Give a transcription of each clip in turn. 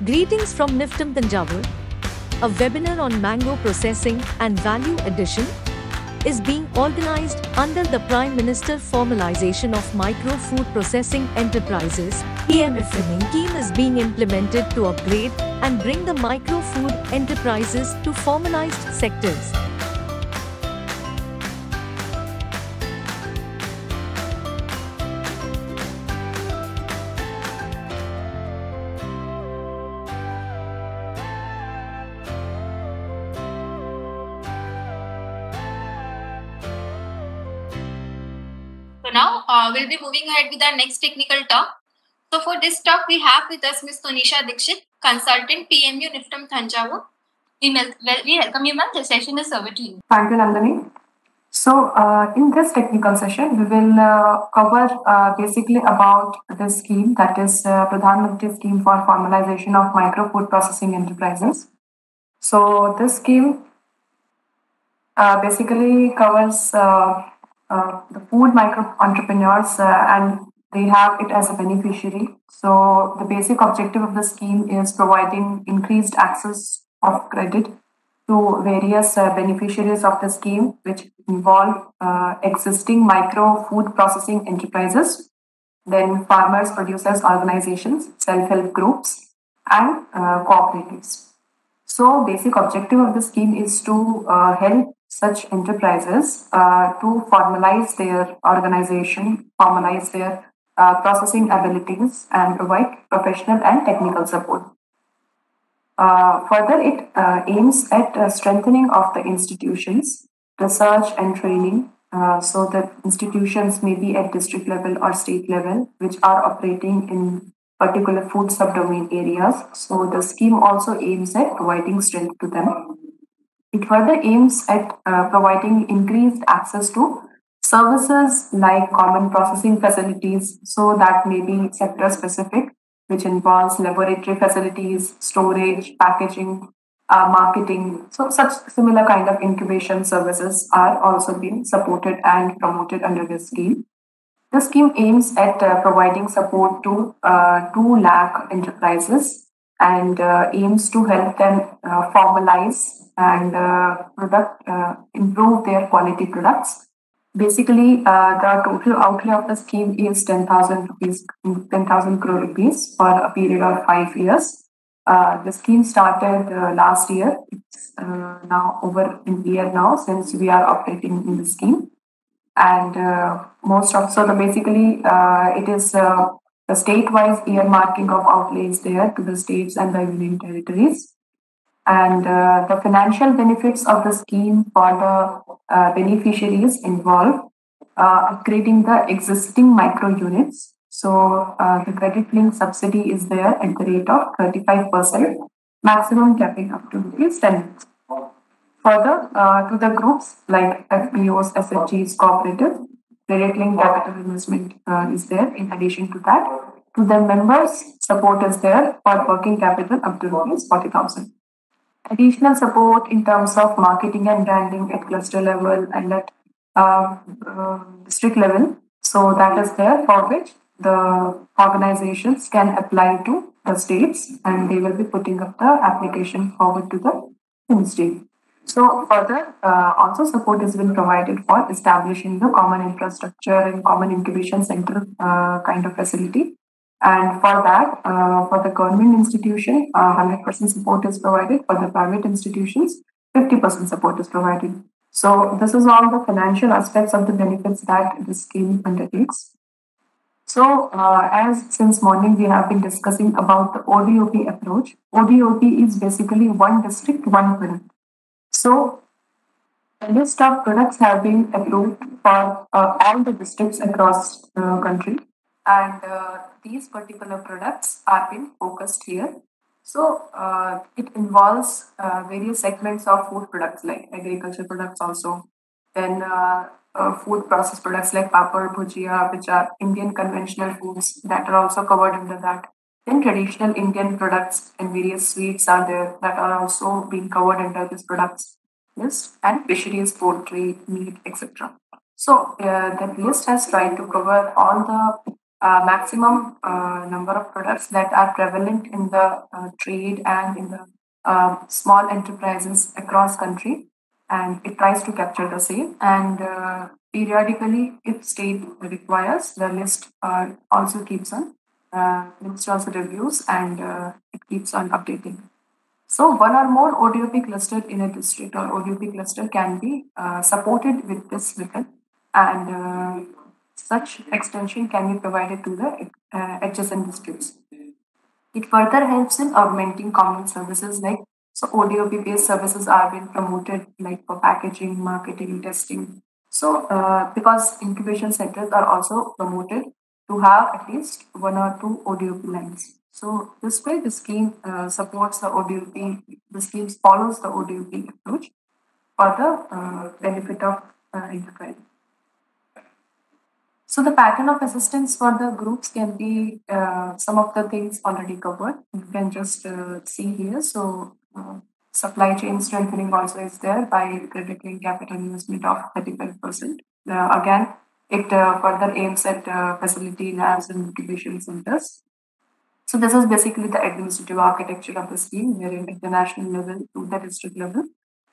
Greetings from Niftam Tanjavur. A webinar on mango processing and value addition is being organized under the Prime Minister Formalization of Micro Food Processing Enterprises (PMFME) scheme is being implemented to upgrade and bring the micro food enterprises to formalized sectors. So now we'll be moving ahead with our next technical talk. So for this talk, we have with us Ms. Tonisha Dixit, Consultant PMU Niftam Thanjavur. We welcome you, ma'am. The session is over to you. Thank you, Nandini. So in this technical session, we will cover basically about this scheme, that is Pradhan Mantri Scheme for Formalization of Micro Food Processing Enterprises. So this scheme basically covers the food micro entrepreneurs and they have it as a beneficiary. So the basic objective of the scheme is providing increased access of credit to various beneficiaries of the scheme, which involve existing micro food processing enterprises, then farmers, producers, organizations, self-help groups, and cooperatives. So basic objective of the scheme is to help such enterprises to formalize their organization, formalize their processing abilities, and provide professional and technical support. Further, it aims at strengthening of the institutions, research and training, so that institutions may be at district level or state level, which are operating in particular food subdomain areas. So the scheme also aims at providing strength to them. It further aims at providing increased access to services like common processing facilities, so that may be sector specific, which involves laboratory facilities, storage, packaging, marketing. So such similar kind of incubation services are also being supported and promoted under this scheme. The scheme aims at providing support to 2 lakh enterprises and aims to help them formalize and improve their quality products. Basically, the total outlay of the scheme is 10,000 crore rupees for a period of 5 years. The scheme started last year. It's now over a year now since we are operating in the scheme. And it is the state-wise earmarking of outlays there to the states and the union territories. And the financial benefits of the scheme for the beneficiaries involve upgrading the existing micro units. So the credit link subsidy is there at the rate of 35%, maximum capping up to rupees 10. Further, to the groups like FPOs, SFGs, cooperative, credit link capital investment is there. In addition to that, to the members, support is there for working capital up to rupees 40,000. Additional support in terms of marketing and branding at cluster level and at district level. So that is there, for which the organizations can apply to the states and they will be putting up the application forward to the ministry. So further, also support has been provided for establishing the common infrastructure and common incubation center kind of facility. And for that, for the government institution, 100% support is provided. For the private institutions, 50% support is provided. So this is all the financial aspects of the benefits that this scheme undertakes. So as since morning we have been discussing about the ODOP approach. ODOP is basically one district, one product. So a list of products have been approved for all the districts across the country. And these particular products are being focused here. So it involves various segments of food products like agriculture products also, then food processed products like papad, bhujia, which are Indian conventional foods that are also covered under that. Then traditional Indian products and various sweets are there that are also being covered under these products list, and fisheries, poultry, meat, etc. So that list has tried to cover all the maximum number of products that are prevalent in the trade and in the small enterprises across country, and it tries to capture the same. And periodically, if state requires, the list also keeps on list also reviews, and it keeps on updating. So one or more ODOP cluster in a district or ODOP cluster can be supported with this method, and such extension can be provided to the adjacent districts. It further helps in augmenting common services like ODOP based services are being promoted like for packaging, marketing, testing. So because incubation centers are also promoted to have at least one or two ODOP lines. So this way the scheme supports the ODOP, the scheme follows the ODOP approach for the benefit of enterprise. So the pattern of assistance for the groups can be some of the things already covered. You can just see here. So supply chain strengthening also is there by crediting capital investment of 35%. Again, it further aims at facility labs and incubation centers. So this is basically the administrative architecture of the scheme, wherein at the national level to the district level,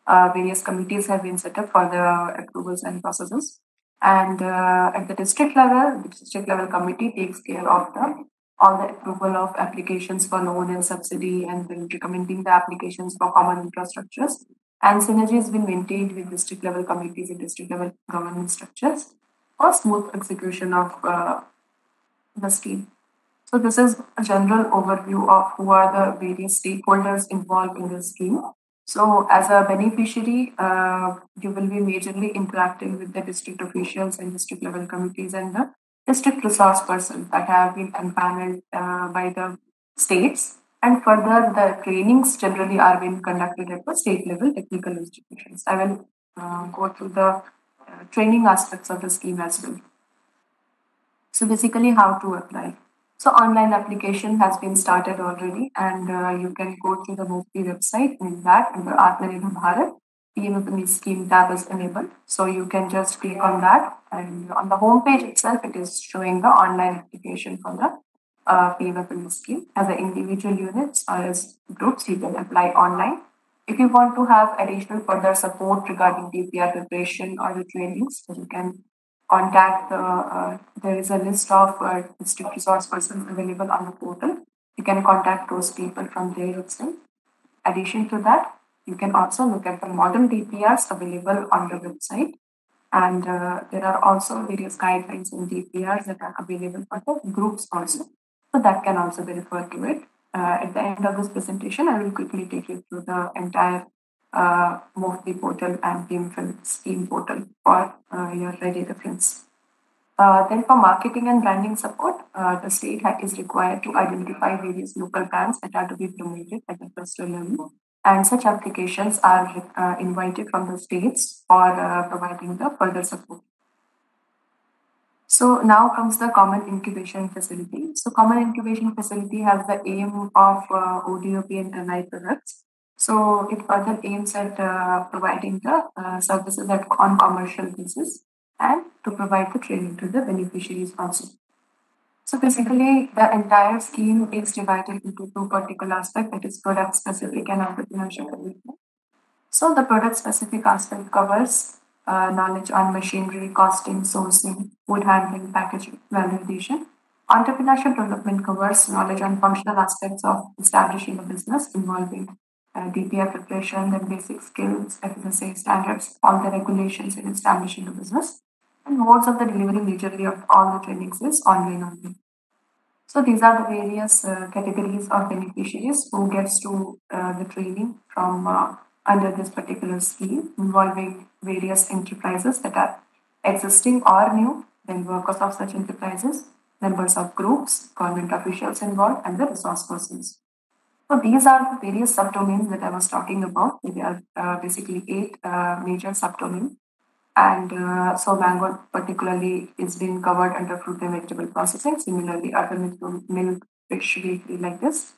various committees have been set up for the approvals and processes. And at the district level committee takes care of all the approval of applications for loan and subsidy, and then recommending the applications for common infrastructures. And synergy has been maintained with district level committees and district level governance structures for smooth execution of the scheme. So this is a general overview of who are the various stakeholders involved in the scheme. So as a beneficiary, you will be majorly interacting with the district officials and district level committees and the district resource persons that have been empaneled by the states. And further, the trainings generally are being conducted at the state level technical institutions. I will go through the training aspects of the scheme as well. So basically how to apply. So online application has been started already, and you can go to the Mufti website. In that, under Atmanirbhar Bharat, PMFME scheme tab is enabled. So you can just click on that, and on the home page itself, it is showing the online application for the PMFME scheme. As an individual units or as groups, you can apply online. If you want to have additional further support regarding DPR preparation or the trainings, so you can contact there is a list of district resource persons available on the portal. You can contact those people from there itself. Addition to that, you can also look at the model DPRs available on the website, and there are also various guidelines in DPRs that are available for the groups also. So that can also be referred to it. At the end of this presentation, I will quickly take you through the entire Mufti portal and PMFME scheme portal for your ready reference. Then for marketing and branding support, the state is required to identify various local brands that are to be promoted at the cluster level. And such applications are invited from the states for providing the further support. So now comes the common incubation facility. So common incubation facility has the aim of ODOP and MI products. So it further aims at providing the services on commercial basis and to provide the training to the beneficiaries also. So basically, the entire scheme is divided into two particular aspects, that is product specific and entrepreneurship development. So the product specific aspect covers knowledge on machinery, costing, sourcing, food handling, packaging, validation. Entrepreneurship development covers knowledge on functional aspects of establishing a business involving DPR preparation, then basic skills, FSSA standards, all the regulations in establishing a business. And modes of the delivery majorly of all the trainings is online only. So these are the various categories of beneficiaries who gets to the training from under this particular scheme, involving various enterprises that are existing or new, then workers of such enterprises, members of groups, government officials involved, and the resource persons. So these are the various subdomains that I was talking about. There are basically 8 major subdomains. And so mango particularly is being covered under fruit and vegetable processing. Similarly, other milk, fish, bakery like this.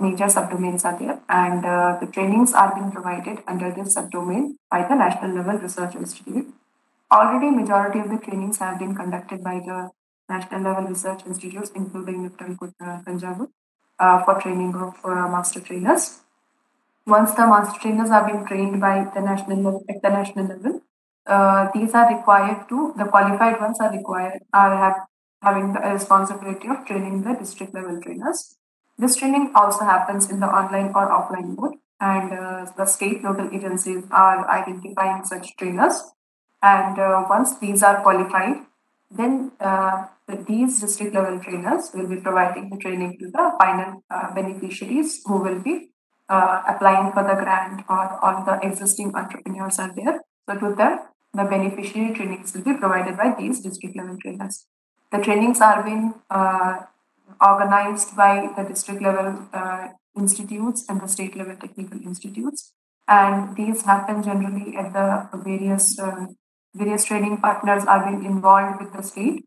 Major subdomains are there, and the trainings are being provided under this subdomain by the National Level Research Institute. Already, majority of the trainings have been conducted by the national level research institutes, including NIFTAM Tanjavur, for training of master trainers. Once the master trainers have been trained by the national level, at the national level, these are required to, the qualified ones are required, having the responsibility of training the district level trainers. This training also happens in the online or offline mode, and the state local agencies are identifying such trainers. And once these are qualified, then these district level trainers will be providing the training to the final beneficiaries who will be applying for the grant, or all the existing entrepreneurs are there. So to them, the beneficiary trainings will be provided by these district level trainers. The trainings are being organized by the district level institutes and the state level technical institutes, and these happen generally at the various training partners are being involved with the state,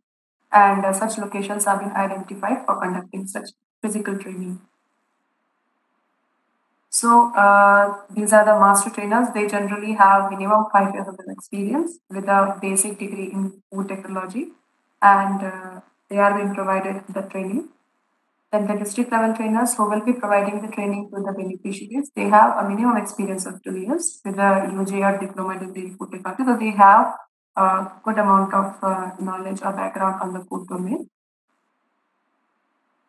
and such locations are being identified for conducting such physical training. So these are the master trainers. They generally have minimum 5 years of experience with a basic degree in food technology, and they are being provided the training. Then the district level trainers who will be providing the training to the beneficiaries, they have a minimum experience of 2 years with a UG or diploma degree in food technology. So they have a good amount of knowledge or background on the food domain.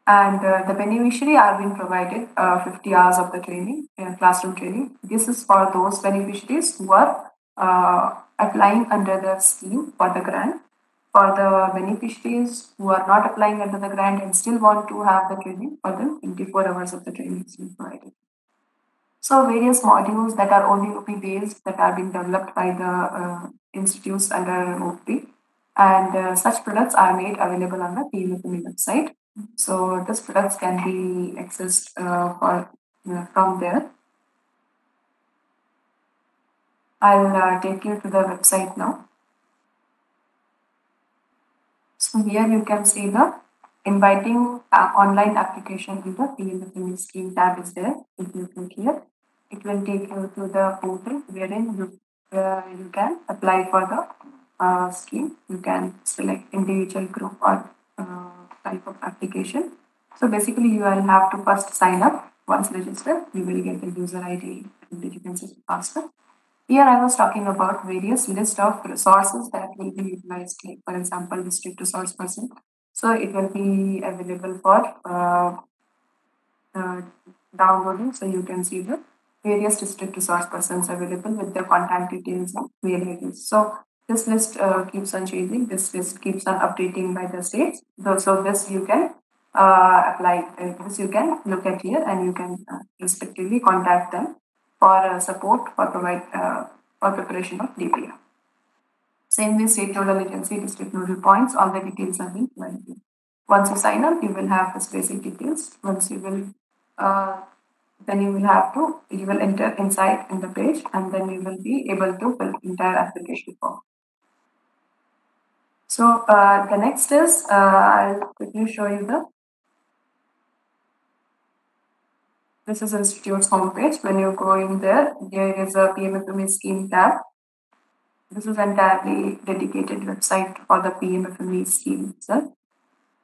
And the beneficiary are being provided 50 hours of the training, classroom training. This is for those beneficiaries who are applying under the scheme for the grant. For the beneficiaries who are not applying under the grant and still want to have the training, for them 24 hours of the training is being provided. So various modules that are ODOP based that are being developed by the institutes under ODOP, and such products are made available on the PMFME website. So these products can be accessed from there. I'll take you to the website now. So here you can see the inviting online application in the PMFME scheme tab is there. If you click here, it will take you to the portal wherein you can apply for the scheme. You can select individual, group, or type of application. So basically you will have to first sign up. Once registered, you will get the user ID and you can set password. Here I was talking about various list of resources that will be utilized, like for example, district resource person. So it will be available for downloading. So you can see the various district resource persons available with their contact details and mail IDs. So this list keeps on changing. This list keeps on updating by the states. So this you can apply. This you can look at here, and you can respectively contact them for support for preparation of DPR. Same with state nodal agency, district nodal points. All the details are being provided. Once you sign up, you will have this basic details. Once you will, then you will enter inside in the page, and then you will be able to fill entire application form. So the next is I'll quickly show you this is Institute's homepage. When you go in there is a PMFME scheme tab. This is entirely dedicated website for the PMFME scheme itself.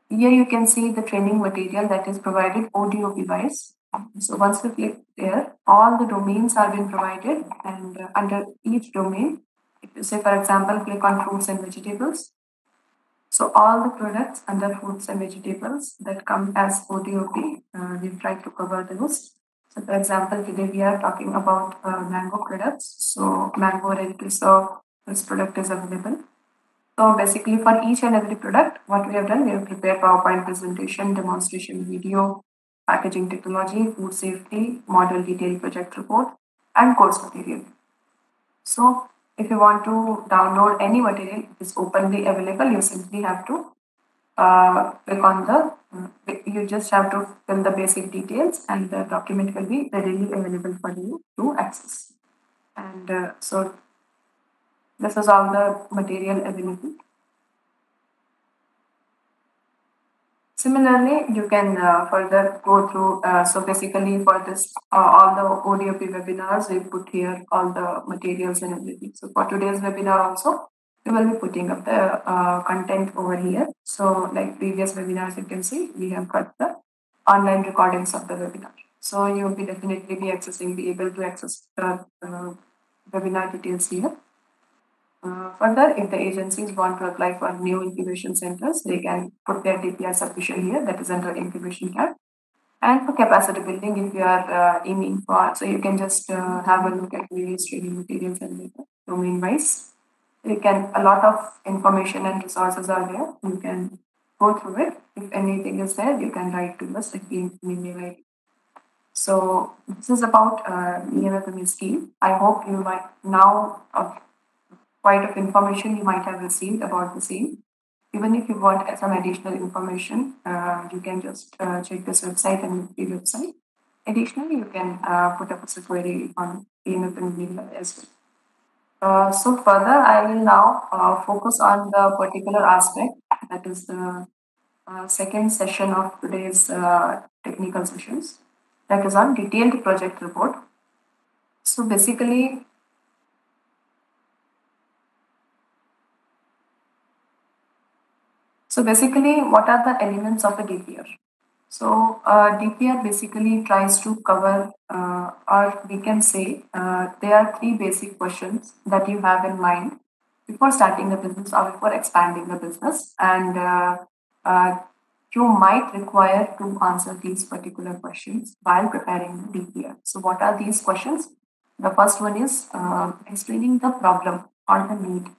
Here you can see the training material that is provided ODOP wise. So once you click there, all the domains are being provided, and under each domain, if you say for example, click on fruits and vegetables. So all the products under fruits and vegetables that come as ODOP, we've tried to cover those. So for example, today we are talking about mango products. So mango ready to serve, this product is available. So basically for each and every product, what we have done, we have prepared PowerPoint presentation, demonstration video, packaging technology, food safety, model detailed project report, and course material. So if you want to download any material, it is openly available. You simply have to click on you just have to fill the basic details, and the document will be readily available for you to access. And so this is all the material available. Similarly, you can further go through. So basically for this, all the ODOP webinars, we put here all the materials and everything. So for today's webinar also, we will be putting up the content over here. So like previous webinars, you can see we have got the online recordings of the webinar. So you will be definitely be able to access the webinar details here. Further, if the agencies want to apply for new incubation centers, they can put their DPR submission here, that is under incubation tab. And for capacity building, if you are aiming for, so you can just have a look at various training materials and data domain wise. You can, a lot of information and resources are there. You can go through it. If anything is there, you can write to us again in email ID. So this is about PMFME scheme. I hope you might now quite of information you might have received about the same. Even if you want some additional information, you can just check this website and the website. Additionally, you can put up a query on PMFME as well. So further, I will now focus on the particular aspect, that is the second session of today's technical sessions, that is on detailed project report. So basically, what are the elements of a DPR? So DPR basically tries to cover, or we can say, there are three basic questions that you have in mind before starting a business or before expanding a business, and you might require to answer these particular questions while preparing the DPR. So what are these questions? The first one is explaining the problem or the need.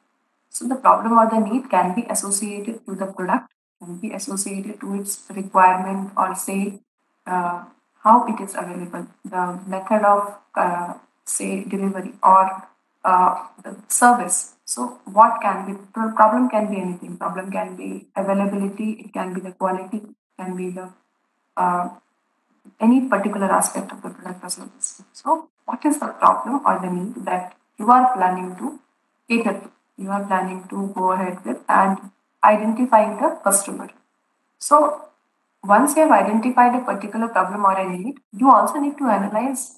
So the problem or the need can be associated to the product, can be associated to its requirement, or say how it is available, the method of say delivery, or the service. So what can be, problem can be anything. Problem can be availability, it can be the quality, it can be the any particular aspect of the product or service. So what is the problem or the need that you are planning to cater to? You are planning to go ahead with and identifying the customer. So once you have identified a particular problem or a need, you also need to analyze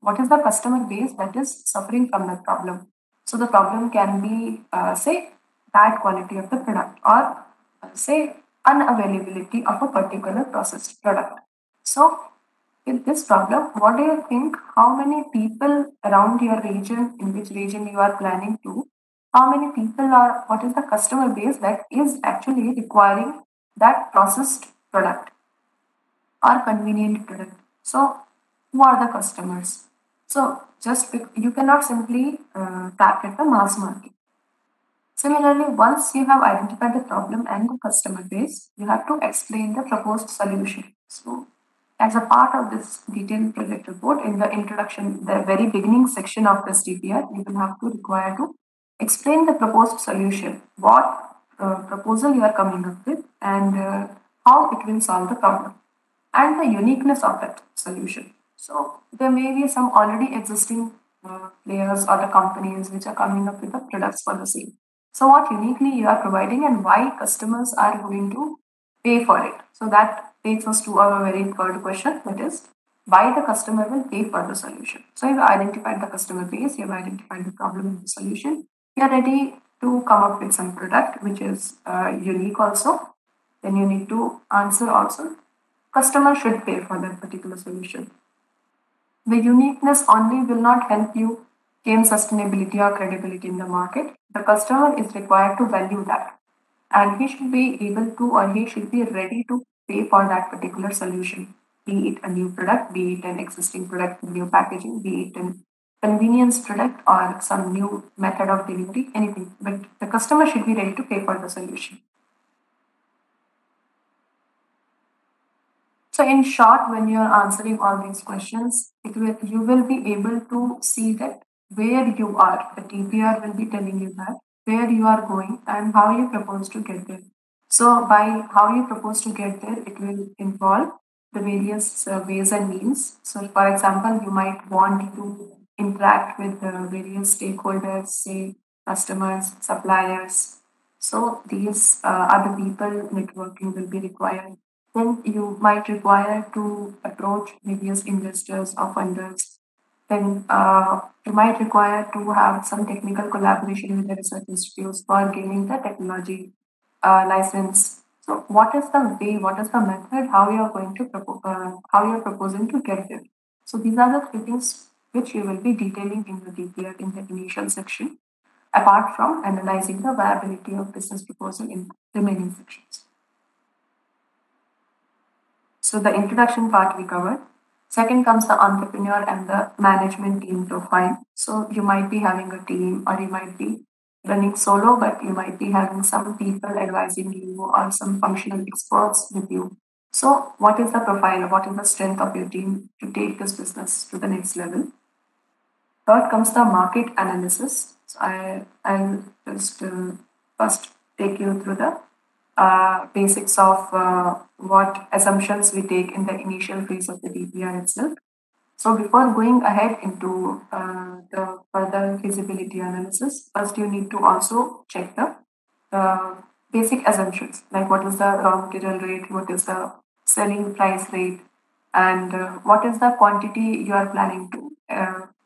what is the customer base that is suffering from that problem. So the problem can be, say, bad quality of the product, or say unavailability of a particular processed product. So with this problem, what do you think? How many people around your region, in which region you are planning to, how many people are, what is the customer base that is actually requiring that processed product or convenient product? So, who are the customers? So, you cannot simply target the mass market. Similarly, once you have identified the problem and the customer base, you have to explain the proposed solution. So, as a part of this detailed project report, in the introduction, the very beginning section of this DPR, you will have to require to explain the proposed solution, what proposal you are coming up with, and how it will solve the problem, and the uniqueness of that solution. So there may be some already existing players or the companies which are coming up with the products for the same. So what uniquely you are providing and why customers are going to pay for it. So that takes us to our very third question, that is why the customer will pay for the solution. So you've identified the customer base, you've identified the problem and the solution. You're ready to come up with some product which is unique also. Then you need to answer also customer should pay for that particular solution. The uniqueness only will not help you gain sustainability or credibility in the market. The customer is required to value that, and he should be able to, or he should be ready to pay for that particular solution, be it a new product, be it an existing product with new packaging, be it an convenience product or some new method of delivery, anything. But the customer should be ready to pay for the solution. So in short, when you are answering all these questions, you will be able to see that where you are. The TPR will be telling you that where you are going and how you propose to get there. So by how you propose to get there, it will involve the various ways and means. So for example, you might want to interact with the various stakeholders, say customers, suppliers. So these other people networking will be required. Then you might require to approach various investors or funders. then you might require to have some technical collaboration with the research institutes for gaining the technology license. So, what is the way? What is the method? How you are going to how you are proposing to get there? So, these are the three things which you will be detailing in the DPR in the initial section, apart from analyzing the viability of business proposal in remaining sections. So the introduction part we covered. Second comes the entrepreneur and the management team profile. So you might be having a team, or you might be running solo, but you might be having some people advising you or some functional experts with you. So what is the profile? What is the strength of your team to take this business to the next level? Third comes the market analysis. So I'll just first take you through the basics of what assumptions we take in the initial phase of the DPR itself. So before going ahead into the further feasibility analysis, first you need to also check the basic assumptions, like what is the raw material rate, what is the selling price rate, and what is the quantity you are planning to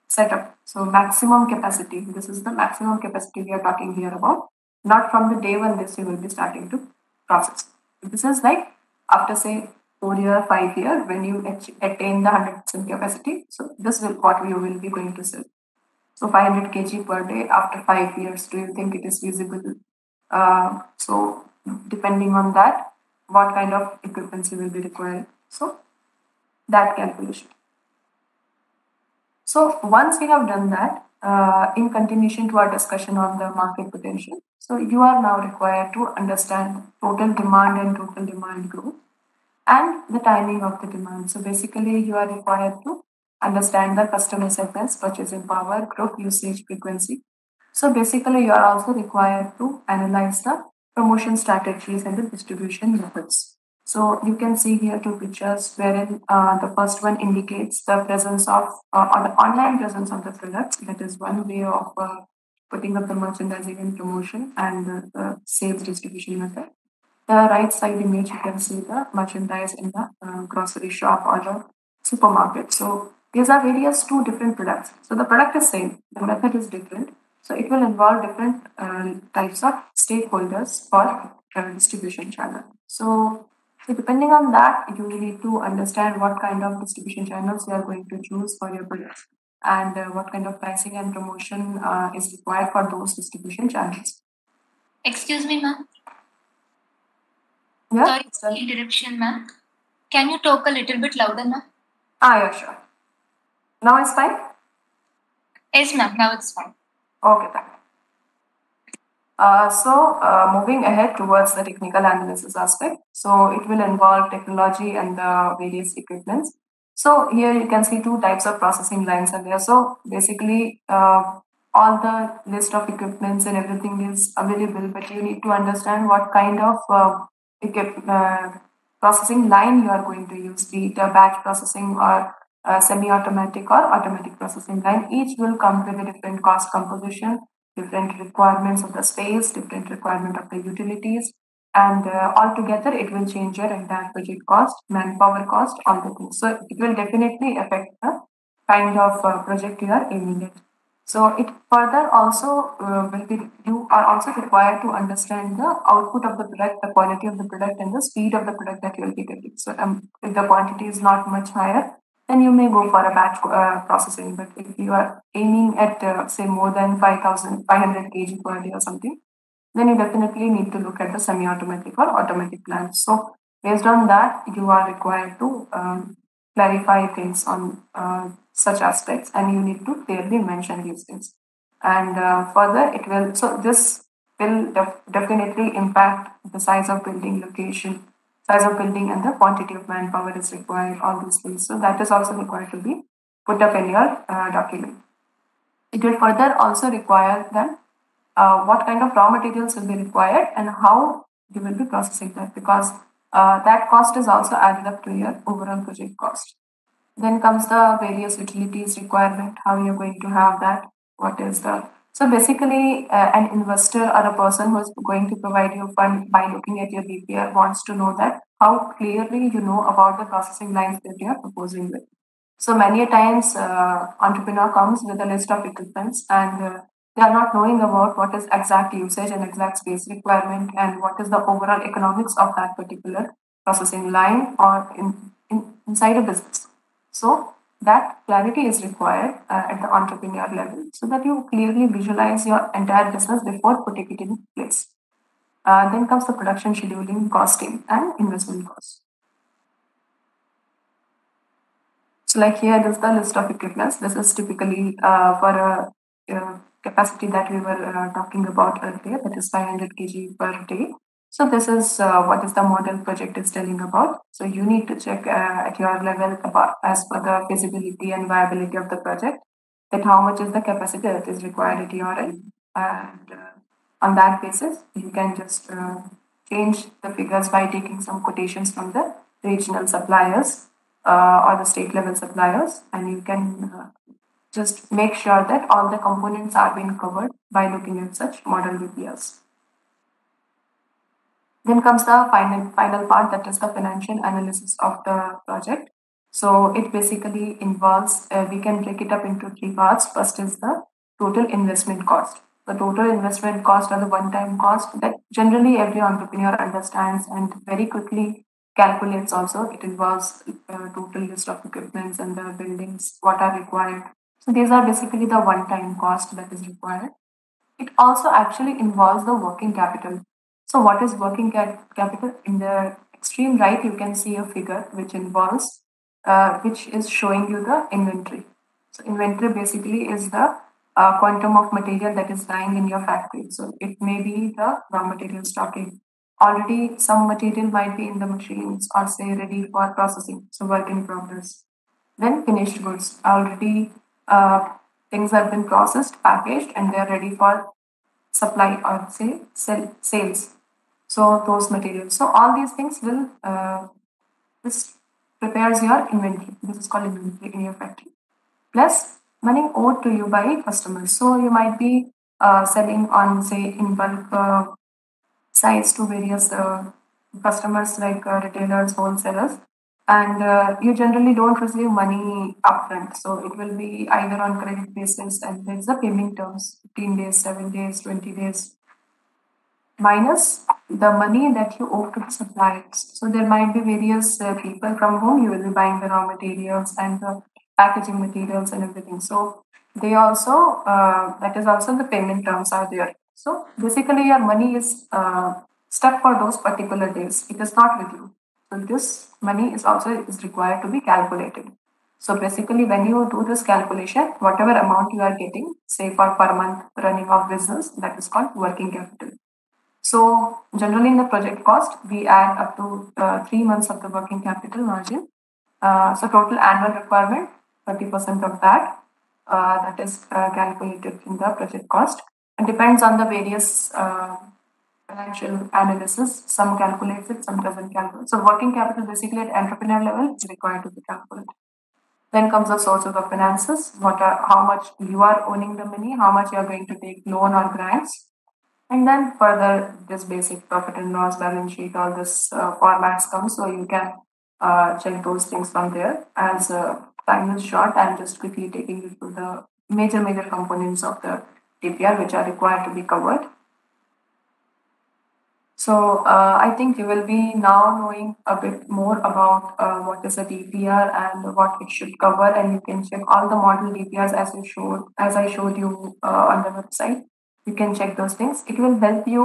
set up. So maximum capacity, this is the maximum capacity we are talking here about, not from the day when this you will be starting to process. This is like after say 4 year, 5 year, when you attain the 100% capacity. So this will what you will be going to sell. So 500 kg per day after 5 years. Do you think it is feasible? So depending on that, what kind of equipment will be required. So that calculation. So once we have done that, in continuation to our discussion on the market potential, so you are now required to understand total demand and total demand growth and the timing of the demand. So basically, you are required to understand the customer segments, purchasing power, group usage frequency. So basically, you are also required to analyze the promotion strategies and the distribution methods. So you can see here two pictures wherein the first one indicates the presence of or the online presence of the product. That is one way of putting up the merchandising and promotion and the sales distribution method. The right side image, you can see the merchandise in the grocery shop or the supermarket. So these are various two different products. So the product is same, the method is different. So it will involve different types of stakeholders for distribution channel. So depending on that, you need to understand what kind of distribution channels you are going to choose for your products and what kind of pricing and promotion is required for those distribution channels. Excuse me, ma'am. Yeah. Sorry, interruption, ma'am. Can you talk a little bit louder, ma'am? Yeah, sure. Now it's fine? Yes, ma'am. Now it's fine. Okay, thank you. Moving ahead towards the technical analysis aspect. So it will involve technology and the various equipments. So here you can see two types of processing lines are there. So basically, all the list of equipments and everything is available, but you need to understand what kind of processing line you are going to use, be it a batch processing or semi-automatic or automatic processing line. Each will come with a different cost composition, different requirements of the space, different requirement of the utilities, and altogether it will change your entire project cost, manpower cost, all the things. So it will definitely affect the kind of project you are aiming at. So it further also will be, you are also required to understand the output of the product, the quality of the product, and the speed of the product that you will be getting. So if the quantity is not much higher, then you may go for a batch processing. But if you are aiming at say more than 500 kg per day or something, then you definitely need to look at the semi-automatic or automatic plants. So based on that, you are required to clarify things on such aspects, and you need to clearly mention these things. And further, it will, so this will definitely impact the size of building, location, size of building, and the quantity of manpower is required, all these things. So that is also required to be put up in your document. It will further also require that what kind of raw materials will be required and how you will be processing that, because that cost is also added up to your overall project cost. Then comes the various utilities requirement, how you're going to have that, what is the, so basically an investor or a person who is going to provide you fund by looking at your DPR wants to know that how clearly you know about the processing lines that you are proposing with. So many a times, entrepreneur comes with a list of equipments and they are not knowing about what is exact usage and exact space requirement and what is the overall economics of that particular processing line or inside a business. So that clarity is required at the entrepreneur level so that you clearly visualize your entire business before putting it in place. Then comes the production scheduling, costing, and investment costs. So like here is the list of equipments. This is typically for a capacity that we were talking about earlier, that is 500 kg per day. So this is what is the model project is telling about. So you need to check at your level about as per the feasibility and viability of the project, that how much is the capacity that is required at your end. And on that basis, you can just change the figures by taking some quotations from the regional suppliers or the state level suppliers, and you can just make sure that all the components are being covered by looking at such model DPRs. Then comes the final part, that is the financial analysis of the project. So it basically involves, we can break it up into three parts. First is the total investment cost. The total investment cost or the one-time cost that generally every entrepreneur understands and very quickly calculates also. It involves a total list of equipments and the buildings, what are required. So these are basically the one-time cost that is required. It also actually involves the working capital. So, what is working capital? In the extreme right, you can see a figure which involves, which is showing you the inventory. So, inventory basically is the quantum of material that is lying in your factory. So, it may be the raw material stocking. Already, some material might be in the machines or say ready for processing. So, work in progress. Then finished goods already. Things have been processed, packaged, and they are ready for supply or say sales. So those materials. So all these things will this prepares your inventory. This is called inventory in your factory. Plus money owed to you by customers. So you might be selling on say in bulk size to various customers like retailers, wholesalers, and you generally don't receive money upfront. So it will be either on credit basis, and there's the payment terms: 15 days, 7 days, 20 days, minus the money that you owe to the suppliers. So there might be various people from whom you will be buying the raw materials and the packaging materials and everything. So they also that is also the payment terms are there. So basically, your money is stuck for those particular days. It is not with you. So this money is also is required to be calculated. So basically, when you do this calculation, whatever amount you are getting, say for per month running of business, that is called working capital. So generally in the project cost, we add up to 3 months of the working capital margin. So total annual requirement, 30% of that, that is calculated in the project cost. And depends on the various financial analysis. Some calculates it, some doesn't calculate. So working capital basically at entrepreneur level is required to be calculated. Then comes the sources of finances. How much you are owning the money, how much you are going to take loan or grants, and then further, this basic profit and loss balance sheet, all this formats come, so you can check those things from there. As time is short, I'm just quickly taking you through the major components of the DPR which are required to be covered. So I think you will be now knowing a bit more about what is a DPR and what it should cover, and you can check all the model DPRs as I showed you on the website. You can check those things. It will help you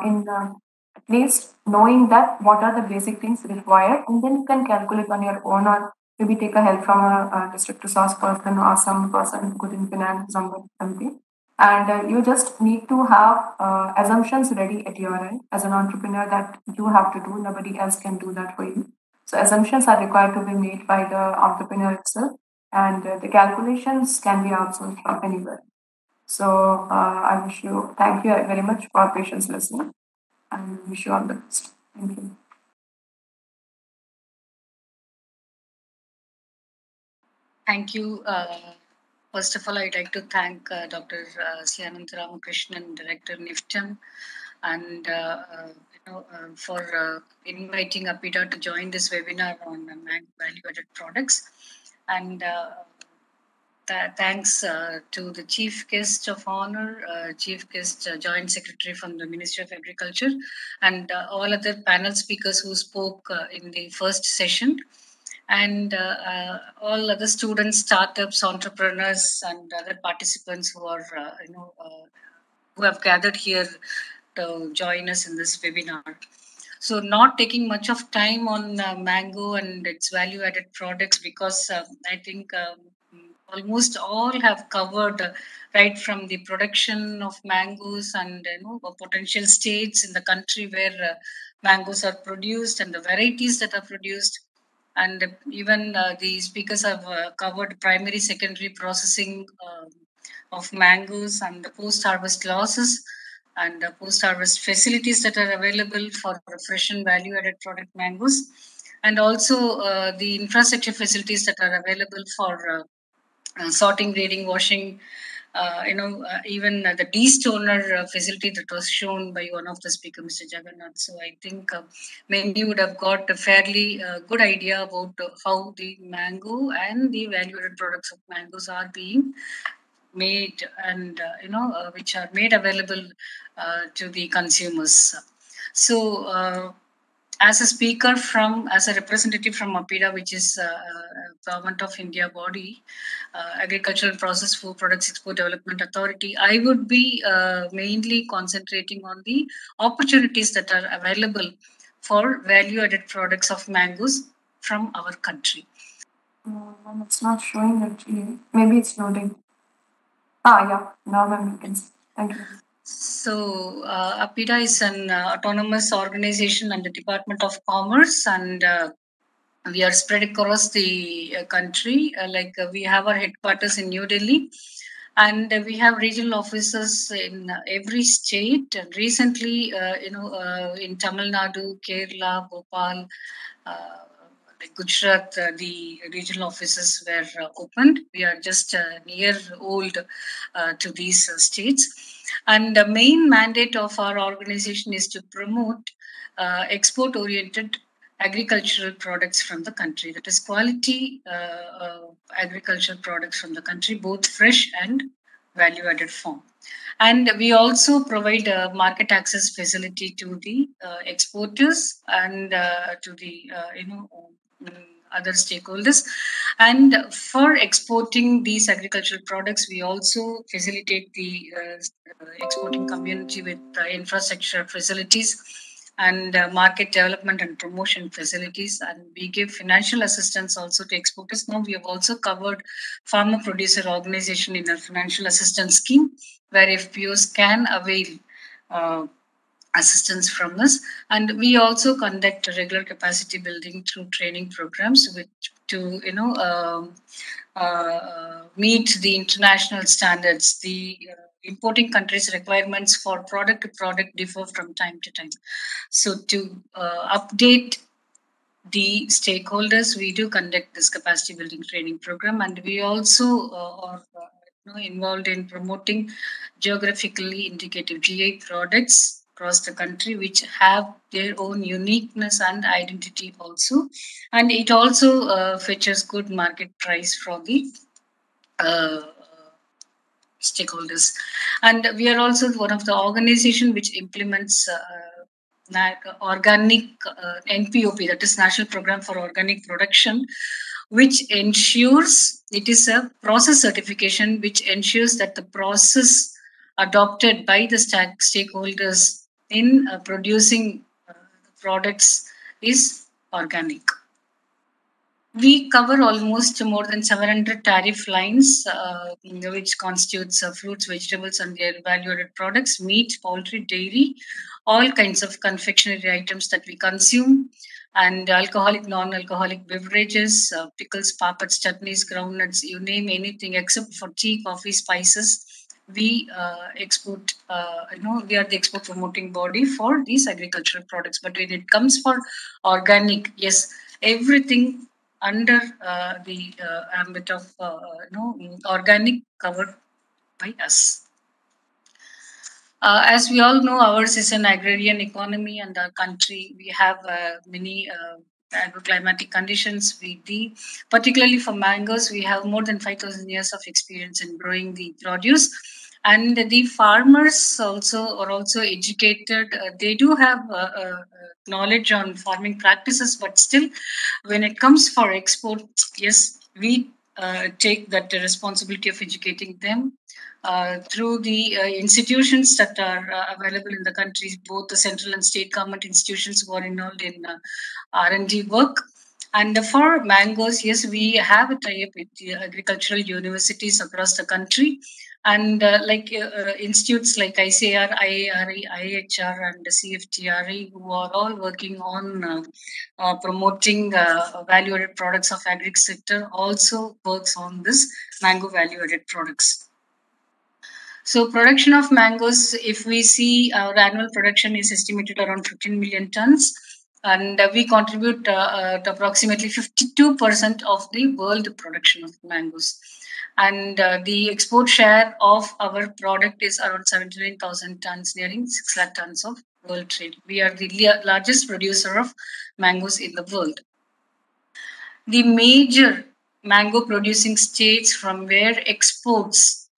in at least knowing that what are the basic things required, and then you can calculate on your own, or maybe take a help from a district resource person or some person good in finance, something. And you just need to have assumptions ready at your end as an entrepreneur that you have to do. Nobody else can do that for you. So assumptions are required to be made by the entrepreneur itself, and the calculations can be outsourced from anywhere. So I wish you thank you very much for patience listening, and wish you all the best. Thank you. Thank you. First of all, I'd like to thank Dr. Sianand Ramakrishnan, Director NIFTM, and for inviting Apita to join this webinar on value-added products. And thanks to the Chief Guest of Honor, Chief Guest Joint Secretary from the Ministry of Agriculture, and all other panel speakers who spoke in the first session, and all other students, startups, entrepreneurs, and other participants who are, who have gathered here to join us in this webinar. So, not taking much of time on mango and its value-added products, because I think almost all have covered right from the production of mangoes and potential states in the country where mangoes are produced and the varieties that are produced, and even the speakers have covered primary, secondary processing of mangoes and the post-harvest losses and post-harvest facilities that are available for fresh and value-added product mangoes, and also the infrastructure facilities that are available for sorting, grading, washing, even the de-stoner facility that was shown by one of the speakers, Mr. Jagannath. So I think many would have got a fairly good idea about how the mango and the value-added products of mangoes are being made, and which are made available to the consumers. So as a speaker as a representative from APIDA, which is Government of India body, Agricultural and Processed Food Products Export Development Authority, I would be mainly concentrating on the opportunities that are available for value-added products of mangoes from our country. It's not showing actually. Maybe it's loading. Yeah. Now we can see. Thank you. So, APIDA is an autonomous organization under the Department of Commerce, and we are spread across the country. We have our headquarters in New Delhi, and we have regional offices in every state. And recently, in Tamil Nadu, Kerala, Bhopal, Gujarat, the regional offices were opened. We are just near old to these states. And the main mandate of our organization is to promote export-oriented agricultural products from the country. That is quality agricultural products from the country, both fresh and value-added form. And we also provide a market access facility to the exporters and to the other stakeholders. And for exporting these agricultural products, we also facilitate the exporting community with infrastructure facilities and market development and promotion facilities, and we give financial assistance also to exporters. Now we have also covered farmer producer organization in a financial assistance scheme, where FPOs can avail assistance from us, and we also conduct regular capacity building through training programs to meet the international standards. The importing countries' requirements for product to product differ from time to time. So to update the stakeholders, we do conduct this capacity building training program, and we also are involved in promoting geographically indicative GI products across the country, which have their own uniqueness and identity also, and it also fetches good market price from the stakeholders. And we are also one of the organization which implements organic NPOP, that is National Program for Organic Production, which ensures, it is a process certification which ensures that the process adopted by the stakeholders in producing products is organic. We cover almost more than 700 tariff lines, which constitutes fruits, vegetables, and their value-added products, meat, poultry, dairy, all kinds of confectionery items that we consume, and alcoholic, non-alcoholic beverages, pickles, papads, chutneys, groundnuts, you name anything except for tea, coffee, spices. We export, we are the export promoting body for these agricultural products. But when it comes for organic, yes, everything under the ambit of organic covered by us. As we all know, ours is an agrarian economy, and our country, we have many agroclimatic conditions. Particularly for mangoes, we have more than 5,000 years of experience in growing the produce. And the farmers are also educated. They do have knowledge on farming practices, but still, when it comes for export, yes, we take that responsibility of educating them through the institutions that are available in the country, both the central and state government institutions who are involved in R&D work. And for mangoes, yes, we have a tie-up with the agricultural universities across the country, and institutes like ICAR, IARE, IHR, and the CFTRE, who are all working on promoting value-added products of agri sector, also works on this mango value-added products. So production of mangoes, if we see our annual production is estimated around 15 million tons, and we contribute to approximately 52% of the world production of mangoes. And the export share of our product is around 79,000 tons, nearing 6 lakh tons of world trade. We are the largest producer of mangoes in the world. The major mango producing states from where exports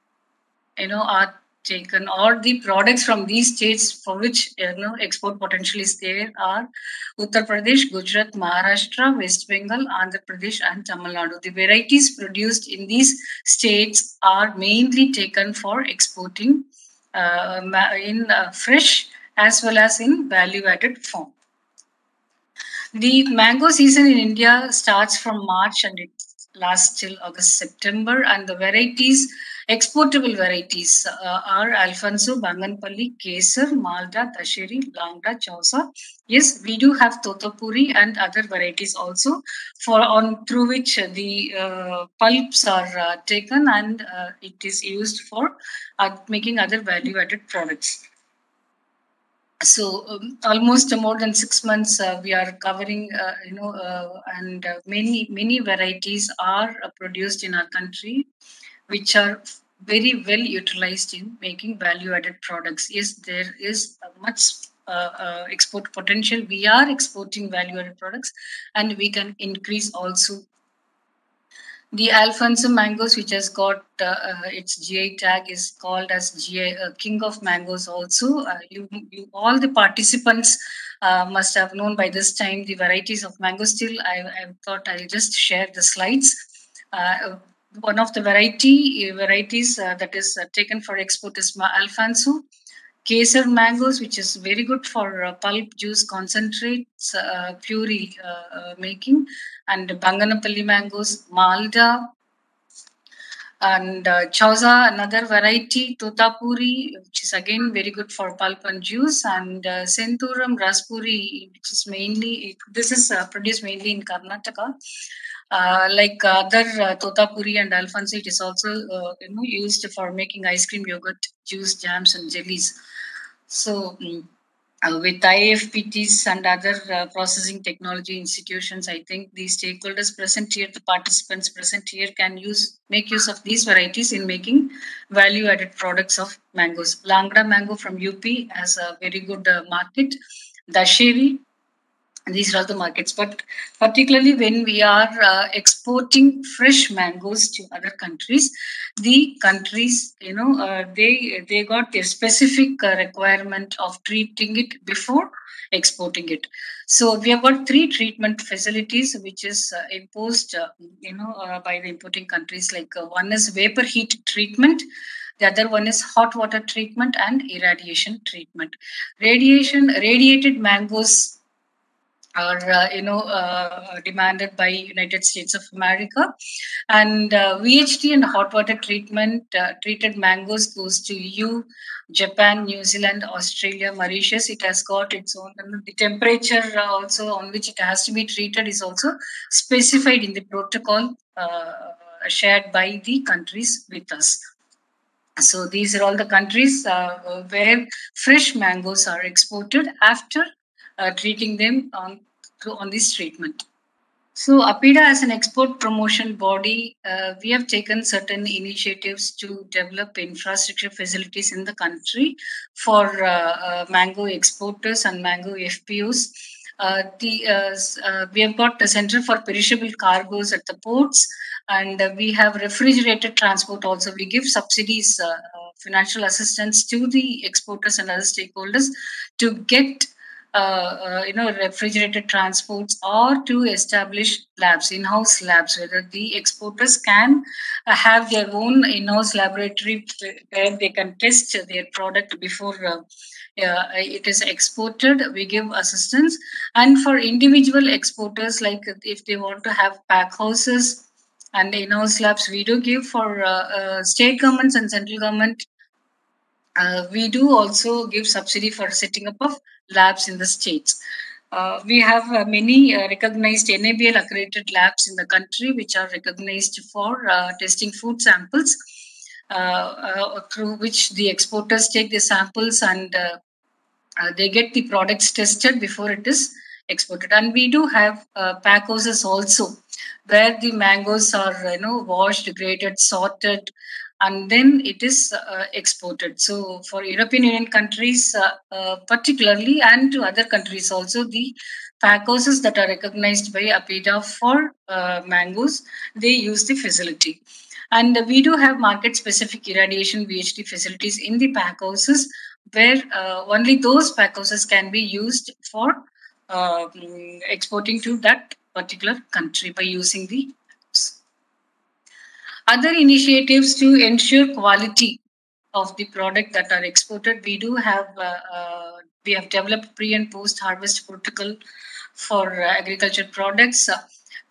are taken, or the products from these states for which export potential is there, are Uttar Pradesh, Gujarat, Maharashtra, West Bengal, Andhra Pradesh, and Tamil Nadu. The varieties produced in these states are mainly taken for exporting in fresh as well as in value-added form. The mango season in India starts from March and it lasts till August, September, and the varieties, exportable varieties, are Alfonso, Banganpalli, Kesar, Malda, Dasheri, Langda, Chausa. Yes, we do have Totapuri and other varieties also, through which the pulps are taken, and it is used for making other value-added products. So almost more than 6 months we are covering, and many varieties are produced in our country, which are very well utilized in making value-added products. Yes, there is much export potential. We are exporting value-added products, and we can increase also. The Alfonso mangoes, which has got its GI tag, is called as GI King of Mangoes also. All the participants must have known by this time the varieties of mango. Still, I thought I'll just share the slides. One of the varieties that is taken for export is Alfonso. Kesar mangoes, which is very good for pulp, juice, concentrates, puree making, and Banganapalli mangoes, Malda, and Chausa, another variety, Totapuri, which is again very good for pulp and juice, and Centurum raspuri, which is produced mainly in Karnataka. Like other Totapuri and Alfonso, it is also used for making ice cream, yogurt, juice, jams, and jellies. So with IFPTs and other processing technology institutions, I think the stakeholders present here, the participants present here, can make use of these varieties in making value-added products of mangoes. Langda mango from UP has a very good market. Dasheri, these are the markets, but particularly when we are exporting fresh mangoes to other countries, the countries, they got their specific requirement of treating it before exporting it. So we have got 3 treatment facilities which is imposed, by the importing countries. Like one is vapor heat treatment. The other one is hot water treatment and irradiation treatment. Radiated mangoes are demanded by United States of America, and VHT and hot water treatment treated mangoes goes to EU, Japan, New Zealand, Australia, Mauritius. It has got its own, and the temperature also on which it has to be treated is also specified in the protocol shared by the countries with us. So these are all the countries where fresh mangoes are exported after treating them on this treatment. So APIDA, as an export promotion body, we have taken certain initiatives to develop infrastructure facilities in the country for mango exporters and mango FPOs. We have got the Center for Perishable Cargoes at the ports, and we have refrigerated transport also. We give subsidies, financial assistance to the exporters and other stakeholders to get refrigerated transports or to establish labs, in-house labs, whether the exporters can have their own in-house laboratory where they can test their product before it is exported. We give assistance. And for individual exporters, like if they want to have pack houses and in-house labs, we do give. For state governments and central government, we do also give subsidy for setting up of labs in the states. We have many recognized NABL accredited labs in the country, which are recognized for testing food samples, through which the exporters take the samples and they get the products tested before it is exported. And we do have pack houses also, where the mangoes are washed, graded, sorted, and then it is exported. So for European Union countries particularly, and to other countries also, the pack houses that are recognized by APIDA for mangoes, they use the facility. And we do have market-specific irradiation VHT facilities in the pack houses, where only those pack houses can be used for exporting to that particular country by using the other initiatives to ensure quality of the product that are exported. We have developed pre and post harvest protocol for agriculture products.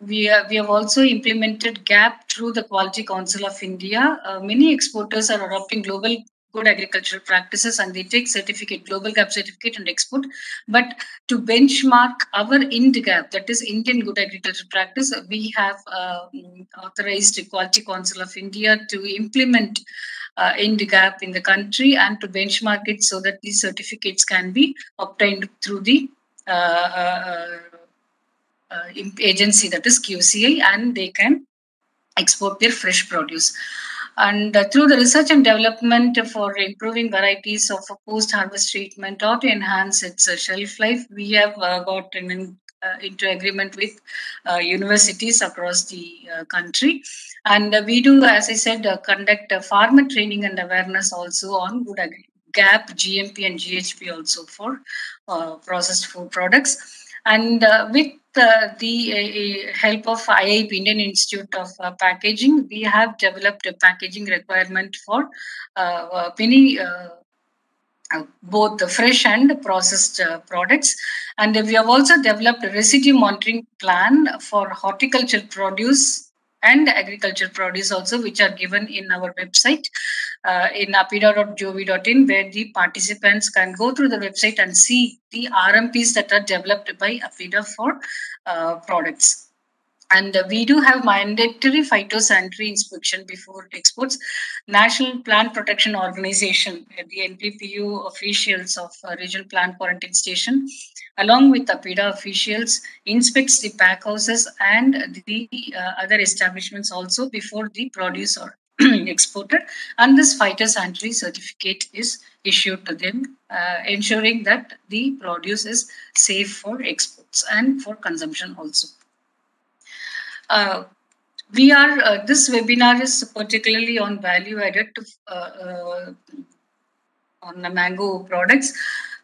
We have also implemented GAP through the Quality Council of India. Many exporters are adopting global good agricultural practices, and they take global GAP certificate and export. But to benchmark our IND-GAP, that is Indian Good Agricultural Practice, we have authorized Quality Council of India to implement IND-GAP in the country and to benchmark it so that these certificates can be obtained through the agency, that is QCI, and they can export their fresh produce. And through the research and development for improving varieties of post-harvest treatment or to enhance its shelf life, we have gotten into agreement with universities across the country. And we do, as I said, conduct farmer training and awareness also on good GAP, GMP, and GHP also for processed food products. And with the help of IIP, Indian Institute of Packaging, we have developed a packaging requirement for many both the fresh and processed products. And we have also developed a residue monitoring plan for horticulture produce and agriculture produce also, which are given in our website in apida.gov.in, where the participants can go through the website and see the RMPs that are developed by APIDA for products. And we do have mandatory phytosanitary inspection before exports. National Plant Protection Organization, the NPPU officials of Regional Plant Quarantine Station, along with APIDA officials, inspects the pack houses and the other establishments also before the produce are exported. And this phytosanitary certificate is issued to them, ensuring that the produce is safe for exports and for consumption also. This webinar is particularly on value added on the mango products.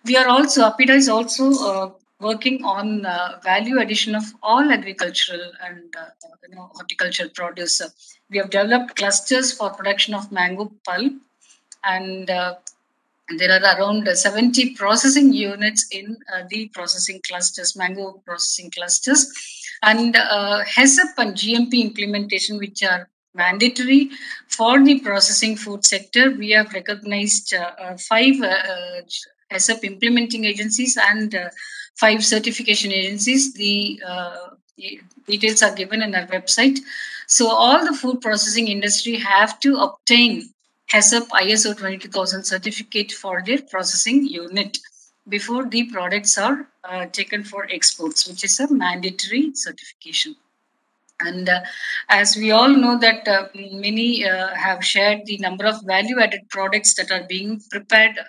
We are also, APIDA is also working on value addition of all agricultural and horticultural produce. We have developed clusters for production of mango pulp, and there are around 70 processing units in the processing clusters, mango processing clusters. And HACCP and GMP implementation, which are mandatory for the processing food sector. We have recognized 5 HACCP implementing agencies and 5 certification agencies. The details are given in our website. So all the food processing industry have to obtain HACCP ISO 22000 certificate for their processing unit before the products are taken for exports, which is a mandatory certification. And as we all know that many have shared the number of value-added products that are being prepared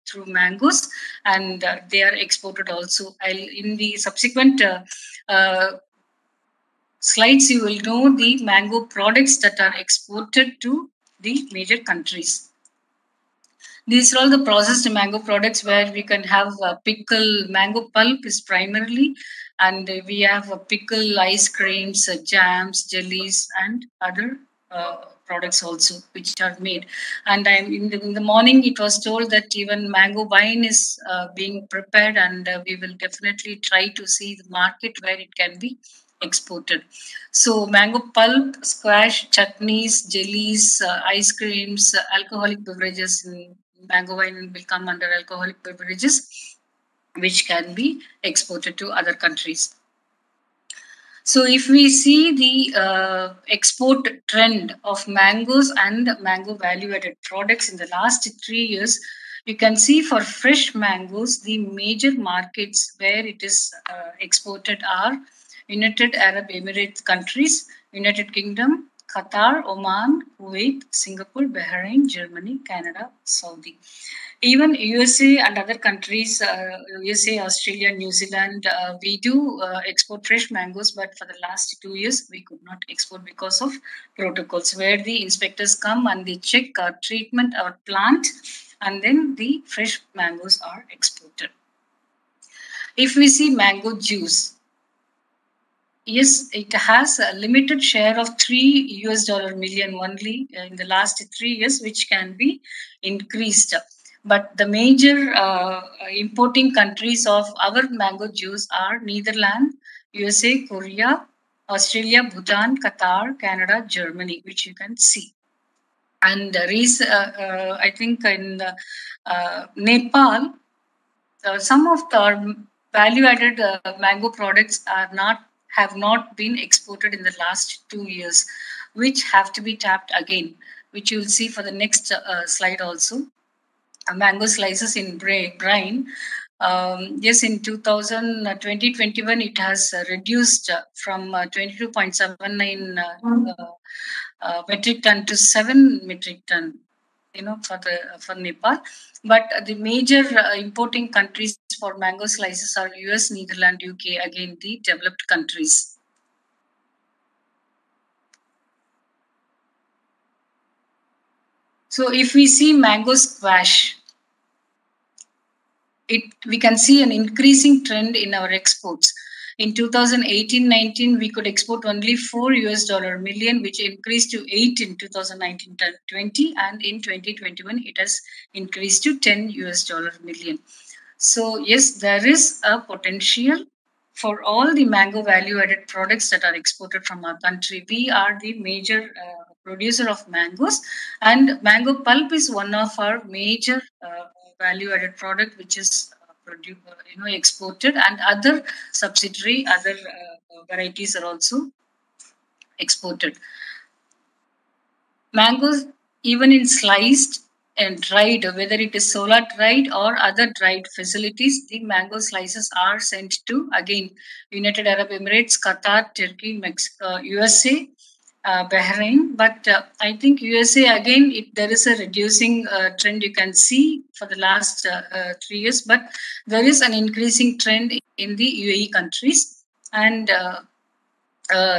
through mangoes, and they are exported also. In the subsequent slides, you will know the mango products that are exported to the major countries. These are all the processed mango products where we can have pickle. Mango pulp is primarily, and we have pickle, ice creams, jams, jellies, and other products also which are made. And in the morning it was told that even mango wine is being prepared, and we will definitely try to see the market where it can be exported. So mango pulp, squash, chutneys, jellies, ice creams, alcoholic beverages in mango wine will come under alcoholic beverages, which can be exported to other countries. So if we see the export trend of mangoes and mango value-added products in the last 3 years, you can see for fresh mangoes, the major markets where it is exported are United Arab Emirates countries, United Kingdom, Qatar, Oman, Kuwait, Singapore, Bahrain, Germany, Canada, Saudi. Even USA and other countries, USA, Australia, New Zealand, we do export fresh mangoes, but for the last 2 years, we could not export because of protocols where the inspectors come and they check our treatment, our plant, and then the fresh mangoes are exported. If we see mango juice, yes, it has a limited share of $3 million only in the last 3 years, which can be increased. But the major importing countries of our mango juice are Netherlands, USA, Korea, Australia, Bhutan, Qatar, Canada, Germany, which you can see. And I think in Nepal, some of the value-added mango products have not been exported in the last 2 years, which have to be tapped again, which you will see for the next slide also. Mango slices in brine. Yes, in 2021, it has reduced from 22.79 metric ton to 7 metric ton, for Nepal. But the major importing countries for mango slices are US, Netherlands, UK, again the developed countries. So if we see mango squash, we can see an increasing trend in our exports. In 2018-19, we could export only $4 million, which increased to 8 in 2019-20, and in 2021, it has increased to $10 million. So yes, there is a potential for all the mango value-added products that are exported from our country. We are the major producer of mangoes, and mango pulp is one of our major value-added product which is exported, and other subsidiary, other varieties are also exported. Mangoes, even in sliced and dried, whether it is solar dried or other dried facilities, the mango slices are sent to, again, United Arab Emirates, Qatar, Turkey, Mexico, USA, Bahrain. But I think USA, again, there is a reducing trend you can see for the last 3 years, but there is an increasing trend in the UAE countries. And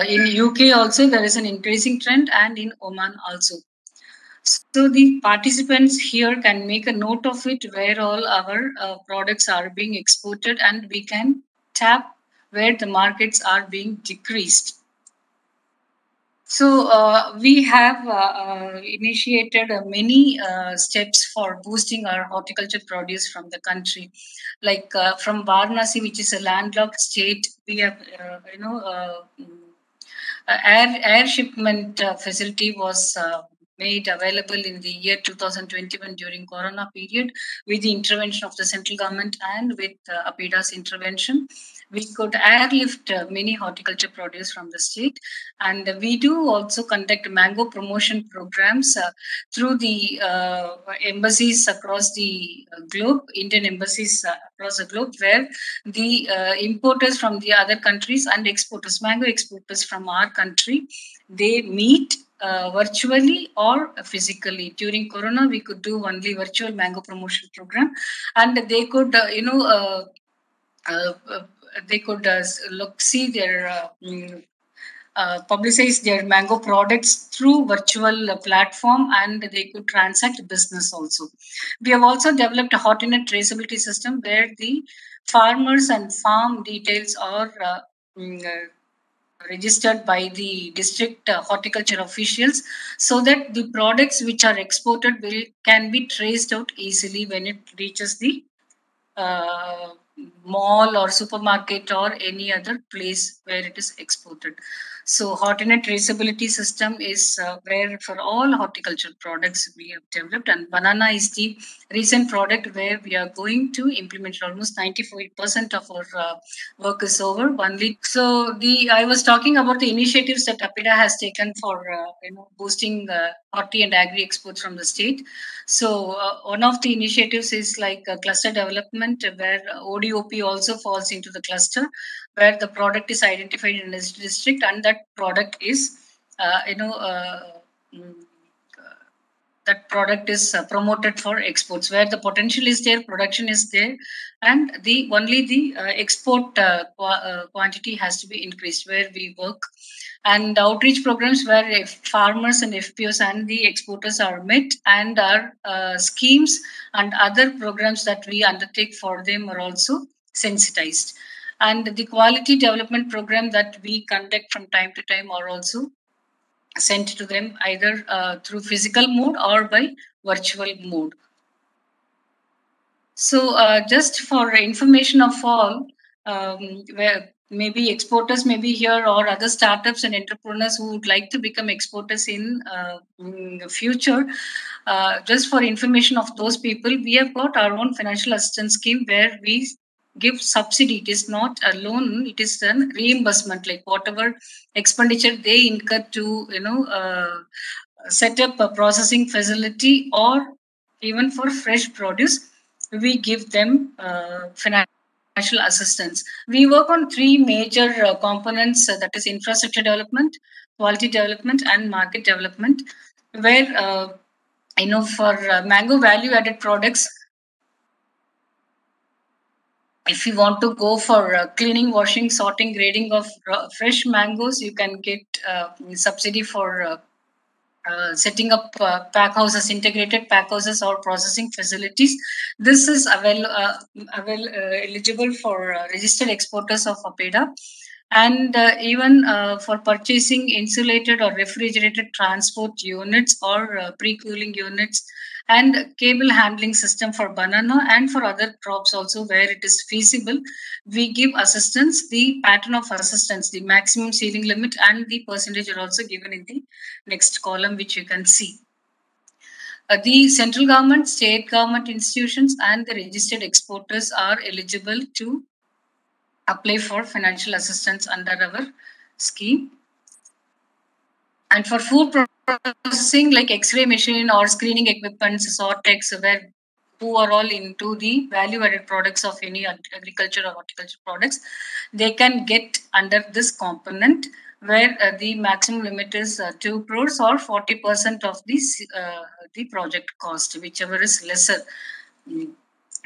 in UK also, there is an increasing trend, and in Oman also. So the participants here can make a note of it where all our products are being exported, and we can tap where the markets are being decreased. So we have initiated many steps for boosting our horticulture produce from the country. Like from Varanasi, which is a landlocked state, we have, air shipment facility was made available in the year 2021 during Corona period, with the intervention of the central government and with APIDA's intervention. We could airlift many horticulture produce from the state, and we do also conduct mango promotion programs through the embassies across the globe, Indian embassies across the globe, where the importers from the other countries and exporters, mango exporters from our country, they meet virtually or physically. During Corona, we could do only virtual mango promotion program, and they could, they could see their publicize their mango products through virtual platform, and they could transact business also. We have also developed a hot-in traceability system where the farmers and farm details are registered by the district horticulture officials, so that the products which are exported can be traced out easily when it reaches the uh, mall or supermarket or any other place where it is exported. So hot-in traceability system is where for all horticulture products we have developed, and banana is the recent product where we are going to implement. Almost 94% of our work is over. Only so the I was talking about the initiatives that APIDA has taken for boosting horti and agri exports from the state. So one of the initiatives is like cluster development, where ODOP also falls into the cluster, where the product is identified in this district, and that product is, uh, you know, uh, mm, that product is promoted for exports, where the potential is there, production is there, and the only the export quantity has to be increased where we work. And outreach programs where farmers and FPOs and the exporters are met, and our schemes and other programs that we undertake for them are also sensitized. And the quality development program that we conduct from time to time are also sent to them, either through physical mode or by virtual mode. So just for information of all, where maybe exporters may be here, or other startups and entrepreneurs who would like to become exporters in the future, just for information of those people, we have got our own financial assistance scheme where we give subsidy. It is not a loan, it is a reimbursement, like whatever expenditure they incur to set up a processing facility, or even for fresh produce, we give them financial assistance. We work on three major components, that is infrastructure development, quality development, and market development, where for mango value added products, if you want to go for cleaning, washing, sorting, grading of fresh mangoes, you can get subsidy for setting up pack houses, integrated pack houses, or processing facilities. This is eligible for registered exporters of APEDA, and even for purchasing insulated or refrigerated transport units, or pre-cooling units, and cable handling system for banana and for other crops also, where it is feasible, we give assistance. The pattern of assistance, the maximum ceiling limit, and the percentage are also given in the next column, which you can see. The central government, state government institutions, and the registered exporters are eligible to apply for financial assistance under our scheme. And for food processing, like X-ray machine or screening equipment, Sortex, who are all into the value-added products of any agriculture or horticulture products, they can get under this component, where the maximum limit is 2 crores or 40% of the project cost, whichever is lesser.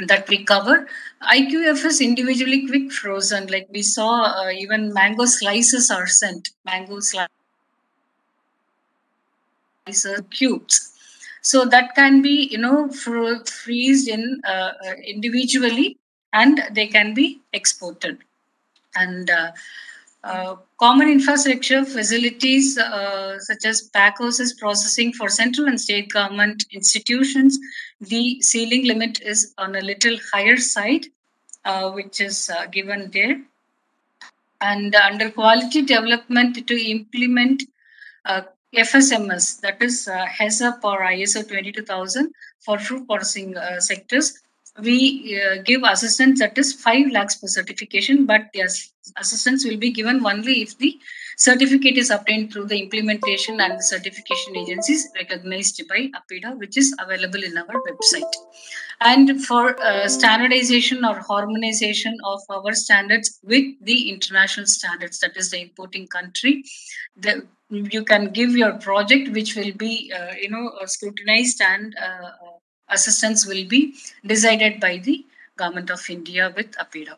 That we cover. IQF is individually quick frozen. Like we saw, even mango slices are sent. Mango slices cubes. So that can be, freezed in individually, and they can be exported. And common infrastructure facilities such as pack houses, processing for central and state government institutions, the ceiling limit is on a little higher side, which is given there. And under quality development, to implement FSMS, that is HACCP or ISO 22000 for fruit processing sectors, we give assistance that is 5 lakhs per certification, but yes, assistance will be given only if the Certificate is obtained through the implementation and certification agencies recognized by APIDA, which is available in our website. And for standardization or harmonization of our standards with the international standards, that is the importing country, you can give your project, which will be scrutinized, and assistance will be decided by the Government of India with APIDA.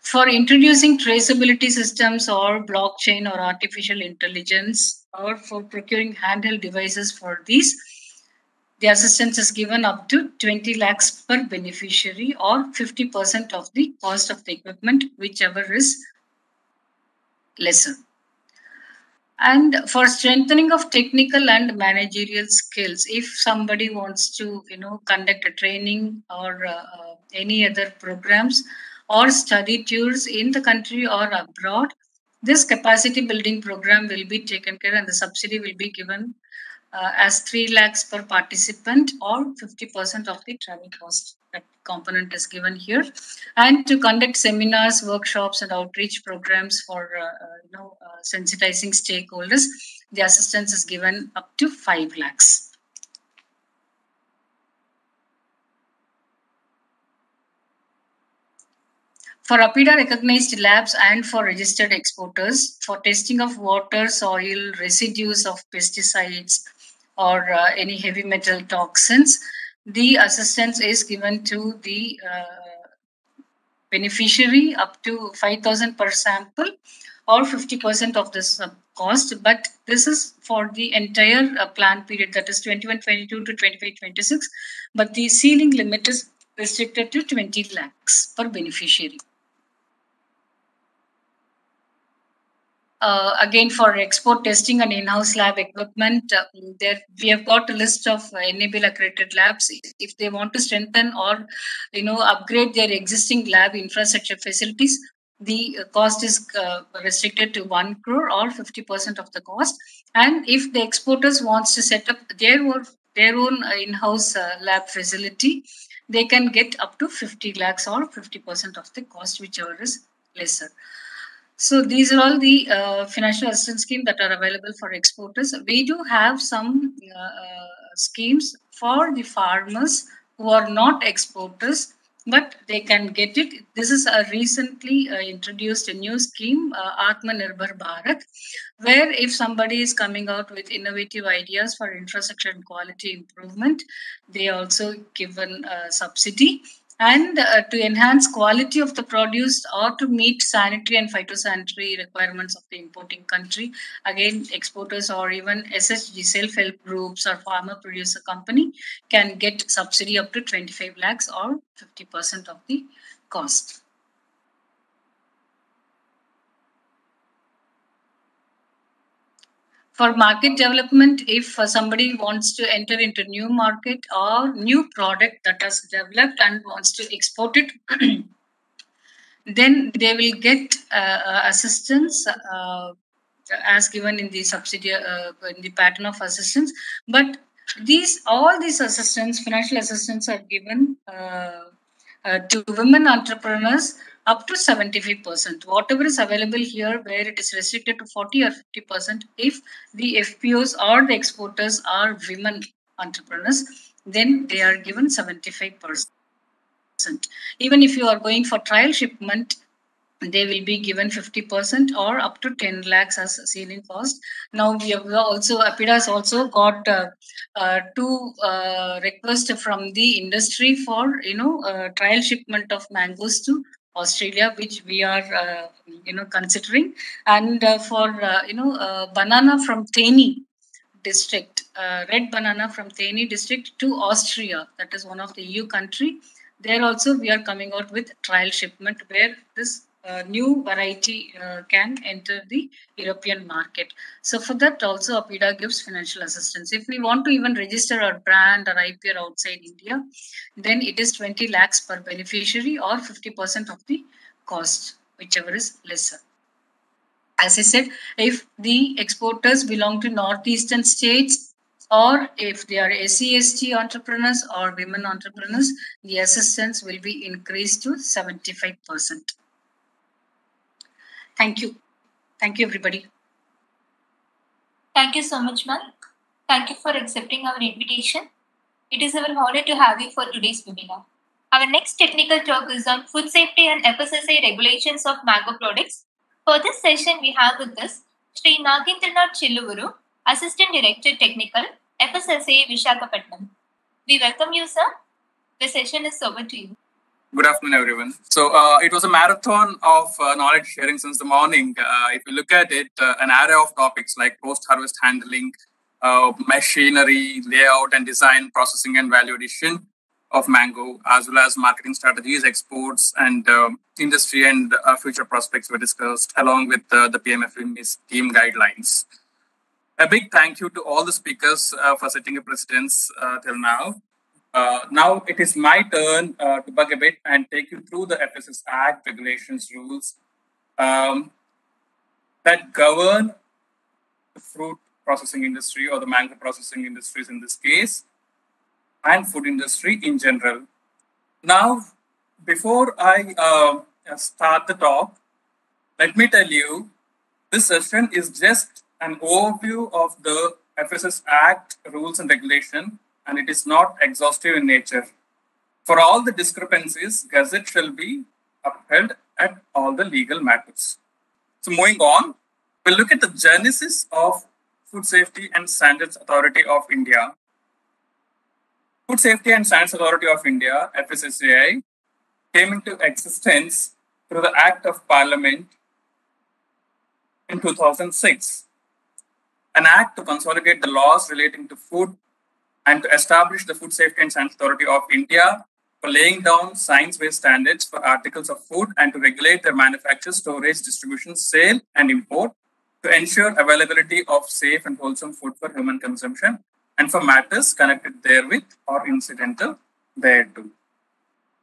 For introducing traceability systems or blockchain or artificial intelligence, or for procuring handheld devices for these, the assistance is given up to 20 lakhs per beneficiary, or 50% of the cost of the equipment, whichever is lesser. And for strengthening of technical and managerial skills, if somebody wants to conduct a training or any other programs or study tours in the country or abroad, this capacity building program will be taken care, and the subsidy will be given as 3 lakhs per participant, or 50% of the travel cost. That component is given here. And to conduct seminars, workshops, and outreach programs for sensitizing stakeholders, the assistance is given up to 5 lakhs. For APIDA recognized labs and for registered exporters, for testing of water, soil, residues of pesticides, or any heavy metal toxins, the assistance is given to the beneficiary up to 5,000 per sample, or 50% of this cost. But this is for the entire plan period, that is 21-22 to 25-26. But the ceiling limit is restricted to 20 lakhs per beneficiary. Again, for export testing and in-house lab equipment, there we have got a list of enable accredited labs. If they want to strengthen or upgrade their existing lab infrastructure facilities, the cost is restricted to 1 crore, or 50% of the cost. And if the exporters wants to set up their own in-house lab facility, they can get up to 50 lakhs, or 50% of the cost, whichever is lesser. So these are all the financial assistance schemes that are available for exporters. We do have some schemes for the farmers who are not exporters, but they can get it. This is a recently introduced a new scheme, Atmanirbhar Bharat, where if somebody is coming out with innovative ideas for infrastructure and quality improvement, they also given a subsidy. And to enhance quality of the produce, or to meet sanitary and phytosanitary requirements of the importing country, again, exporters or even SHG, self-help groups or farmer producer company, can get subsidy up to 25 lakhs, or 50% of the cost. For market development, if somebody wants to enter into new market or new product that has developed and wants to export it, then they will get assistance as given in the subsidy, in the pattern of assistance. But all these assistance, financial assistance, are given to women entrepreneurs up to 75%. Whatever is available here, where it is restricted to 40 or 50%, if the FPOs or the exporters are women entrepreneurs, then they are given 75%. Even if you are going for trial shipment, they will be given 50%, or up to 10 lakhs as ceiling cost. Now we have also, APIDA has also got two requests from the industry for trial shipment of mangoes to Australia, which we are considering. And for banana from Theni district, red banana from Theni district to Austria, that is one of the EU country. There also we are coming out with trial shipment, where this new variety can enter the European market. So for that also APIDA gives financial assistance. If we want to even register our brand or IPR outside India, then it is 20 lakhs per beneficiary, or 50% of the cost, whichever is lesser. As I said, if the exporters belong to northeastern states, or if they are SC/ST entrepreneurs or women entrepreneurs, the assistance will be increased to 75%. Thank you. Thank you, everybody. Thank you so much, ma'am. Thank you for accepting our invitation. It is our honor to have you for today's webinar. Our next technical talk is on food safety and FSSAI regulations of mango products. For this session, we have with us Sri Nagendranath Chilluvuru, Assistant Director Technical, FSSAI Visakhapatnam. We welcome you, sir. The session is over to you. Good afternoon, everyone. So it was a marathon of knowledge sharing since the morning. If you look at it, an array of topics like post-harvest handling, machinery, layout and design, processing and value addition of mango, as well as marketing strategies, exports, and industry and future prospects were discussed, along with the PMFME scheme guidelines. A big thank you to all the speakers for setting a precedence till now. Now it is my turn to bug a bit and take you through the FSS Act, regulations, rules that govern the fruit processing industry or the mango processing industries in this case, and food industry in general. Now, before I start the talk, let me tell you, this session is just an overview of the FSS Act, rules and regulation, and it is not exhaustive in nature. For all the discrepancies, Gazette shall be upheld at all the legal matters. So moving on, we'll look at the genesis of Food Safety and Standards Authority of India. Food Safety and Standards Authority of India, FSSAI, came into existence through the Act of Parliament in 2006. An act to consolidate the laws relating to food and to establish the Food Safety and Standards Authority of India for laying down science-based standards for articles of food and to regulate their manufacture, storage, distribution, sale, and import to ensure availability of safe and wholesome food for human consumption and for matters connected therewith or incidental thereto.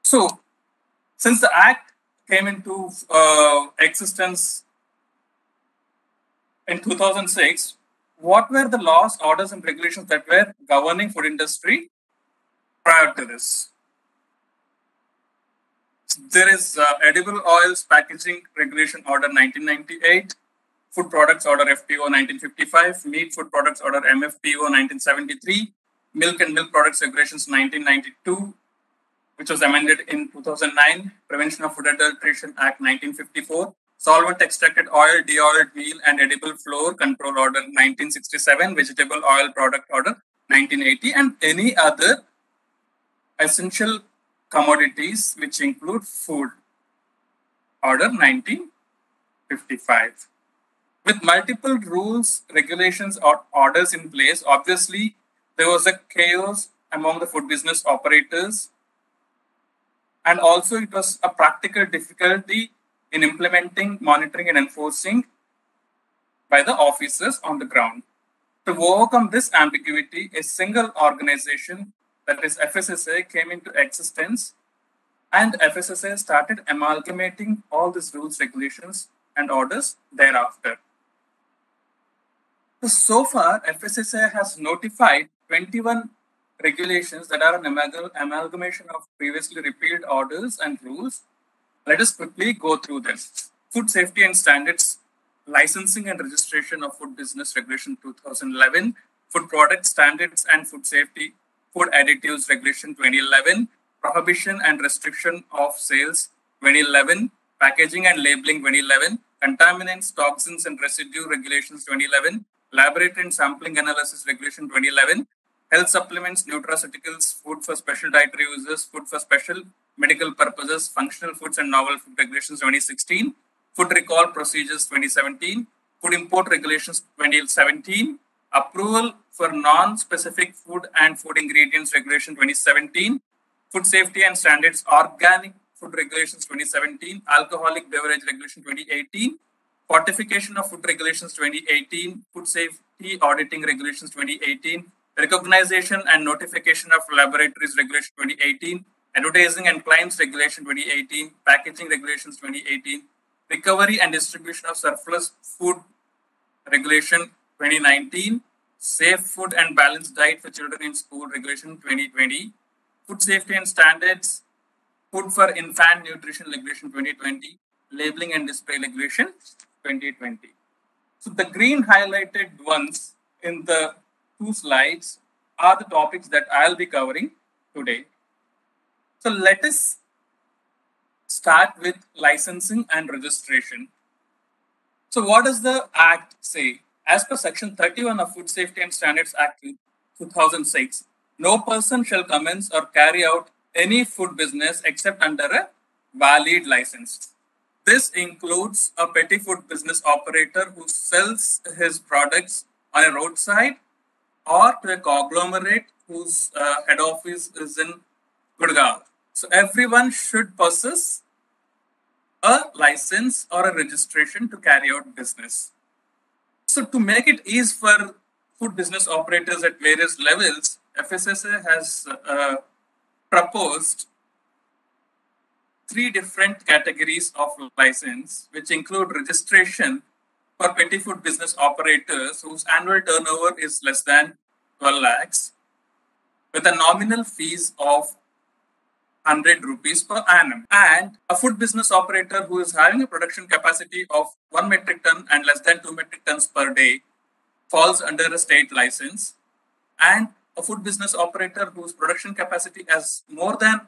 So, since the Act came into existence in 2006, what were the laws, orders, and regulations that were governing food industry prior to this? There is Edible Oils Packaging Regulation Order 1998, Food Products Order FPO 1955, Meat Food Products Order MFPO 1973, Milk and Milk Products Regulations 1992, which was amended in 2009, Prevention of Food Adulteration Act 1954, Solvent Extracted Oil, De-oiled Meal and Edible Flour Control Order 1967, Vegetable Oil Product Order 1980, and any other essential commodities which include food, Order 1955. With multiple rules, regulations, or orders in place, obviously there was a chaos among the food business operators, and also it was a practical difficulty in implementing, monitoring, and enforcing by the officers on the ground. To overcome this ambiguity, a single organization, that is FSSAI, came into existence, and FSSAI started amalgamating all these rules, regulations, and orders thereafter. So far, FSSAI has notified 21 regulations that are an amalgamation of previously repealed orders and rules. Let us quickly go through them. Food Safety and Standards Licensing and Registration of Food Business Regulation 2011, Food Product Standards and Food Safety Food Additives Regulation 2011, Prohibition and Restriction of Sales 2011, Packaging and Labeling 2011, Contaminants, Toxins and Residue Regulations 2011, Laboratory and Sampling Analysis Regulation 2011, Health Supplements, Nutraceuticals, Food for Special Dietary Uses, Food for Special Medical Purposes, Functional Foods and Novel Food Regulations 2016, Food Recall Procedures 2017, Food Import Regulations 2017, Approval for Non-Specific Food and Food Ingredients Regulation 2017, Food Safety and Standards Organic Food Regulations 2017, Alcoholic Beverage Regulation 2018, Fortification of Food Regulations 2018, Food Safety Auditing Regulations 2018, Recognition and Notification of Laboratories Regulation 2018, Advertising and Claims Regulation 2018, Packaging Regulations 2018, Recovery and Distribution of Surplus Food Regulation 2019, Safe Food and Balanced Diet for Children in School Regulation 2020, Food Safety and Standards, Food for Infant Nutrition Regulation 2020, Labeling and Display Regulation 2020. So the green highlighted ones in the two slides are the topics that I'll be covering today. So let us start with licensing and registration. So what does the Act say? As per Section 31 of Food Safety and Standards Act 2006, no person shall commence or carry out any food business except under a valid license. This includes a petty food business operator who sells his products on a roadside or to a conglomerate whose head office is in Gurgaon. So everyone should possess a license or a registration to carry out business. So to make it easy for food business operators at various levels, FSSA has proposed 3 different categories of license, which include registration for petty food business operators whose annual turnover is less than 12 lakhs, with a nominal fees of 100 rupees per annum. And a food business operator who is having a production capacity of 1 metric ton and less than 2 metric tons per day falls under a state license. And a food business operator whose production capacity is more than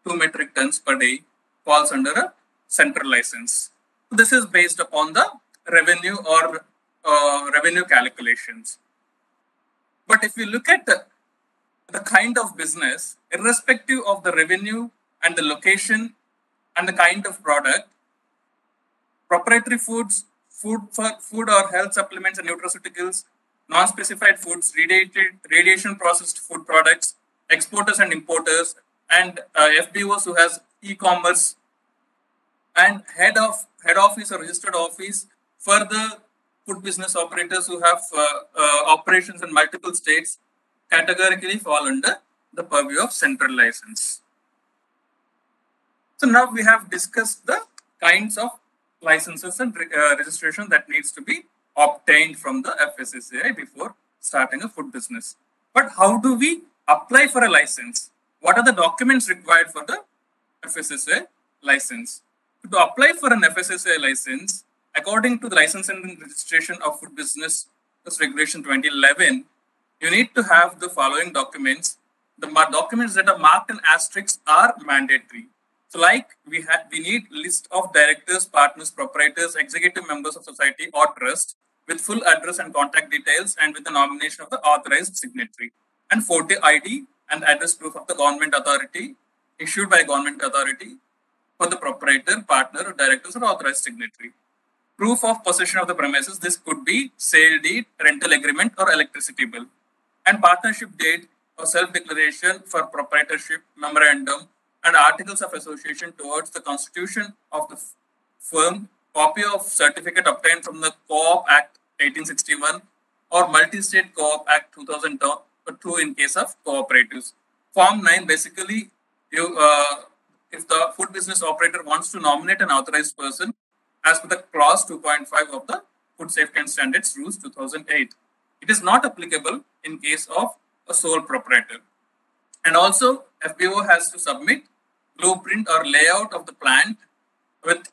2 metric tons per day falls under a central license. This is based upon the revenue or revenue calculations. But if you look at the kind of business, irrespective of the revenue and the location and the kind of product, proprietary foods, food or health supplements and nutraceuticals, non-specified foods, radiation processed food products, exporters and importers, and FBOs who has e-commerce, and head office or registered office for the food business operators who have operations in multiple states categorically fall under the purview of central license. So now we have discussed the kinds of licenses and registration that needs to be obtained from the FSSAI before starting a food business. But how do we apply for a license? What are the documents required for the FSSAI license? To apply for an FSSAI license, according to the License and Registration of Food Business Regulation 2011, you need to have the following documents. The documents that are marked in asterisks are mandatory. So like we need list of directors, partners, proprietors, executive members of society or trust with full address and contact details and with the nomination of the authorized signatory, and photo ID and address proof of the government authority issued by government authority for the proprietor, partner, or directors or authorized signatory. Proof of possession of the premises. This could be sale deed, rental agreement, or electricity bill. And partnership deed or self-declaration for proprietorship, memorandum, and articles of association towards the constitution of the firm, copy of certificate obtained from the Co-op Act 1861 or Multi-State Co-op Act 2002 in case of cooperatives. Form 9, basically, if the food business operator wants to nominate an authorized person as per the clause 2.5 of the Food Safety and Standards Rules 2008. It is not applicable in case of a sole proprietor. And also, FBO has to submit blueprint or layout of the plant with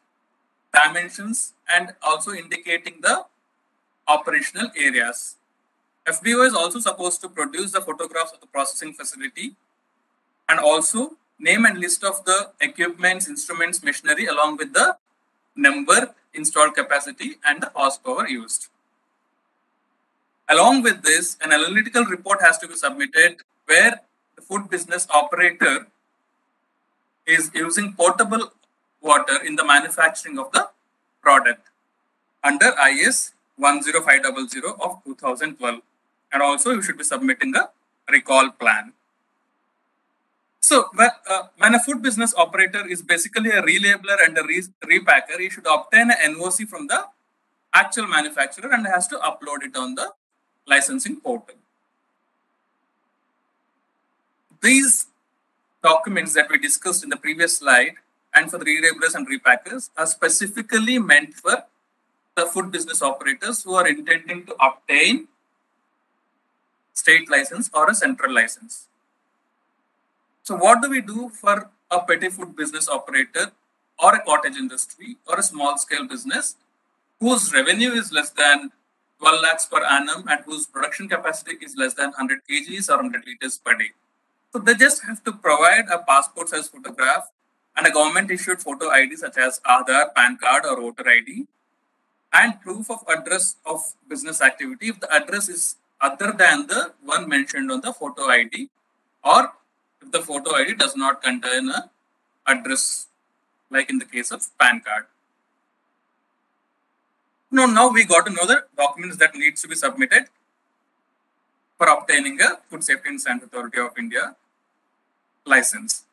dimensions and also indicating the operational areas. FBO is also supposed to produce the photographs of the processing facility and also name and list of the equipments, instruments, machinery along with the number, installed capacity and the horsepower used. Along with this, an analytical report has to be submitted where the food business operator is using potable water in the manufacturing of the product under IS 10500 of 2012. And also you should be submitting a recall plan. So when a food business operator is basically a relabeler and a repacker, he should obtain an NOC from the actual manufacturer and has to upload it on the licensing portal. These documents that we discussed in the previous slide and for the relabelers and repackers are specifically meant for the food business operators who are intending to obtain state license or a central license. So what do we do for a petty food business operator or a cottage industry or a small scale business whose revenue is less than 12 lakhs per annum and whose production capacity is less than 100 kgs or 100 liters per day. So they just have to provide a passport size photograph and a government issued photo ID such as Aadhaar, PAN card or voter ID and proof of address of business activity if the address is other than the one mentioned on the photo ID or if the photo ID does not contain a address like in the case of PAN card. Now we got to know the documents that needs to be submitted for obtaining a Food Safety and Standards Authority of India license.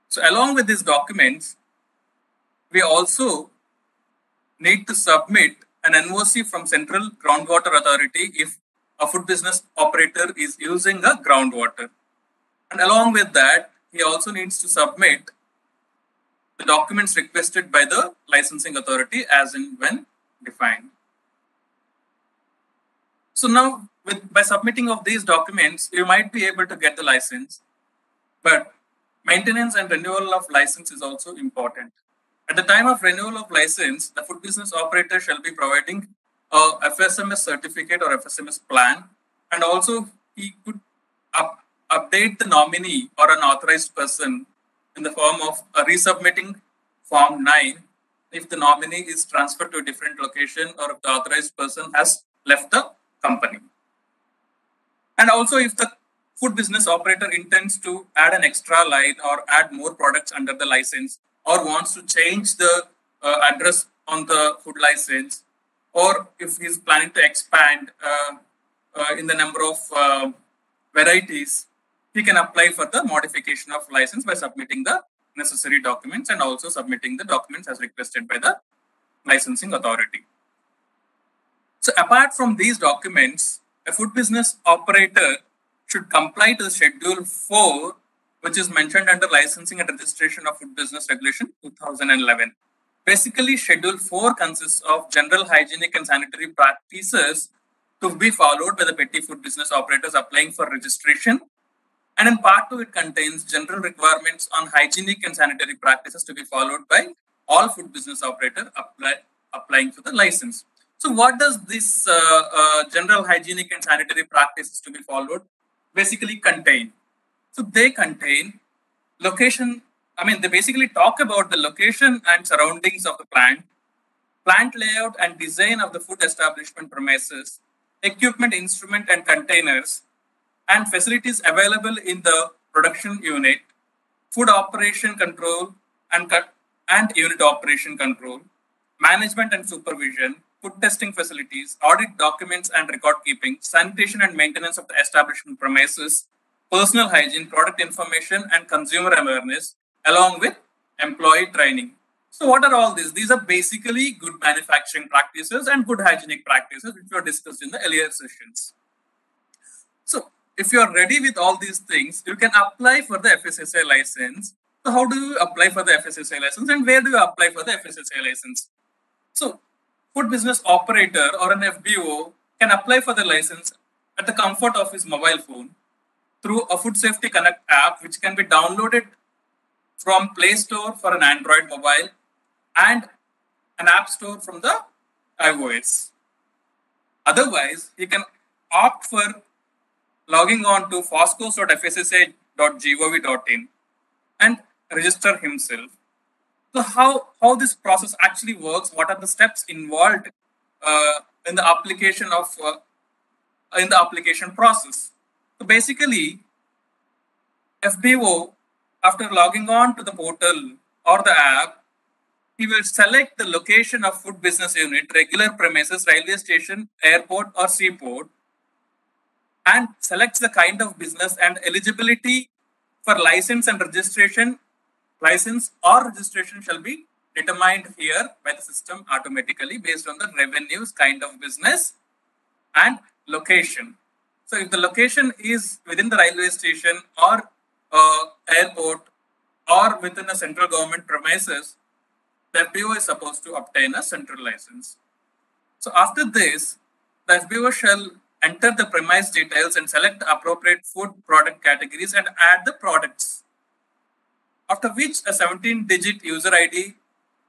So along with these documents, we also need to submit an NOC from Central Groundwater Authority if a food business operator is using a groundwater. And along with that, he also needs to submit the documents requested by the licensing authority as and when defined. So now, by submitting of these documents, you might be able to get the license, but maintenance and renewal of license is also important. At the time of renewal of license, the food business operator shall be providing a FSMS certificate or FSMS plan, and also he could update the nominee or an authorized person in the form of resubmitting Form 9 if the nominee is transferred to a different location or if the authorized person has left the company. And also if the food business operator intends to add an extra line or add more products under the license or wants to change the address on the food license, or if he's planning to expand in the number of varieties, he can apply for the modification of license by submitting the necessary documents and also submitting the documents as requested by the licensing authority. So apart from these documents, a food business operator should comply to Schedule 4, which is mentioned under Licensing and Registration of Food Business Regulation 2011. Basically, Schedule 4 consists of general hygienic and sanitary practices to be followed by the petty food business operators applying for registration. And in Part 2, it contains general requirements on hygienic and sanitary practices to be followed by all food business operators applying for the license. So what does this general hygienic and sanitary practices to be followed basically contain? So they contain location, they basically talk about the location and surroundings of the plant layout and design of the food establishment premises, equipment, instrument and containers, and facilities available in the production unit, food operation control and unit operation control, management and supervision, food testing facilities, audit documents and record keeping, sanitation and maintenance of the establishment premises, personal hygiene, product information and consumer awareness, along with employee training. So what are all these? These are basically good manufacturing practices and good hygienic practices, which were discussed in the earlier sessions. So if you are ready with all these things, you can apply for the FSSAI license. So how do you apply for the FSSAI license and where do you apply for the FSSAI license? So food business operator or an FBO can apply for the license at the comfort of his mobile phone through a Food Safety Connect app, which can be downloaded from Play Store for an Android mobile and an App Store from the iOS. Otherwise, he can opt for logging on to foscos.fssai.gov.in and register himself. So how this process actually works, what are the steps involved in the application process? So basically, FBO, after logging on to the portal or the app, he will select the location of food business unit, regular premises, railway station, airport or seaport, and selects the kind of business and eligibility for license and registration. License or registration shall be determined here by the system automatically based on the revenues, kind of business and location. So if the location is within the railway station or airport or within a central government premises, the FBO is supposed to obtain a central license. So after this, the FBO shall enter the premise details and select the appropriate food product categories and add the products. After which a 17-digit user ID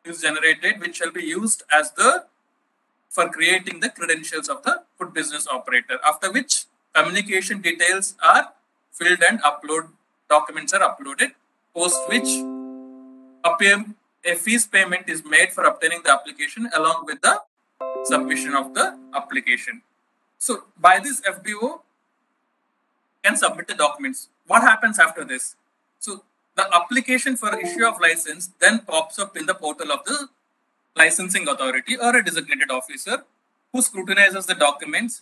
is generated, which shall be used as the for creating the credentials of the food business operator, after which communication details are filled and documents are uploaded, post which a fees payment is made for obtaining the application along with the submission of the application. So by this, FBO can submit the documents. What happens after this? So the application for issue of license then pops up in the portal of the licensing authority or a designated officer who scrutinizes the documents,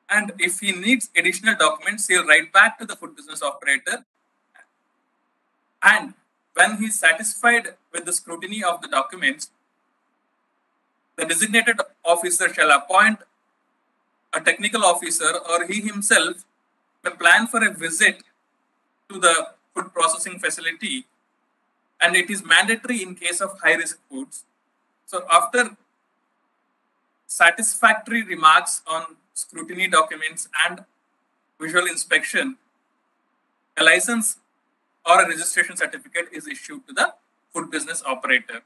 and if he needs additional documents, he'll write back to the food business operator, and when he's satisfied with the scrutiny of the documents, the designated officer shall appoint a technical officer, or he himself may plan for a visit to the food processing facility, and it is mandatory in case of high-risk foods. So after satisfactory remarks on scrutiny documents and visual inspection, a license or a registration certificate is issued to the food business operator.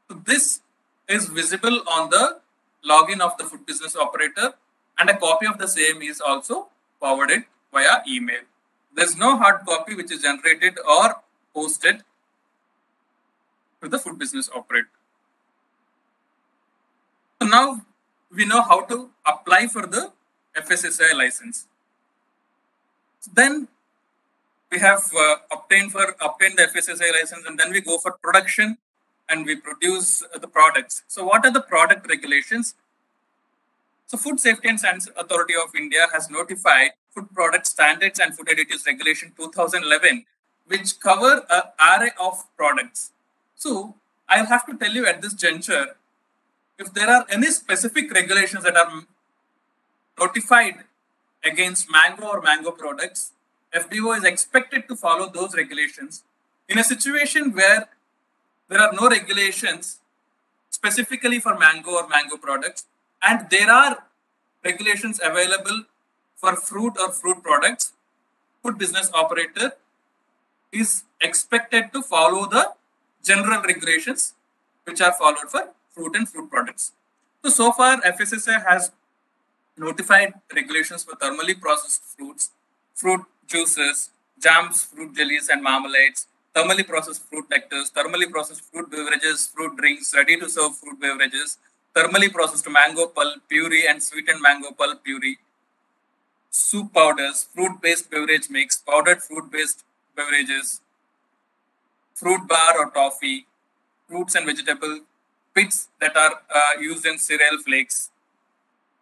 So this is visible on the login of the food business operator, and a copy of the same is also forwarded via email. There's no hard copy which is generated or posted to the food business operator. So now we know how to apply for the FSSAI license. Then we have obtained the FSSAI license, and then we go for production and we produce the products. So what are the product regulations? So Food Safety and Standards Authority of India has notified Food Product Standards and Food Additives Regulation 2011, which cover an array of products. So I'll have to tell you at this juncture, if there are any specific regulations that are notified against mango or mango products, FBO is expected to follow those regulations. In a situation where there are no regulations specifically for mango or mango products, and there are regulations available for fruit or fruit products, food business operator is expected to follow the general regulations which are followed for fruit and fruit products. So far, FSSAI has notified regulations for thermally processed fruits, fruit juices, jams, fruit jellies and marmalades, thermally processed fruit nectars, thermally processed fruit beverages, fruit drinks, ready-to-serve fruit beverages, thermally processed mango pulp puree and sweetened mango pulp puree, soup powders, fruit-based beverage mix, powdered fruit-based beverages, fruit bar or toffee, fruits and vegetable pits that are used in cereal flakes,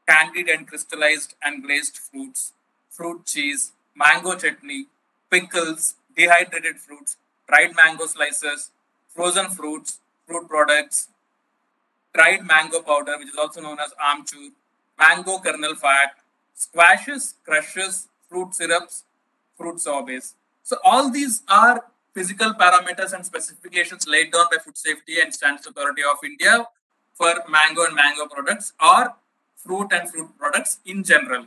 candied and crystallized and glazed fruits, fruit cheese, mango chutney, pickles, dehydrated fruits, dried mango slices, frozen fruits, fruit products, dried mango powder, which is also known as amchur, mango kernel fat, squashes, crushes, fruit syrups, fruit sorbets. So all these are physical parameters and specifications laid down by Food Safety and Standards Authority of India for mango and mango products or fruit and fruit products in general.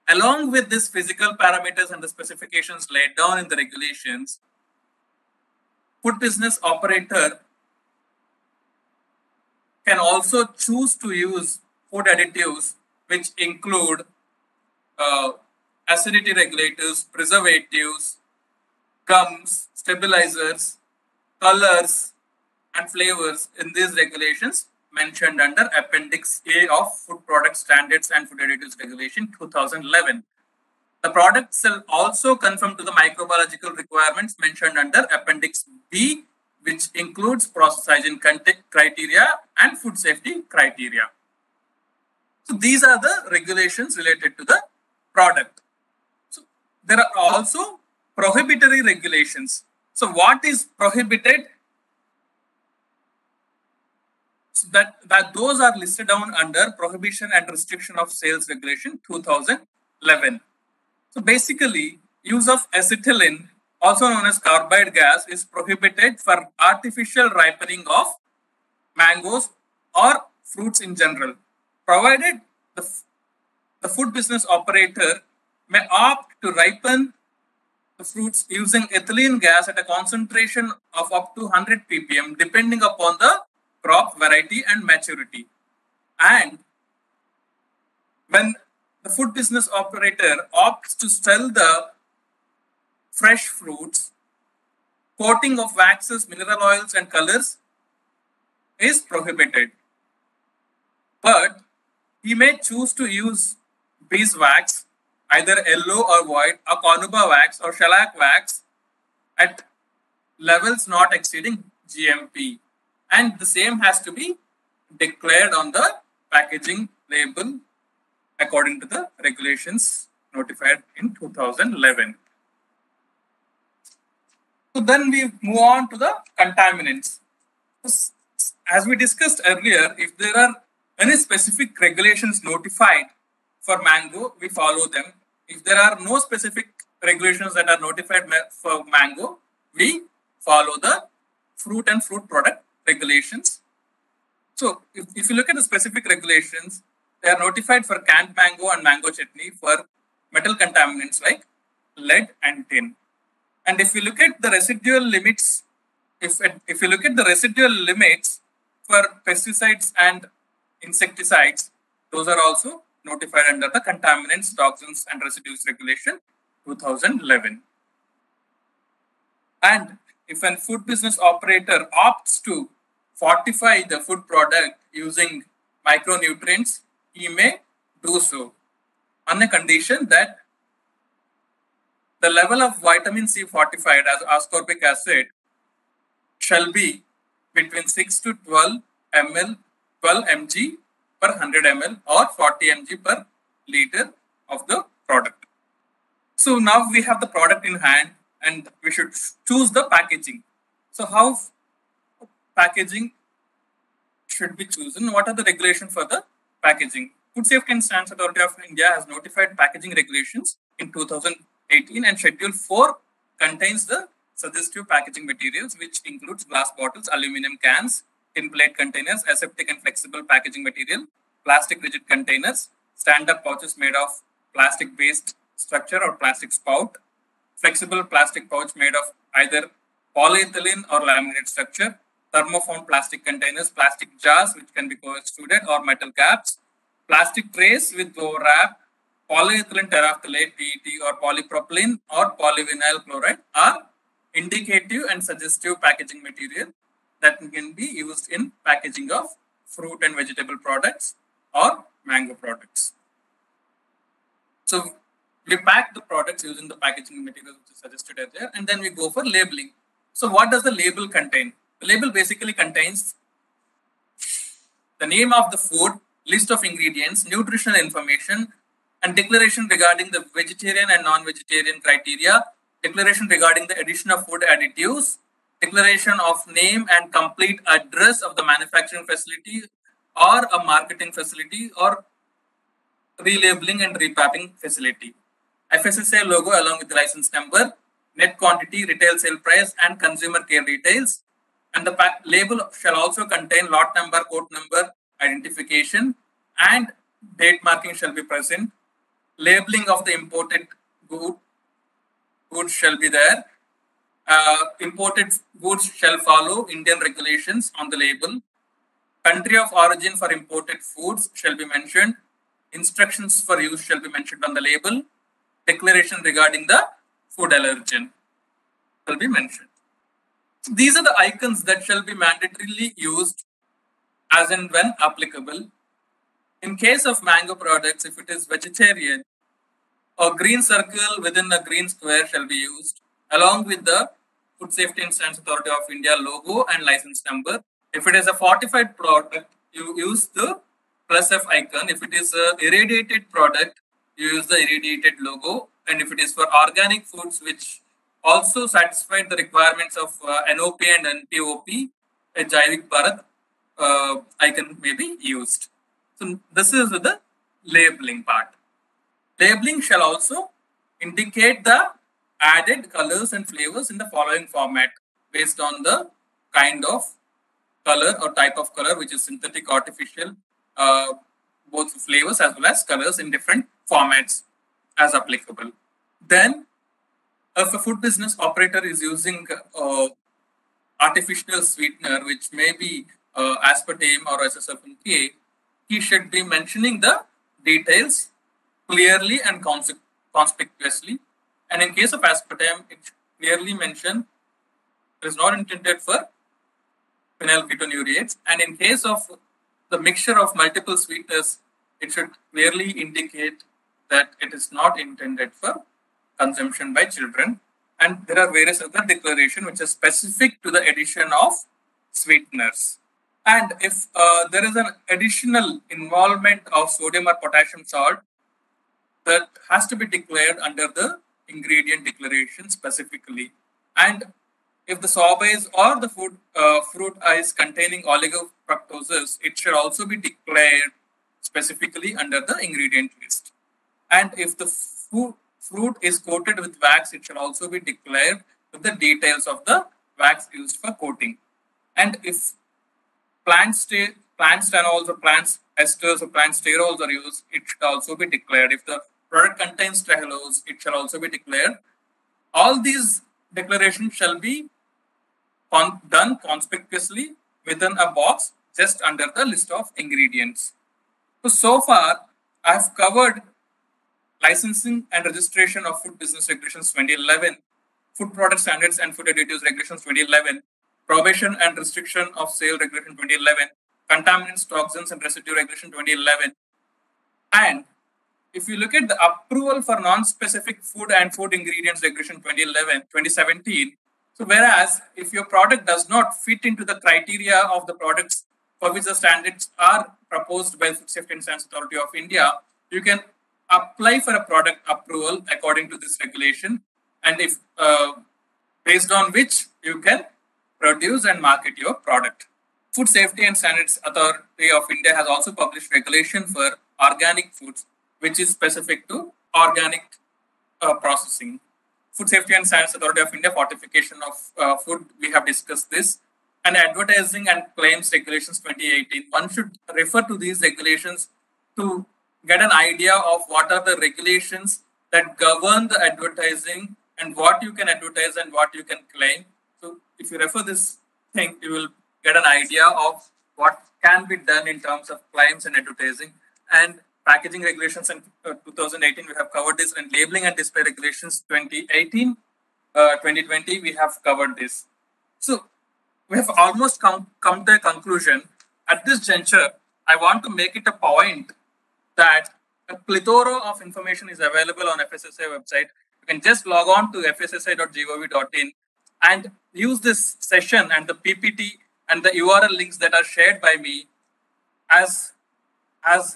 Along with these physical parameters and the specifications laid down in the regulations, food business operator can also choose to use food additives which include acidity regulators, preservatives, gums, stabilizers, colors, and flavors in these regulations mentioned under Appendix A of Food Product Standards and Food Additives Regulation 2011. The products will also conform to the microbiological requirements mentioned under Appendix B, which includes process hygiene criteria and food safety criteria. So these are the regulations related to the product. So there are also prohibitory regulations. So what is prohibited? So that those are listed down under Prohibition and Restriction of Sales Regulation 2011. So basically, use of acetylene, also known as carbide gas, is prohibited for artificial ripening of mangoes or fruits in general, provided the food business operator may opt to ripen the fruits using ethylene gas at a concentration of up to 100 ppm, depending upon the crop variety and maturity. And when the food business operator opts to sell the fresh fruits, coating of waxes, mineral oils, and colors is prohibited. But he may choose to use beeswax, either yellow or white, or conuba wax or shellac wax at levels not exceeding GMP. And the same has to be declared on the packaging label according to the regulations notified in 2011. So then we move on to the contaminants. As we discussed earlier, if there are any specific regulations notified for mango, we follow them. If there are no specific regulations that are notified for mango, we follow the fruit and fruit product regulations. So if you look at the specific regulations, they are notified for canned mango and mango chutney for metal contaminants like lead and tin. And if you look at the residual limits, if you look at the residual limits for pesticides and insecticides, those are also notified under the Contaminants, Toxins and Residues Regulation 2011. And if a food business operator opts to fortify the food product using micronutrients, he may do so on a condition that the level of vitamin C fortified as ascorbic acid shall be between 6 to 12 mg per 100 ml or 40 mg per liter of the product. So now we have the product in hand and we should choose the packaging. So how packaging should be chosen? What are the regulations for the packaging? Food Safety and Standards Authority of India has notified packaging regulations in 2018, and Schedule 4 contains the suggestive packaging materials, which includes glass bottles, aluminum cans, tin plate containers, aseptic and flexible packaging material, plastic rigid containers, stand-up pouches made of plastic-based structure or plastic spout, flexible plastic pouch made of either polyethylene or laminate structure, thermoform plastic containers, plastic jars which can be co-extruded or metal caps, plastic trays with overwrap, polyethylene terephthalate PET or polypropylene or polyvinyl chloride are indicative and suggestive packaging material that can be used in packaging of fruit and vegetable products or mango products. So we pack the products using the packaging materials which is suggested earlier, and then we go for labeling. So what does the label contain? The label basically contains the name of the food, list of ingredients, nutritional information, and declaration regarding the vegetarian and non-vegetarian criteria, declaration regarding the addition of food additives, declaration of name and complete address of the manufacturing facility or a marketing facility or relabeling and repacking facility, FSSAI logo along with the license number, net quantity, retail sale price, and consumer care details. And the label shall also contain lot number, code number, identification, and date marking shall be present. Labeling of the imported goods shall be there. Imported goods shall follow Indian regulations on the label. Country of origin for imported foods shall be mentioned. Instructions for use shall be mentioned on the label. Declaration regarding the food allergen shall be mentioned. So these are the icons that shall be mandatorily used as and when applicable. In case of mango products, if it is vegetarian, a green circle within a green square shall be used, along with the Food Safety and Standards Authority of India logo and license number. If it is a fortified product, you use the +F icon. If it is a irradiated product, you use the irradiated logo. And if it is for organic foods, which also satisfied the requirements of NOP and NPOP, a Jaivik Bharat icon may be used. So this is the labeling part. Labeling shall also indicate the added colors and flavors in the following format based on the kind of color or type of color, which is synthetic, artificial, both flavors as well as colors in different formats as applicable. Then, if a food business operator is using artificial sweetener, which may be aspartame or SSFNK, he should be mentioning the details clearly and conspicuously. And in case of aspartame, it clearly mentioned it is not intended for phenylketonureates. And in case of the mixture of multiple sweeteners, it should clearly indicate that it is not intended for consumption by children. And there are various other declarations which are specific to the addition of sweeteners. And if there is an additional involvement of sodium or potassium salt, that has to be declared under the ingredient declaration specifically. And if the sorbets or the fruit ice containing oligofructoses, it should also be declared specifically under the ingredient list. And if the fruit is coated with wax, it should also be declared with the details of the wax used for coating. And if plant stanols or plant esters or plant sterols are used, it should also be declared. If the product contains trehalose, it shall also be declared. All these declarations shall be done conspicuously within a box just under the list of ingredients. So far, I have covered licensing and registration of food business regulations 2011, food product standards and food additives regulations 2011, prohibition and restriction of sale regulation 2011, contaminants, toxins and residue regulation 2011. And if you look at the approval for non-specific food and food ingredients regulation 2017, so whereas if your product does not fit into the criteria of the products for which the standards are proposed by Food Safety and Standards Authority of India, you can apply for a product approval according to this regulation, and if based on which you can produce and market your product. Food Safety and Standards Authority of India has also published regulation for organic foods, which is specific to organic processing. Food Safety and Standards Authority of India, fortification of food, we have discussed this. And advertising and claims regulations 2018. One should refer to these regulations to get an idea of what are the regulations that govern the advertising and what you can advertise and what you can claim. So if you refer this thing, you will get an idea of what can be done in terms of claims and advertising. And packaging regulations in 2018, we have covered this, and labeling and display regulations 2018, 2020, we have covered this. So we have almost come to a conclusion. At this juncture, I want to make it a point that a plethora of information is available on FSSAI website. You can just log on to fssai.gov.in and use this session and the PPT and the URL links that are shared by me as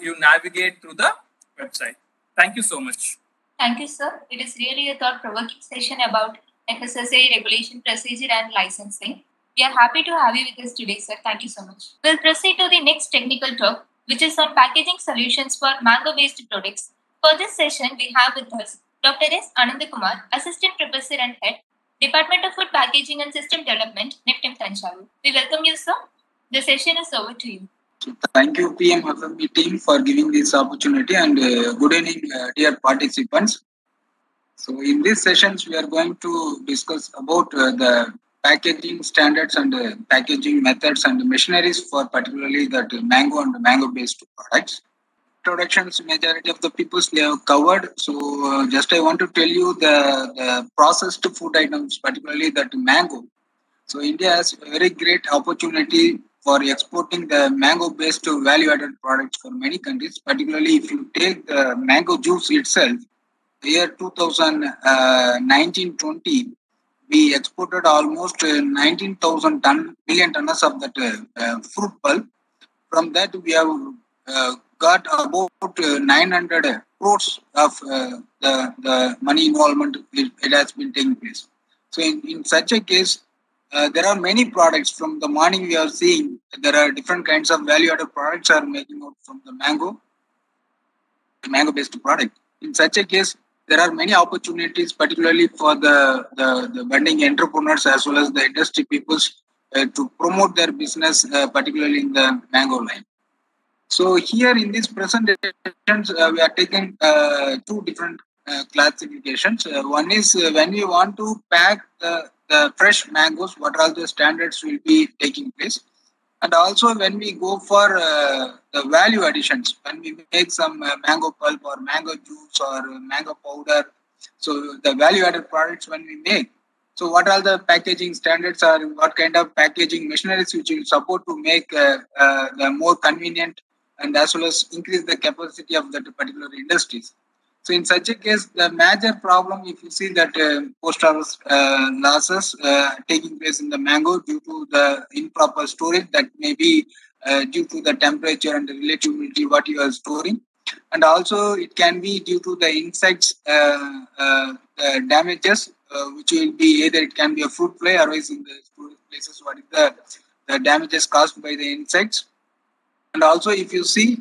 you navigate through the website. Thank you so much. Thank you, sir. It is really a thought-provoking session about FSSAI regulation, procedure and licensing. We are happy to have you with us today, sir. Thank you so much. We'll proceed to the next technical talk, which is on packaging solutions for mango-based products. For this session, we have with us Dr. S. Anandakumar, Assistant Professor and Head, Department of Food Packaging and System Development, NIFTM Thanjavur. We welcome you, sir. The session is over to you. Thank you, PMFME team, for giving this opportunity, and good evening, dear participants. So, in these sessions, we are going to discuss about the packaging standards and packaging methods and machineries for particularly that mango and mango-based products. Introductions, majority of the people they have covered. So, just I want to tell you the processed food items, particularly that mango. So, India has a very great opportunity for exporting the mango-based value-added products for many countries, particularly if you take the mango juice itself, the year 2019-20, we exported almost 19,000 million tons of that fruit pulp. From that, we have got about 900 crores of the money involvement. It has been taking place. So in such a case, there are many products. From the morning we are seeing there are different kinds of value-added products are making out from the mango-based product. In such a case, there are many opportunities, particularly for the budding entrepreneurs as well as the industry peoples to promote their business, particularly in the mango line. So here in this presentations, we are taking two different classifications. One is when we want to pack the fresh mangoes, what are the standards will be taking place. And also when we go for the value additions, when we make some mango pulp or mango juice or mango powder, so the value added products when we make, so what are the packaging standards or what kind of packaging machineries which will support to make the more convenient and as well as increase the capacity of that particular industries. So in such a case, the major problem, if you see that post-harvest losses taking place in the mango due to the improper storage, that may be due to the temperature and the relative humidity what you are storing. And also it can be due to the insects damages, which will be either it can be a fruit fly or in the storage places, what is the damages caused by the insects. And also if you see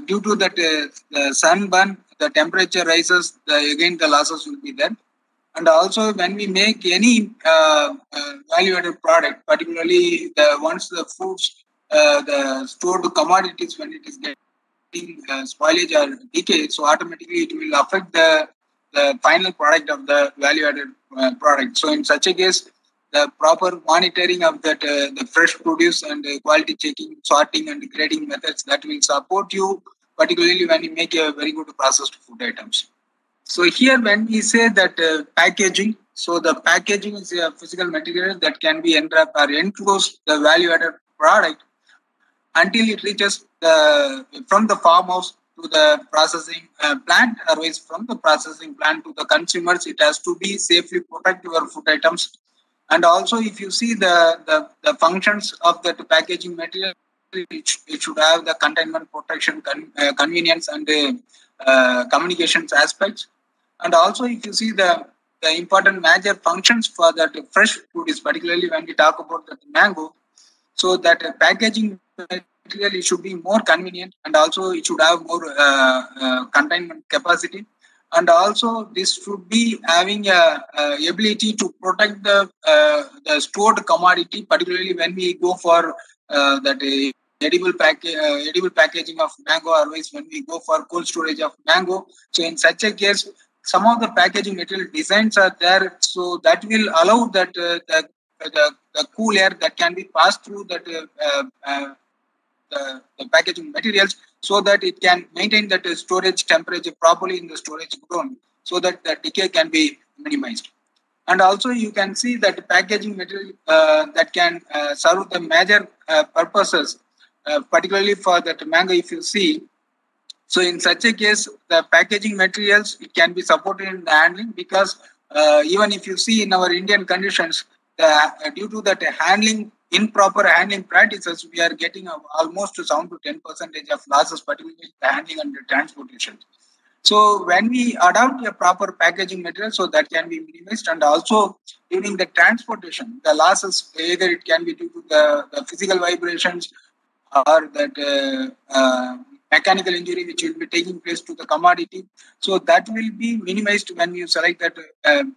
due to that the sunburn, the temperature rises, again the losses will be there. And also when we make any value-added product, particularly once the fruits, the stored commodities, when it is getting spoilage or decay, so automatically it will affect the final product of the value-added product. So in such a case, the proper monitoring of that the fresh produce and quality checking, sorting and grading methods that will support you, particularly when you make a very good processed food items. So here when we say that packaging, so the packaging is a physical material that can be enwrapped or enclose the value-added product until it reaches from the farmhouse to the processing plant, or from the processing plant to the consumers. It has to be safely protect your food items. And also, if you see the functions of that packaging material, it should have the containment, protection, convenience, and communications aspects. And also, if you see the important major functions for that fresh food is particularly when we talk about the mango, so that packaging material it should be more convenient, and also it should have more containment capacity. And also, this should be having a ability to protect the stored commodity, particularly when we go for that edible packaging of mango, or when we go for cold storage of mango. So in such a case, some of the packaging material designs are there, so that will allow that the cool air that can be passed through that the packaging materials, so that it can maintain that storage temperature properly in the storage zone, so that the decay can be minimized. And also you can see that packaging material that can serve the major purposes, particularly for that mango, if you see. So in such a case, the packaging materials, it can be supported in the handling, because even if you see in our Indian conditions, due to that improper handling practices, we are getting almost 7 to 10% of losses, particularly the handling and the transportation. So when we adopt a proper packaging material, so that can be minimized. And also during the transportation, the losses, either it can be due to the physical vibrations or that mechanical injury which will be taking place to the commodity. So that will be minimized when you select that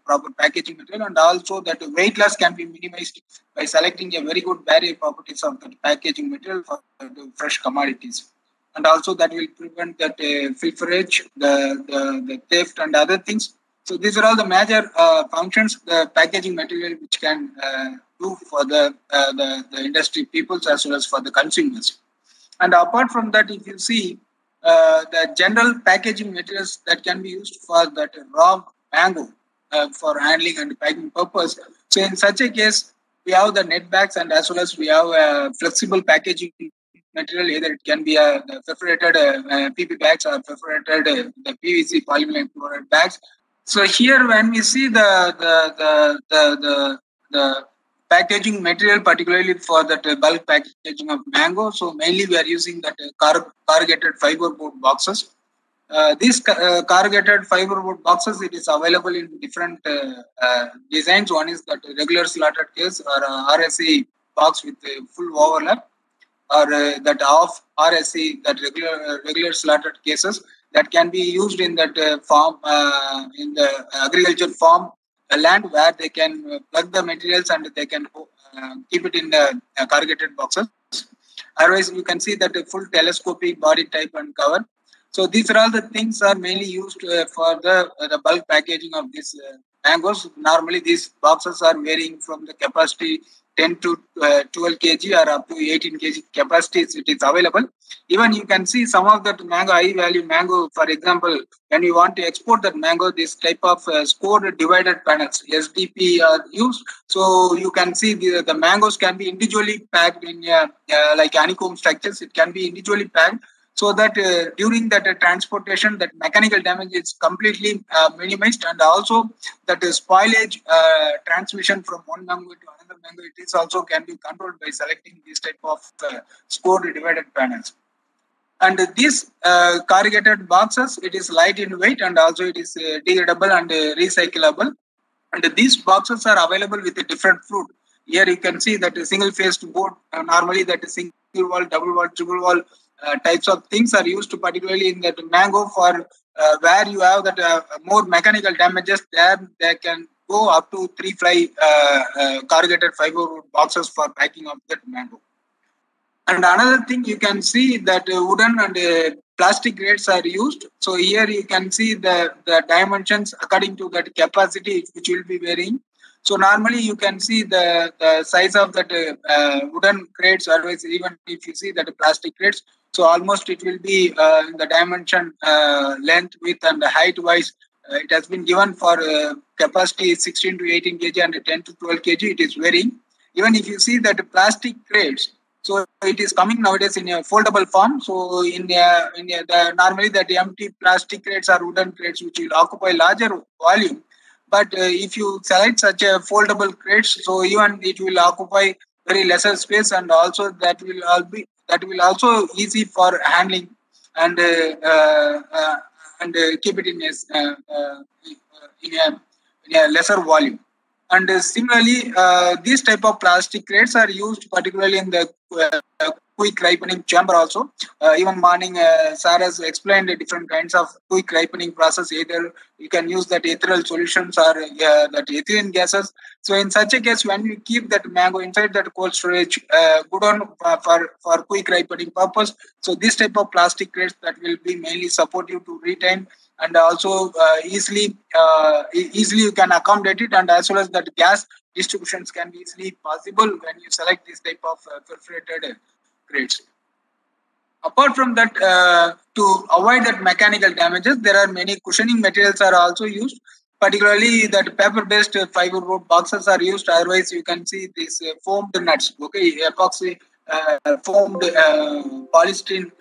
proper packaging material. And also that weight loss can be minimized by selecting a very good barrier properties of the packaging material for the fresh commodities. And also that will prevent that filtrage, the theft and other things. So these are all the major functions the packaging material which can do for the industry peoples as well as for the consumers. And apart from that, if you see the general packaging materials that can be used for that raw mango for handling and packing purpose. So in such a case, we have the net bags, and as well as we have flexible packaging material. Either it can be the perforated PP bags or perforated the PVC polyvinyl chloride bags. So here, when we see the packaging material, particularly for that bulk packaging of mango, so mainly we are using that corrugated fiberboard boxes. These corrugated fiberboard boxes, it is available in different designs. One is that regular slotted case, or RSC box with full overlap, or that off RSC, that regular slotted cases that can be used in that farm, in the agriculture farm land, where they can plug the materials and they can keep it in the corrugated boxes. Otherwise, you can see that a full telescopic body type and cover. So these are all the things are mainly used for the bulk packaging of this mangoes. Normally, these boxes are varying from the capacity 10 to 12 kg or up to 18 kg capacities. It is available. Even you can see some of that mango, high value mango. For example, when you want to export that mango, this type of scored divided panels (SDP) are used. So you can see the mangoes can be individually packed in like honeycomb structures. It can be individually packed, so that during that transportation, that mechanical damage is completely minimized, and also that spoilage transmission from one mango to another mango, it is also can be controlled by selecting this type of scored divided panels. And these corrugated boxes, it is light in weight, and also it is degradable and recyclable. And these boxes are available with a different fruit. Here you can see that a single-faced board, normally that is single wall, double wall, triple wall types of things are used, particularly in that mango for where you have that more mechanical damages. There they can go up to 3-ply corrugated fiber boxes for packing of that mango. And another thing, you can see that wooden and plastic grades are used. So here you can see the dimensions according to that capacity, which will be varying. So normally you can see the size of that wooden crates, otherwise even if you see that plastic crates, so almost it will be in the dimension length, width and height wise. It has been given for capacity 16 to 18 kg and 10 to 12 kg. It is varying. Even if you see that plastic crates, so it is coming nowadays in a foldable form. So normally that empty plastic crates or wooden crates which will occupy larger volume. But if you select such a foldable crates, so even it will occupy very lesser space, and also that will also easy for handling and keep it in a lesser volume. And similarly, these type of plastic crates are used particularly in the quick ripening chamber also. Even morning, Sarah has explained the different kinds of quick ripening process. Either you can use that ethereal solutions or that ethylene gases. So in such a case, when you keep that mango inside that cold storage, good on for quick ripening purpose. So this type of plastic crates that will be mainly supportive to retain, and also easily you can accommodate it, and as well as that gas distributions can be easily possible when you select this type of perforated crates. Apart from that, to avoid that mechanical damages, there are many cushioning materials are also used. Particularly that paper-based fiberboard boxes are used. Otherwise, you can see these foamed nuts. Okay, epoxy foamed polystyrene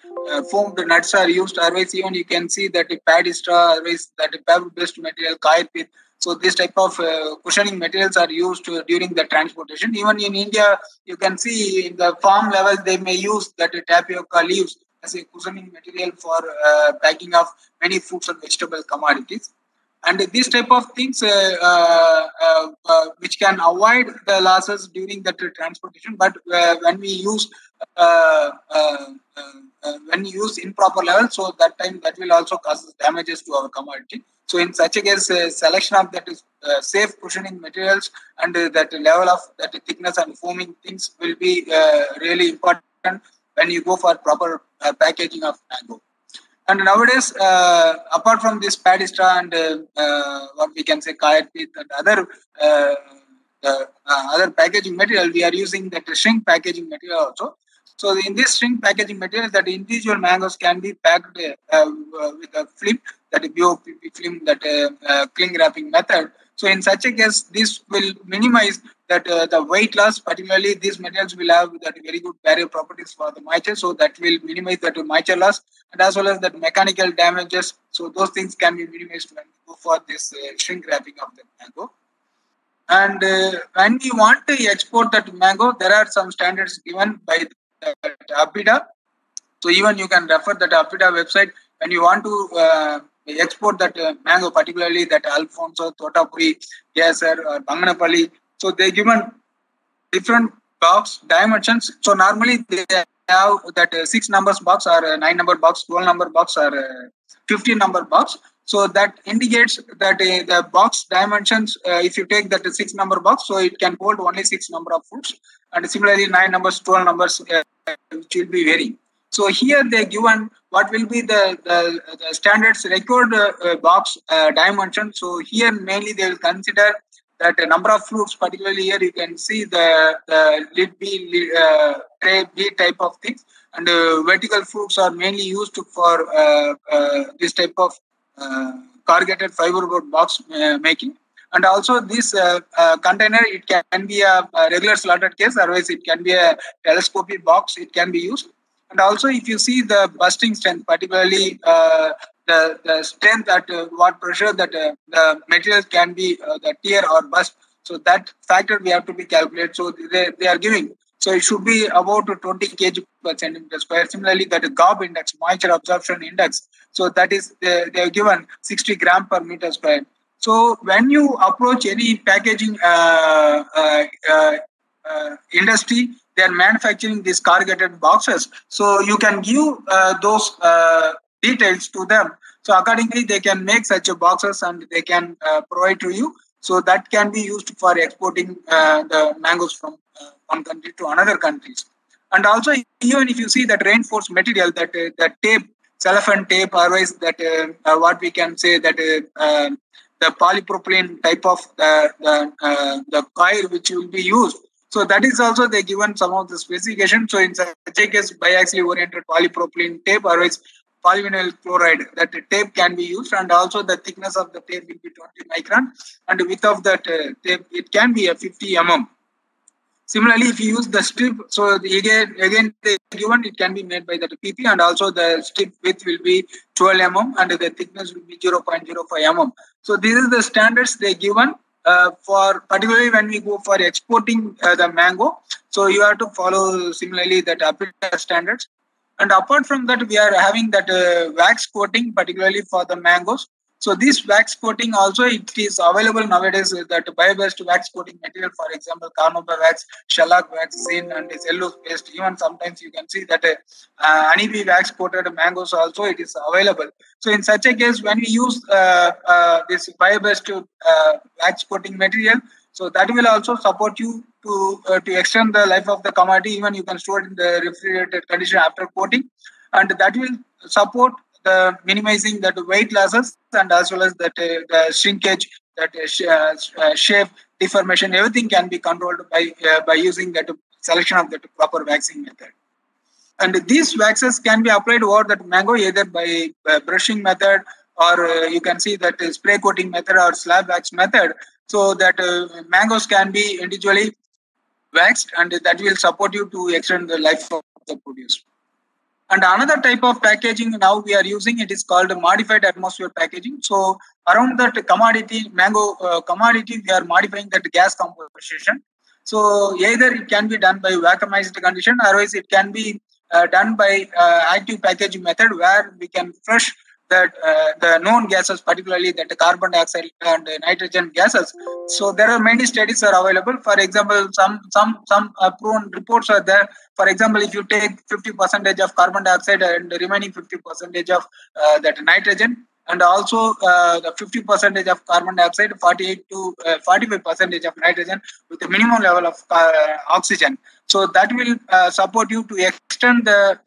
foamed nuts are used. Otherwise, even you can see that paddy straw, otherwise that paper-based material, kite pith. So this type of cushioning materials are used during the transportation. Even in India, you can see in the farm level, they may use that tapioca leaves as a cushioning material for packing of many fruits and vegetable commodities. And these type of things which can avoid the losses during the transportation, but when we use improper level, so that time that will also cause damages to our commodity. So in such a case, selection of that is safe cushioning materials and that level of that thickness and foaming things will be really important when you go for proper packaging of mango. And nowadays, apart from this paddy straw and what we can say kite pith and other packaging material, we are using that shrink packaging material also. So in this shrink packaging material, that individual mangoes can be packed with a film, that BOPP film, that cling wrapping method. So in such a case, this will minimize that the weight loss. Particularly, these materials will have that very good barrier properties for the moisture, so that will minimize that moisture loss, and as well as that mechanical damages. So those things can be minimized when we go for this shrink wrapping of the mango. And when we want to export that mango, there are some standards given by the APIDA. So even you can refer that APIDA website when you want to export that mango, particularly that Alfonso, Totapuri, Kesar, or Banganapalli. So they given different box dimensions. So normally they have that 6 numbers box or 9 number box, 12 number box or 15 number box. So that indicates that the box dimensions, if you take that 6 number box, so it can hold only 6 number of fruits. And similarly 9 numbers, 12 numbers, which will be varying. So here they given what will be the standards record box dimension. So here mainly they will consider that a number of fruits, particularly here you can see the lid B, tray B type of things, and vertical fruits are mainly used for this type of corrugated fiberboard box making. And also this container, it can be a regular slotted case, otherwise it can be a telescopic box, it can be used. And also if you see the busting strength, particularly the strength at what pressure that the material can be the tear or bust. So that factor we have to be calculated. So they are giving. So it should be about 20 kg per centimeter square. Similarly, that GAB index, moisture absorption index. So that is they have given 60 gram per meter square. So when you approach any packaging industry, they are manufacturing these corrugated boxes. So you can give those details to them. So accordingly, they can make such a boxes and they can provide to you. So that can be used for exporting the mangoes from one country to another countries. And also, even if you see that reinforced material, that tape, cellophane tape, otherwise that what we can say that the polypropylene type of the coil which will be used. So that is also they given some of the specifications. So in such a case, biaxially oriented polypropylene tape, otherwise polyvinyl chloride, that tape can be used, and also the thickness of the tape will be 20 micron, and the width of that tape, it can be a 50 mm. Similarly, if you use the strip, so again the given it can be made by the PP, and also the strip width will be 12 mm and the thickness will be 0.05 mm. So these are the standards they given for particularly when we go for exporting the mango. So you have to follow similarly that APIDA standards. And apart from that, we are having that wax coating, particularly for the mangoes. So this wax coating also, it is available nowadays, that bio-based wax coating material, for example, carnauba wax, shellac wax, zinc, and cellulose paste. Even sometimes you can see that honeybee wax coated mangoes also, it is available. So in such a case, when we use this bio-based wax coating material, so that will also support you to extend the life of the commodity. Even you can store it in the refrigerated condition after coating, and that will support the minimizing that weight losses, and as well as that the shrinkage, that shape, deformation, everything can be controlled by using that selection of that proper waxing method. And these waxes can be applied over that mango either by brushing method, or you can see that spray coating method or slab wax method. So that mangoes can be individually waxed, and that will support you to extend the life of the produce. And another type of packaging now we are using, it is called modified atmosphere packaging. So around that commodity, mango commodity, we are modifying that gas composition. So either it can be done by vacuumized condition, otherwise it can be done by active packaging method, where we can flush that the known gases, particularly that carbon dioxide and nitrogen gases. So there are many studies are available. For example, some proven reports are there. For example, if you take 50% of carbon dioxide and the remaining 50% of that nitrogen, and also the 50% of carbon dioxide, 48 to 45% of nitrogen, with a minimum level of oxygen. So that will support you to extend the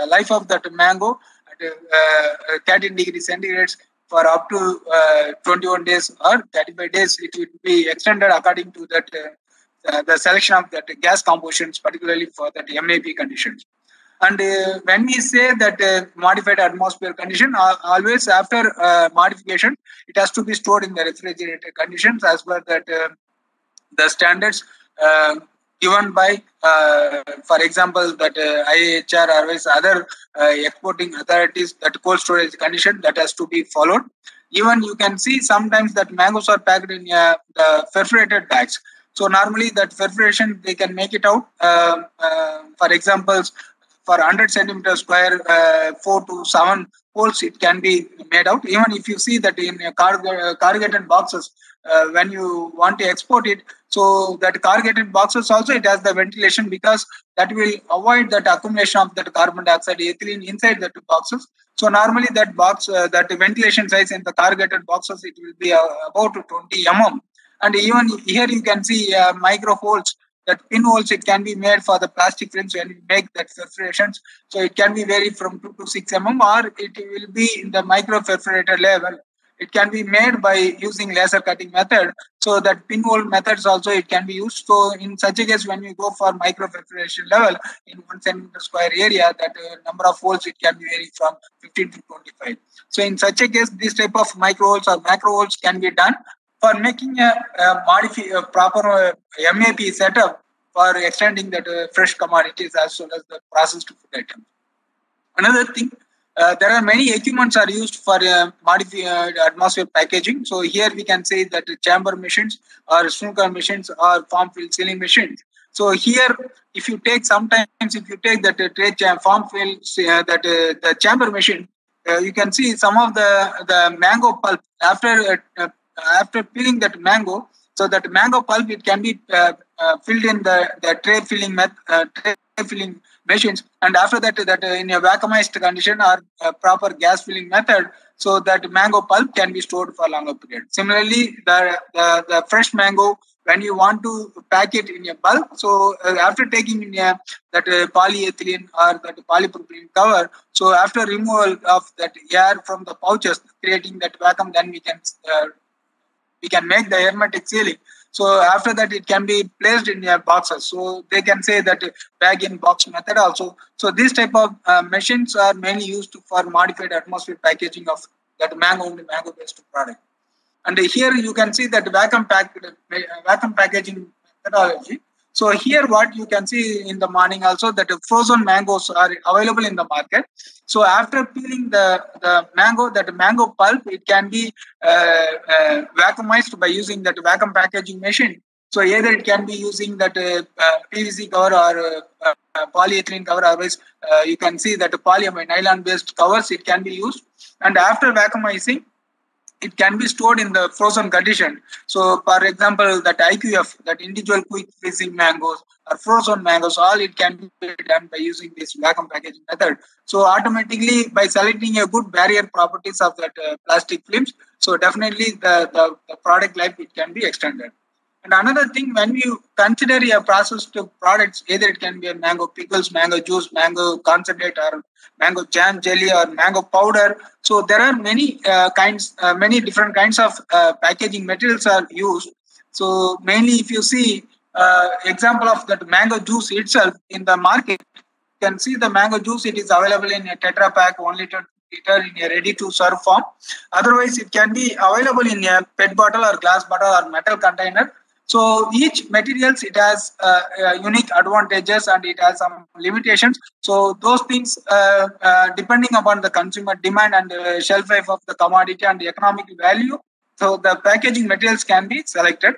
life of that mango at 13 degrees centigrade for up to 21 days or 35 days. It will be extended according to that the selection of that gas compositions, particularly for that MAP conditions. And when we say that modified atmosphere condition, always after modification, it has to be stored in the refrigerated conditions as per that the standards given by, for example, that IHR or other exporting authorities, that cold storage condition that has to be followed. Even you can see sometimes that mangoes are packed in the perforated bags. So normally that perforation, they can make it out. For example, for 100 centimeters square, 4 to 7 holes, it can be made out. Even if you see that in corrugated boxes, when you want to export it, so that corrugated boxes also, it has the ventilation, because that will avoid that accumulation of that carbon dioxide, ethylene inside the boxes. So normally that box, that ventilation size in the corrugated boxes, it will be about 20 mm. And even here you can see micro holes that pinholes, it can be made for the plastic films when we make that perforations. So it can be vary from 2 to 6 mm, or it will be in the micro perforator level. It can be made by using laser cutting method. So that pinhole methods also it can be used. So in such a case, when we go for micro perforation level in 1 centimeter square area, that number of holes it can be vary from 15 to 25. So in such a case, this type of micro holes or macro holes can be done for making a proper MAP setup for extending that fresh commodities as well as the processed food items. Another thing, there are many equipments are used for modified atmosphere packaging. So here we can say that chamber machines or snooker machines or form fill sealing machines. So here, if you take that form fill the chamber machine, you can see some of the mango pulp after peeling that mango. So that mango pulp, it can be filled in the tray filling machines, and after that in a vacuumized condition or proper gas filling method, so that mango pulp can be stored for a longer period. Similarly, the fresh mango, when you want to pack it in a bulk, so after taking in that polyethylene or that polypropylene cover, so after removal of that air from the pouches, creating that vacuum, then we can make the hermetic sealing. So after that, it can be placed in boxes. So they can say that bag in box method also. So this type of machines are mainly used for modified atmosphere packaging of that mango-based product. And here you can see that vacuum packaging methodology. So here what you can see in the morning also, that frozen mangoes are available in the market. So after peeling the mango, that mango pulp, it can be vacuumized by using that vacuum packaging machine. So either it can be using that PVC cover or polyethylene cover, otherwise you can see that polyamide nylon based covers, it can be used. And after vacuumizing, it can be stored in the frozen condition. So, for example, that IQF, that individual quick freezing mangoes or frozen mangoes, all it can be done by using this vacuum packaging method. So, automatically, by selecting a good barrier properties of that plastic films, so definitely the product life, it can be extended. And another thing, when you consider a processed products, either it can be a mango pickles, mango juice, mango concentrate, or mango jam jelly, or mango powder. So there are many many different kinds of packaging materials are used. So mainly, if you see example of that mango juice itself in the market, you can see the mango juice. It is available in a Tetra Pak, 1 liter in a ready-to-serve form. Otherwise, it can be available in a PET bottle or glass bottle or metal container. So each materials, it has unique advantages and it has some limitations. So those things, depending upon the consumer demand and shelf life of the commodity and the economic value, so the packaging materials can be selected.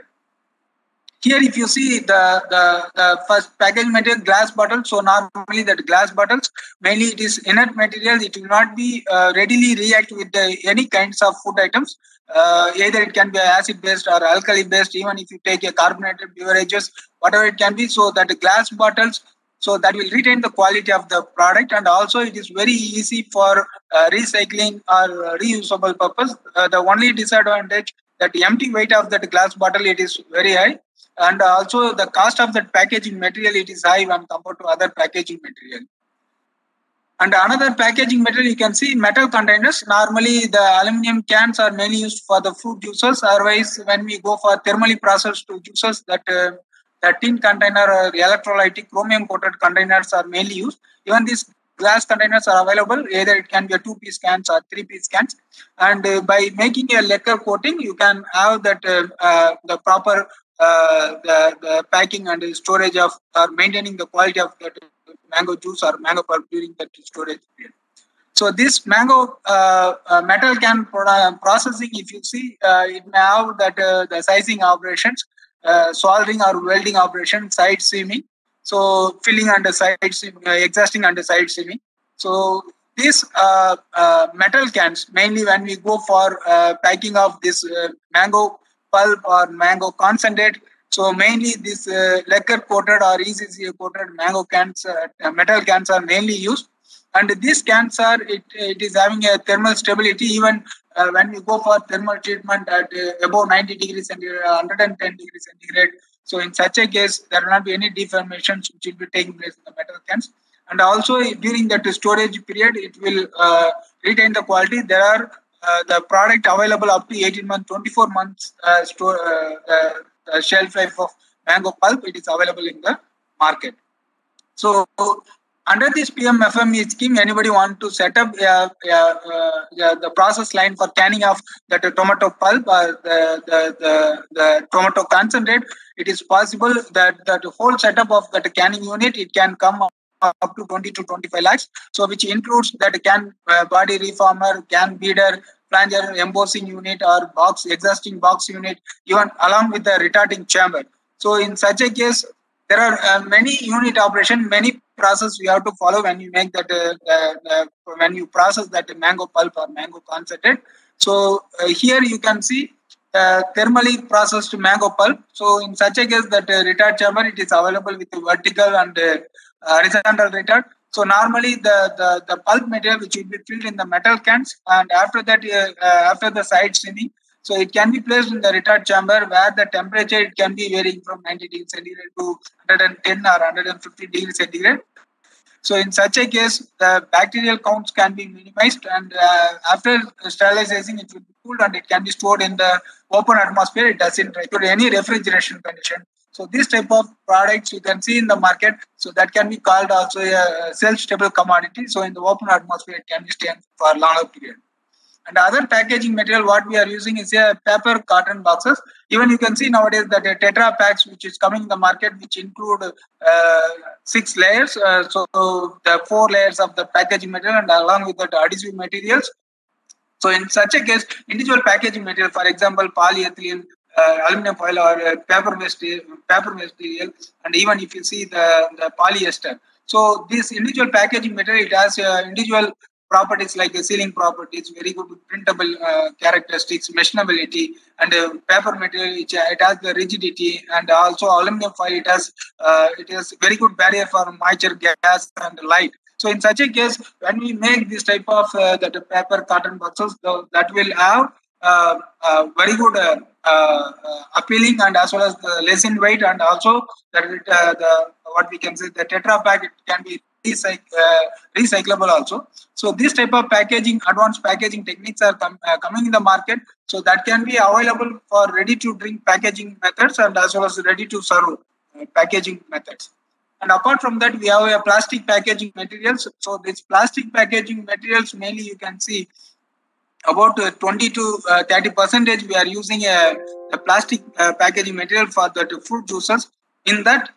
Here, if you see the first packaging material, glass bottle. So normally that glass bottles, mainly it is inert material. It will not be readily react with any kinds of food items. Either it can be acid based or alkali based. Even if you take a carbonated beverages, whatever it can be. So that the glass bottles, so that will retain the quality of the product, and also it is very easy for recycling or reusable purpose. The only disadvantage, that the empty weight of that glass bottle, it is very high. And also the cost of that packaging material, it is high when compared to other packaging material. And another packaging material, you can see metal containers. Normally the aluminum cans are mainly used for the fruit juices. Otherwise, when we go for thermally processed juices, that the tin container or electrolytic chromium coated containers are mainly used. Even these glass containers are available. Either it can be a 2-piece cans or 3-piece cans. And by making a lacquer coating, you can have that the proper the packing and storage of, or maintaining the quality of that mango juice or mango pulp during that storage period. So this mango metal can processing, if you see, it may have that the sizing operations, soldering or welding operation, side seaming, so filling under side seam, exhausting under side seaming. So these metal cans, mainly when we go for packing of this mango pulp or mango concentrate, so mainly this lacquer coated or ECCA coated mango cans, metal cans are mainly used. And these cans are, it is having a thermal stability. Even when you go for thermal treatment at above 90 degrees centigrade, 110 degrees centigrade, so in such a case, there will not be any deformations which will be taking place in the metal cans. And also during that storage period, it will retain the quality. There are the product available up to 18 months, 24 months shelf life of mango pulp. It is available in the market. So under this PMFME scheme, anybody want to set up the process line for canning of that tomato pulp or the tomato concentrate, it is possible that the whole setup of that canning unit, it can come up to 20 to 25 lakhs. So which includes that can body reformer, can beader, flanger, embossing unit or existing box unit, even along with the retarding chamber. So in such a case, there are many unit operation, many process we have to follow when you make that when you process that mango pulp or mango concentrate. So here you can see thermally processed mango pulp. So in such a case, that retard chamber, it is available with vertical and horizontal retard. So normally the pulp material which will be filled in the metal cans, and after that after the side steaming, so it can be placed in the retard chamber where the temperature, it can be varying from 90 degrees centigrade to 110 or 150 degrees centigrade. So in such a case, the bacterial counts can be minimized, and after sterilizing, it will be cooled and it can be stored in the open atmosphere. It doesn't require any refrigeration condition. So this type of products you can see in the market. So that can be called also a self-stable commodity. So in the open atmosphere, it can be staying for a longer period. And other packaging material, what we are using is a paper carton boxes. Even you can see nowadays that a Tetra packs which is coming in the market, which include 6 layers. So the 4 layers of the packaging material and along with that adhesive materials. So in such a case, individual packaging material, for example, polyethylene, aluminum foil or paper material, and even if you see the polyester. So this individual packaging material, it has individual properties like sealing properties, very good printable characteristics, meshnability, and paper material, it has the rigidity, and also aluminum foil, it has very good barrier for moisture, gas, and light. So in such a case, when we make this type of that paper carton boxes, that will have very good appealing and as well as less in weight, and also that the what we can say the Tetra pack, it can be recyclable also. So this type of packaging, advanced packaging techniques are coming in the market. So that can be available for ready to drink packaging methods and as well as ready to serve packaging methods. And apart from that, we have a plastic packaging materials. So these plastic packaging materials, mainly you can see about 20 to 30% we are using a plastic packaging material for the fruit juices. In that,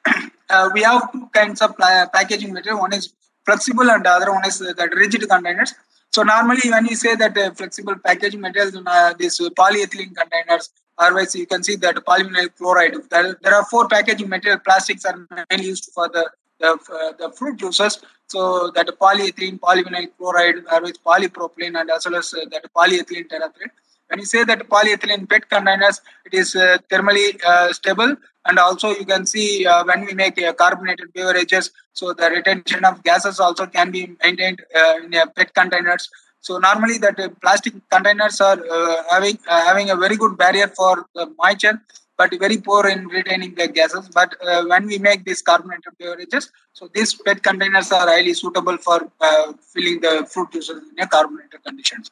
we have 2 kinds of packaging material. One is flexible and the other one is that rigid containers. So normally when you say that flexible packaging materials, these polyethylene containers, otherwise you can see that polyvinyl chloride. There are 4 packaging material plastics are mainly used for the fruit juices. So that polyethylene, polyvinyl chloride, otherwise polypropylene, and as well as that polyethylene terephthalate. When you say that polyethylene PET containers, it is thermally stable, and also you can see when we make carbonated beverages, so the retention of gases also can be maintained in PET containers. So normally that plastic containers are having a very good barrier for the moisture, but very poor in retaining the gases. But when we make these carbonated beverages, so these PET containers are highly suitable for filling the fruit juices in a carbonated conditions.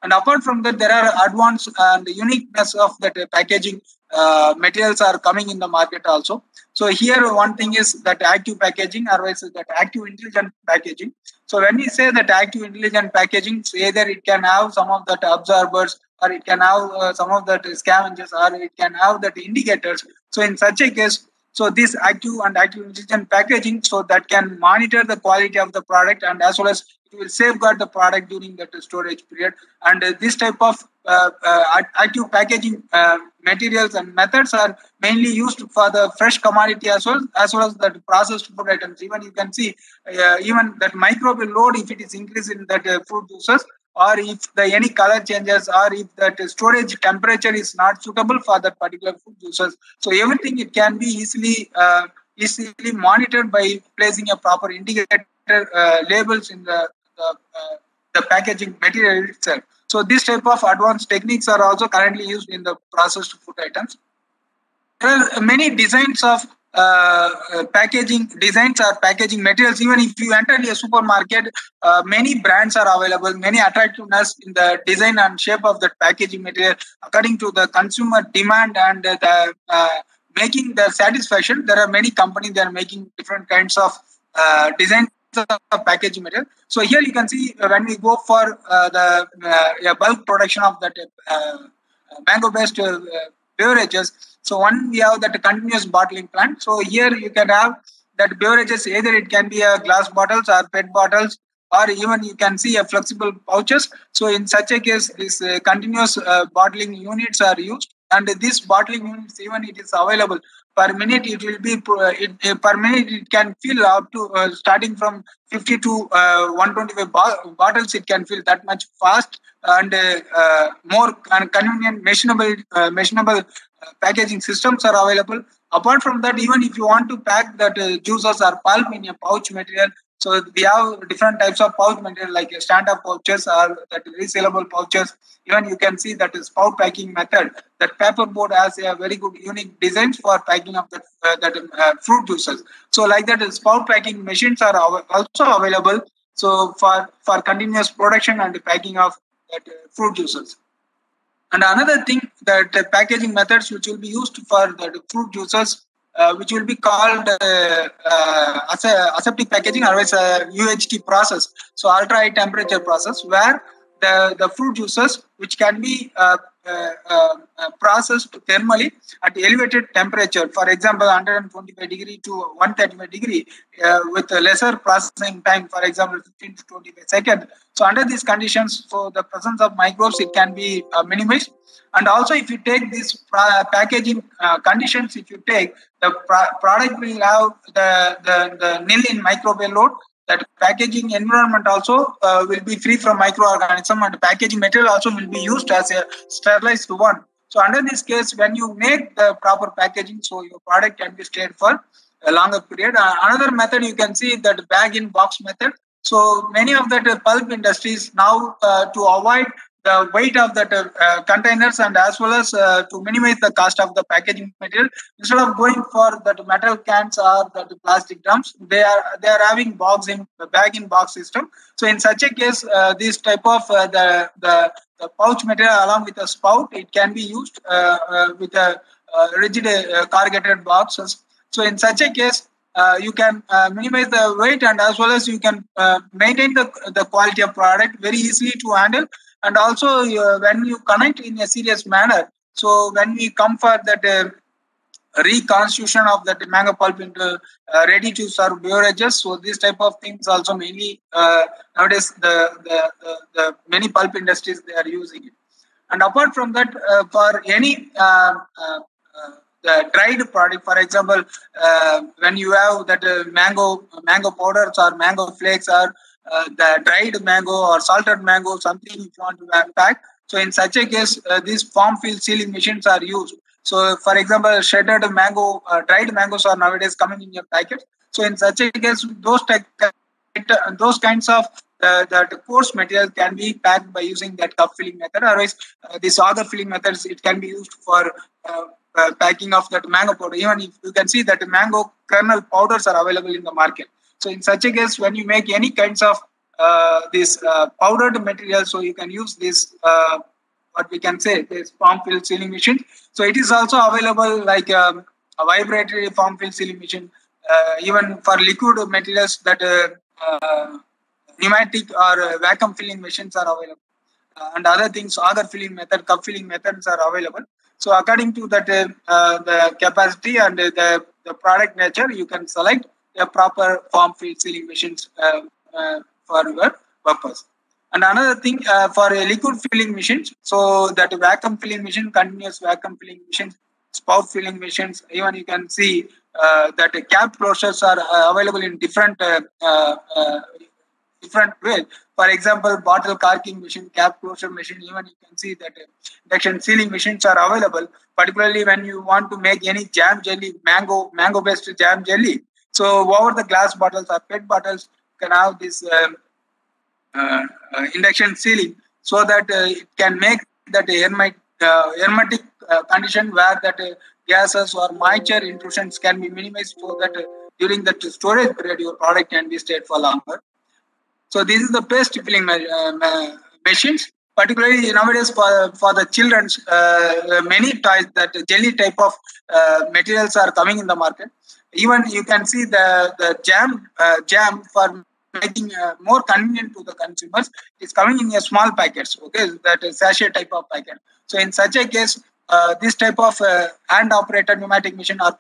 And apart from that, there are advanced and uniqueness of that packaging materials are coming in the market also. So here one thing is that active packaging, otherwise that active intelligent packaging. So when we say that active intelligent packaging, so either it can have some of that absorbers, or it can have some of that scavengers, or it can have that indicators. So in such a case, so this active and active intelligent packaging, so that can monitor the quality of the product, and as well as it will safeguard the product during that storage period. And this type of active packaging materials and methods are mainly used for the fresh commodity as well as the processed food items. Even you can see even that microbial load, if it is increased in that fruit juices, or if any color changes, or if that storage temperature is not suitable for that particular fruit juices. So everything, it can be easily monitored by placing a proper indicator labels in the packaging material itself. So this type of advanced techniques are also currently used in the processed food items. There are many designs of packaging designs or packaging materials. Even if you enter a supermarket, many brands are available, many attractiveness in the design and shape of that packaging material according to the consumer demand and the making the satisfaction. There are many companies that are making different kinds of designs of packaging material. So here you can see when we go for the bulk production of that mango based beverages. So one, we have that continuous bottling plant. So here you can have that beverages, either it can be a glass bottles or PET bottles, or even you can see a flexible pouches. So in such a case, this continuous bottling units are used, and this bottling units, even it is available per minute, it will be per minute it can fill up to starting from 50 to 125 bottles. It can fill that much fast and more convenient, measurable packaging systems are available. Apart from that, even if you want to pack that juices or pulp in a pouch material, so we have different types of pouch material like stand-up pouches or that resellable pouches. Even you can see that is spout packing method. That paperboard has a very good unique designs for packing of that fruit juices. So like that, spout packing machines are also available. So for continuous production and packing of that fruit juices. And another thing, that packaging methods which will be used for the fruit juices, which will be called aseptic packaging, otherwise UHT process. So ultra high temperature process, where the fruit juices which can be processed thermally at elevated temperature, for example 125 degree to 135 degree with a lesser processing time, for example 15 to 25 seconds. So under these conditions, so the presence of microbes, it can be minimized. And also if you take these packaging conditions, if you take the product will have the nil in microbial load, that packaging environment also will be free from microorganisms, and packaging material also will be used as a sterilized one. So under this case, when you make the proper packaging, so your product can be stayed for a longer period. Another method you can see that bag in box method. So many of the pulp industries now to avoid the weight of the containers and as well as to minimize the cost of the packaging material, instead of going for that metal cans or the plastic drums, they are having bag in box system. So in such a case, this type of the pouch material along with a spout, it can be used with a rigid corrugated boxes. So in such a case, you can minimize the weight, and as well as you can maintain the quality of product very easily to handle. And also when you connect in a serious manner, so when we come for that reconstitution of that mango pulp into ready to serve beverages, so this type of things also mainly nowadays the many pulp industries, they are using it. And apart from that, for any the dried product, for example, when you have that mango powders or mango flakes or the dried mango or salted mango, something if you want to pack. So in such a case, these form fill sealing machines are used. So for example, shredded mango, dried mangoes are nowadays coming in your packet. So in such a case, those kinds of the coarse material can be packed by using that cup filling method. Otherwise, these other filling methods, it can be used for packing of that mango powder. Even if you can see that mango kernel powders are available in the market. So in such a case, when you make any kinds of this powdered material, so you can use this what we can say this form fill sealing machine. So it is also available like a vibratory form fill sealing machine. Even for liquid materials, that pneumatic or vacuum filling machines are available, and other things, other filling method, cup filling methods are available. So according to that the capacity and the product nature, you can select a proper form fill sealing machines for your purpose. And another thing, for a liquid filling machines, so that vacuum filling machine, continuous vacuum filling machines, spout filling machines, even you can see that cap closures are available in different ways. For example, bottle corking machine, cap closure machine, even you can see that induction sealing machines are available, particularly when you want to make any jam jelly, mango based jam jelly. So over the glass bottles or PET bottles, you can have this induction sealing. so that it can make that hermetic condition where that gases or moisture intrusions can be minimized, so that during the storage period your product can be stayed for longer. So this is the paste filling machines. Particularly nowadays for the children, many toys that jelly type of materials are coming in the market. Even you can see the jam for making more convenient to the consumers is coming in a small packets. Okay, that is sachet type of packet. So in such a case, this type of hand operated pneumatic machine or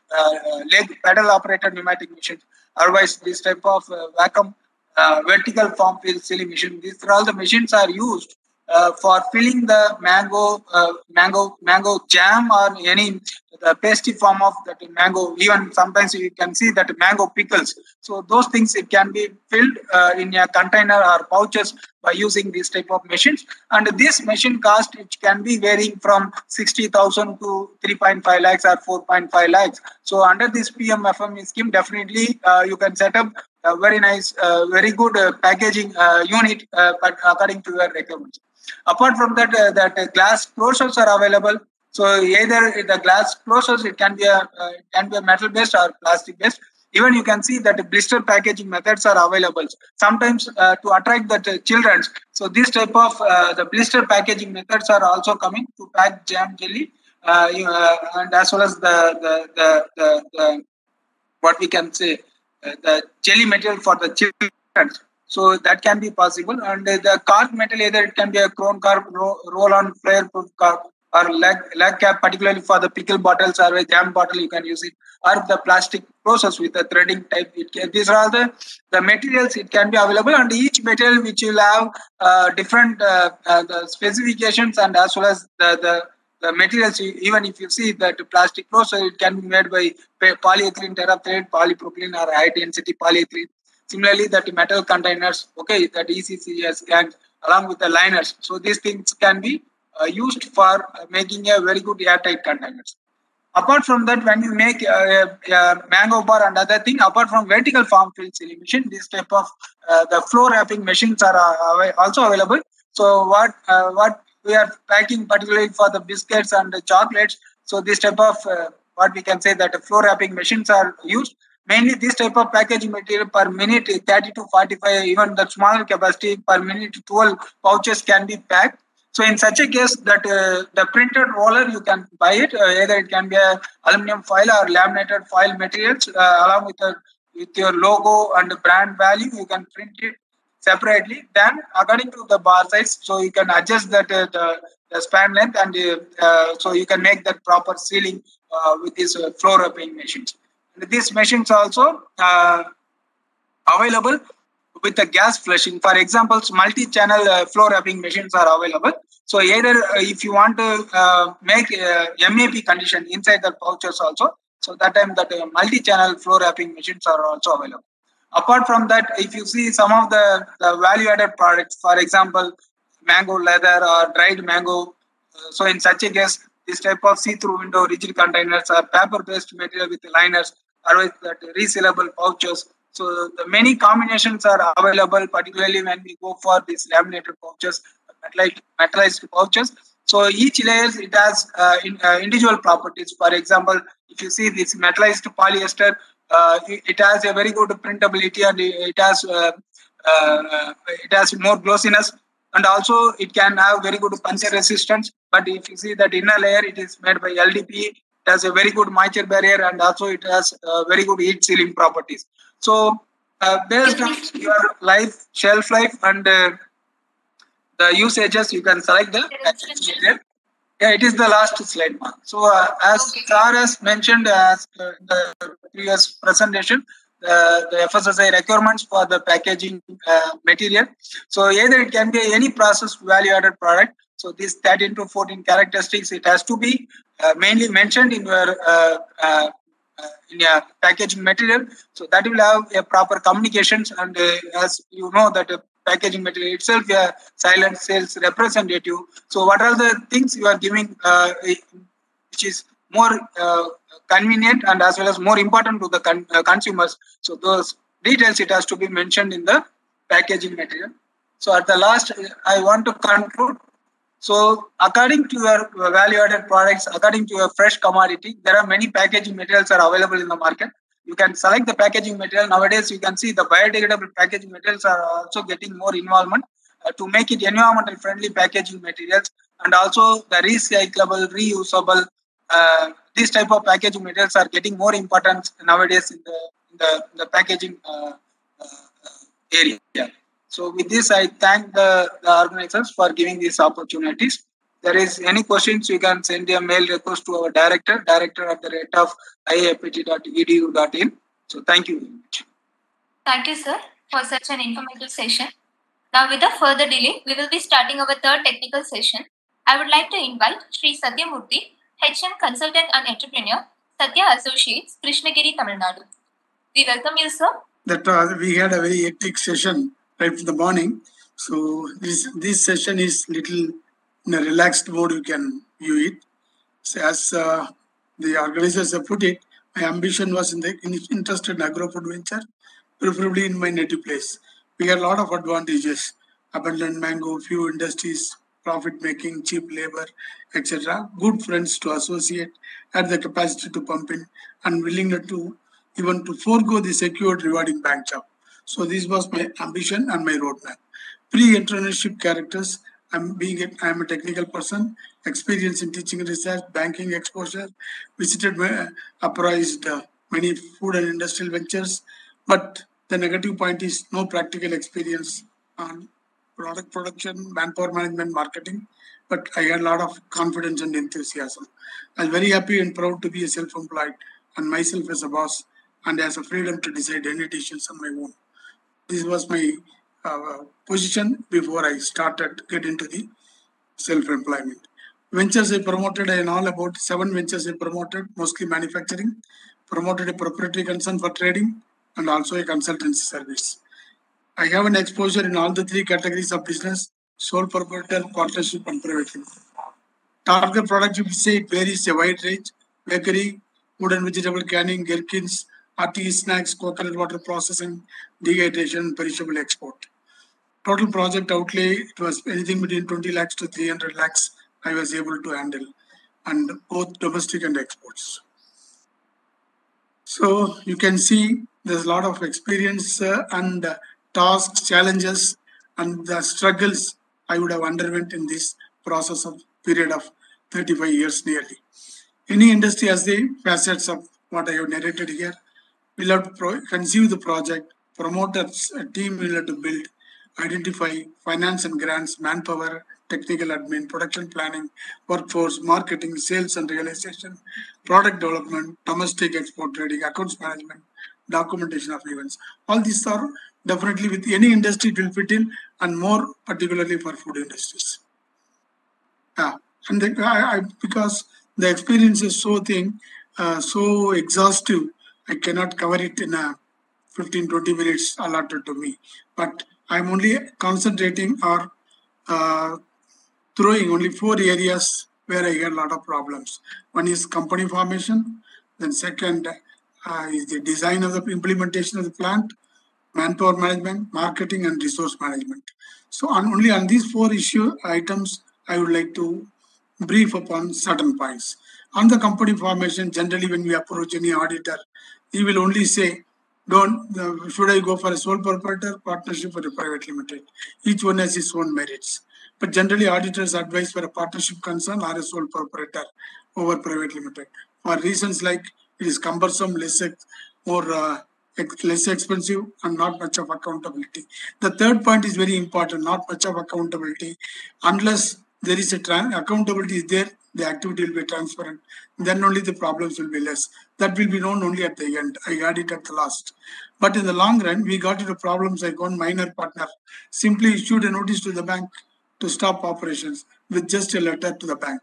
leg pedal operated pneumatic machine, otherwise this type of vacuum vertical form fill sealing machine. These are all the machines are used for filling the mango jam or any the pasty form of that mango. Even sometimes you can see that mango pickles. So those things it can be filled in a container or pouches by using this type of machines. And this machine cost it can be varying from 60,000 to 3.5 lakhs or 4.5 lakhs. So under this PMFME scheme, definitely you can set up a very nice, very good packaging unit, but according to your requirements. Apart from that, that glass closures are available. So either the glass closures, it can be a metal based or plastic based. Even you can see that blister packaging methods are available. Sometimes to attract the children. So this type of the blister packaging methods are also coming to pack jam jelly, and as well as the what we can say the jelly material for the children. So that can be possible. And the carb metal, either it can be a chrome carb, roll-on flare proof carb, or leg cap, particularly for the pickle bottles or a jam bottle, you can use it, or the plastic process with the threading type. These are all the materials it can be available, and each material which will have different the specifications, and as well as the materials. Even if you see that plastic process, it can be made by polyethylene terephthalate, polypropylene, or high density polyethylene. Similarly, that metal containers, okay, that ECCS cans along with the liners. So these things can be used for making a very good airtight containers. Apart from that, when you make a mango bar and other thing, apart from vertical form fill sealing machine, this type of the floor wrapping machines are also available. So what we are packing, particularly for the biscuits and the chocolates, so this type of what we can say that floor wrapping machines are used. Mainly this type of packaging material per minute 30 to 45, even the smaller capacity per minute 12 pouches can be packed. So in such a case, that the printed roller, you can buy it. Either it can be a aluminum foil or laminated foil materials along with your logo and brand value. You can print it separately. Then according to the bar size, so you can adjust that the span length, and so you can make that proper sealing with these floor wrapping machines. And these machines also available with the gas flushing. For example, multi-channel floor wrapping machines are available. So either if you want to make MAP condition inside the pouches also, so that time that multi-channel floor wrapping machines are also available. Apart from that, if you see some of the value-added products, for example, mango leather or dried mango, so in such a case, this type of see-through window rigid containers or paper-based material with liners, or with that resealable pouches. So the many combinations are available, particularly when we go for these laminated pouches, metallized pouches. So each layer, it has individual properties. For example, if you see this metallized polyester, it has a very good printability, and it has more glossiness, and also it can have very good puncture resistance. But if you see that inner layer, it is made by LDP. It has a very good moisture barrier, and also it has very good heat sealing properties. So based on your shelf life, and the usages, you can select the material. Yeah, it is the last slide, Mark. So as Sar has mentioned as the previous presentation, the FSSAI requirements for the packaging material. So either it can be any processed value-added product. So these 13 to 14 characteristics, it has to be mainly mentioned in your packaging material. So that will have a proper communications, and as you know that packaging material itself, a silent sales representative. So what are the things you are giving which is more convenient and as well as more important to the consumers? So those details, it has to be mentioned in the packaging material. So at the last, I want to conclude. So according to your value-added products, according to your fresh commodity, there are many packaging materials are available in the market. You can select the packaging material. Nowadays, you can see the biodegradable packaging materials are also getting more involvement to make it environmental friendly packaging materials, and also the recyclable, reusable. These type of packaging materials are getting more important nowadays in the packaging area. So with this, I thank the organizers for giving these opportunities. There is any questions, you can send a mail request to our director at the rate of iapt.edu.in. So thank you very much. Thank you, sir, for such an informative session. Now, without further delay, we will be starting our third technical session. I would like to invite Sri Satyamurthy, HM Consultant and Entrepreneur, Satya Associates, Krishnagiri, Tamil Nadu. We welcome you, sir. That we had a very hectic session right from the morning. So this session is little in a relaxed mode. You can view it. So as the organizers have put it, my ambition was in interested in agro-food venture, preferably in my native place. We had a lot of advantages: abundant mango, few industries, profit making, cheap labor, etc. Good friends to associate, had the capacity to pump in, and willingness to even to forego the secured rewarding bank job. So this was my ambition and my roadmap. Pre-entrepreneurship characters. I am a technical person, experience in teaching and research, banking exposure, visited, appraised many food and industrial ventures. But the negative point is no practical experience on product production, manpower management, marketing. But I had a lot of confidence and enthusiasm. I was very happy and proud to be a self-employed and myself as a boss, and has a freedom to decide any decisions on my own. This was my position before I started get into the self-employment. Ventures I promoted, in all about 7 ventures I promoted, mostly manufacturing, promoted a proprietary concern for trading, and also a consultancy service. I have an exposure in all the 3 categories of business: sole proprietor, partnership, and private limited. Target product, you say it varies a wide range: bakery, food and vegetable canning, gherkins, RTE snacks, coconut water processing, dehydration, perishable export. Total project outlay, it was anything between 20 lakhs to 300 lakhs I was able to handle, and both domestic and exports. So you can see there's a lot of experience and tasks, challenges, and the struggles I would have underwent in this process of period of 35 years nearly. Any industry has the facets of what I have narrated here. We'll have to conceive the project, promote a team we'll have to build, identify finance and grants, manpower, technical admin, production planning, workforce, marketing, sales and realization, product development, domestic export trading, accounts management, documentation of events. All these are definitely with any industry it will fit in, and more particularly for food industries. And because the experience is so exhaustive, I cannot cover it in a 15-20 minutes allotted to me. But I'm only concentrating or throwing only 4 areas where I had a lot of problems. One is company formation. Then second is the design of the implementation of the plant, manpower management, marketing, and resource management. So only on these 4 items, I would like to brief upon certain points. On the company formation, generally when we approach any auditor, he will only say, should I go for a sole proprietor, partnership, or a private limited? Each one has its own merits. But generally, auditors advise for a partnership concern or a sole proprietor over private limited, for reasons like it is cumbersome, less expensive, and not much of accountability. The third point is very important: not much of accountability. Unless there is accountability is there, the activity will be transparent. Then only the problems will be less. That will be known only at the end. I got it at the last. But in the long run, we got into problems like one minor partner simply issued a notice to the bank to stop operations with just a letter to the bank.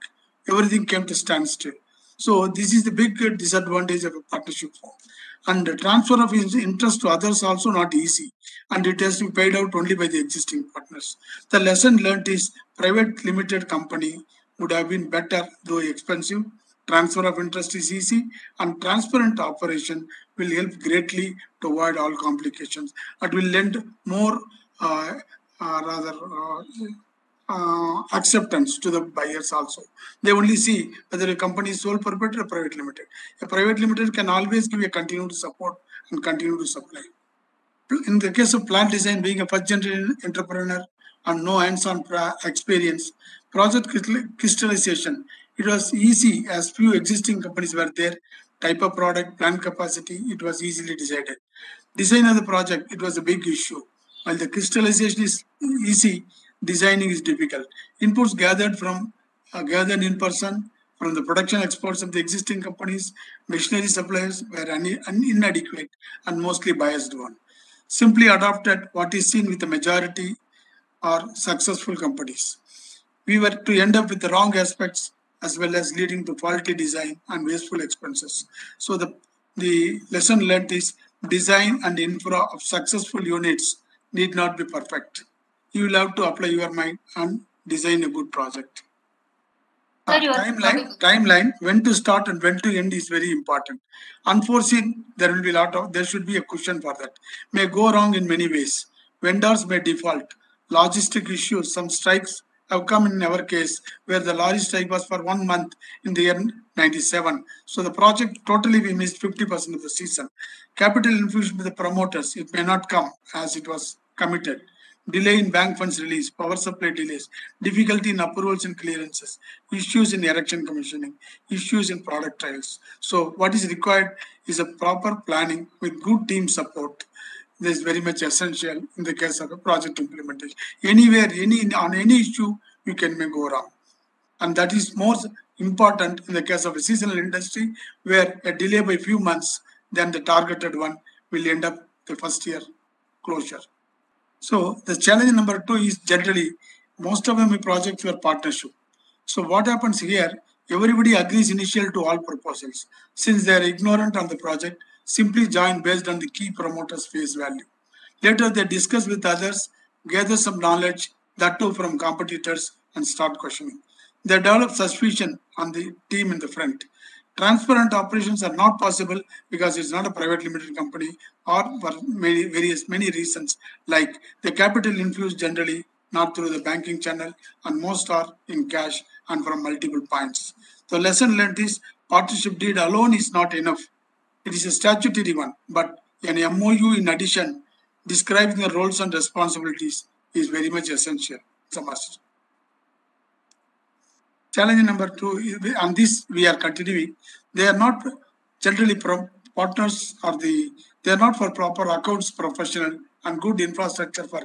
Everything came to standstill. So this is the big disadvantage of a partnership form. And the transfer of interest to others also not easy. And it has to be paid out only by the existing partners. The lesson learned is private limited company would have been better, though expensive. Transfer of interest is easy, and transparent operation will help greatly to avoid all complications. It will lend more acceptance to the buyers also. They only see whether a company is sole proprietor or private limited. A private limited can always give a continued support and continue to supply. In the case of plant design, being a first generation entrepreneur and no hands-on experience, project crystallization, it was easy as few existing companies were there. Type of product, plant capacity, it was easily decided. Design of the project, it was a big issue. While the crystallization is easy, designing is difficult. Inputs gathered in person from the production experts of the existing companies, machinery suppliers were inadequate and mostly biased one. Simply adopted what is seen with the majority or successful companies. We were to end up with the wrong aspects as well as leading to faulty design and wasteful expenses. So the lesson learned is design and infra of successful units need not be perfect. You will have to apply your mind and design a good project. Timeline, when to start and when to end is very important. Unforeseen, there will be there should be a cushion for that. May go wrong in many ways. Vendors may default. Logistic issues, some strikes have come in our case where the lorry strike was for 1 month in the year 97. So the project totally we missed 50% of the season. Capital infusion with the promoters, it may not come as it was committed. Delay in bank funds release, power supply delays, difficulty in approvals and clearances, issues in erection commissioning, issues in product trials. So what is required is a proper planning with good team support. This is very much essential in the case of a project implementation. Anywhere, on any issue, you can may go wrong. And that is more important in the case of a seasonal industry where a delay by few months than the targeted one will end up the first year closure. So the challenge number 2 is generally most of them projects were partnership. So what happens here? Everybody agrees initial to all proposals. Since they are ignorant on the project, simply join based on the key promoter's face value. Later they discuss with others, gather some knowledge, that too from competitors, and start questioning. They develop suspicion on the team in the front. Transparent operations are not possible because it's not a private limited company or for many reasons like the capital infused generally not through the banking channel and most are in cash and from multiple points. The lesson learned is partnership deed alone is not enough. It is a statutory one, but an MOU in addition describing the roles and responsibilities is very much essential. It's a must. Challenge number 2, on this we are continuing. They are not generally partners or they are not for proper accounts professional and good infrastructure for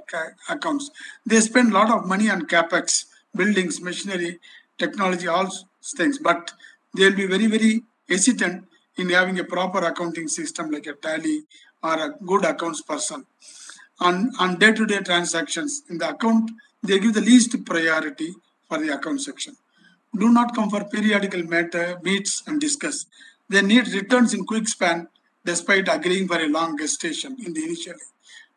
accounts. They spend a lot of money on capex, buildings, machinery, technology, all things, but they will be very, very hesitant in having a proper accounting system like a tally or a good accounts person. On day-to-day transactions in the account, they give the least priority for the account section. Do not come for periodical meets and discuss. They need returns in quick span despite agreeing for a long gestation in the initially.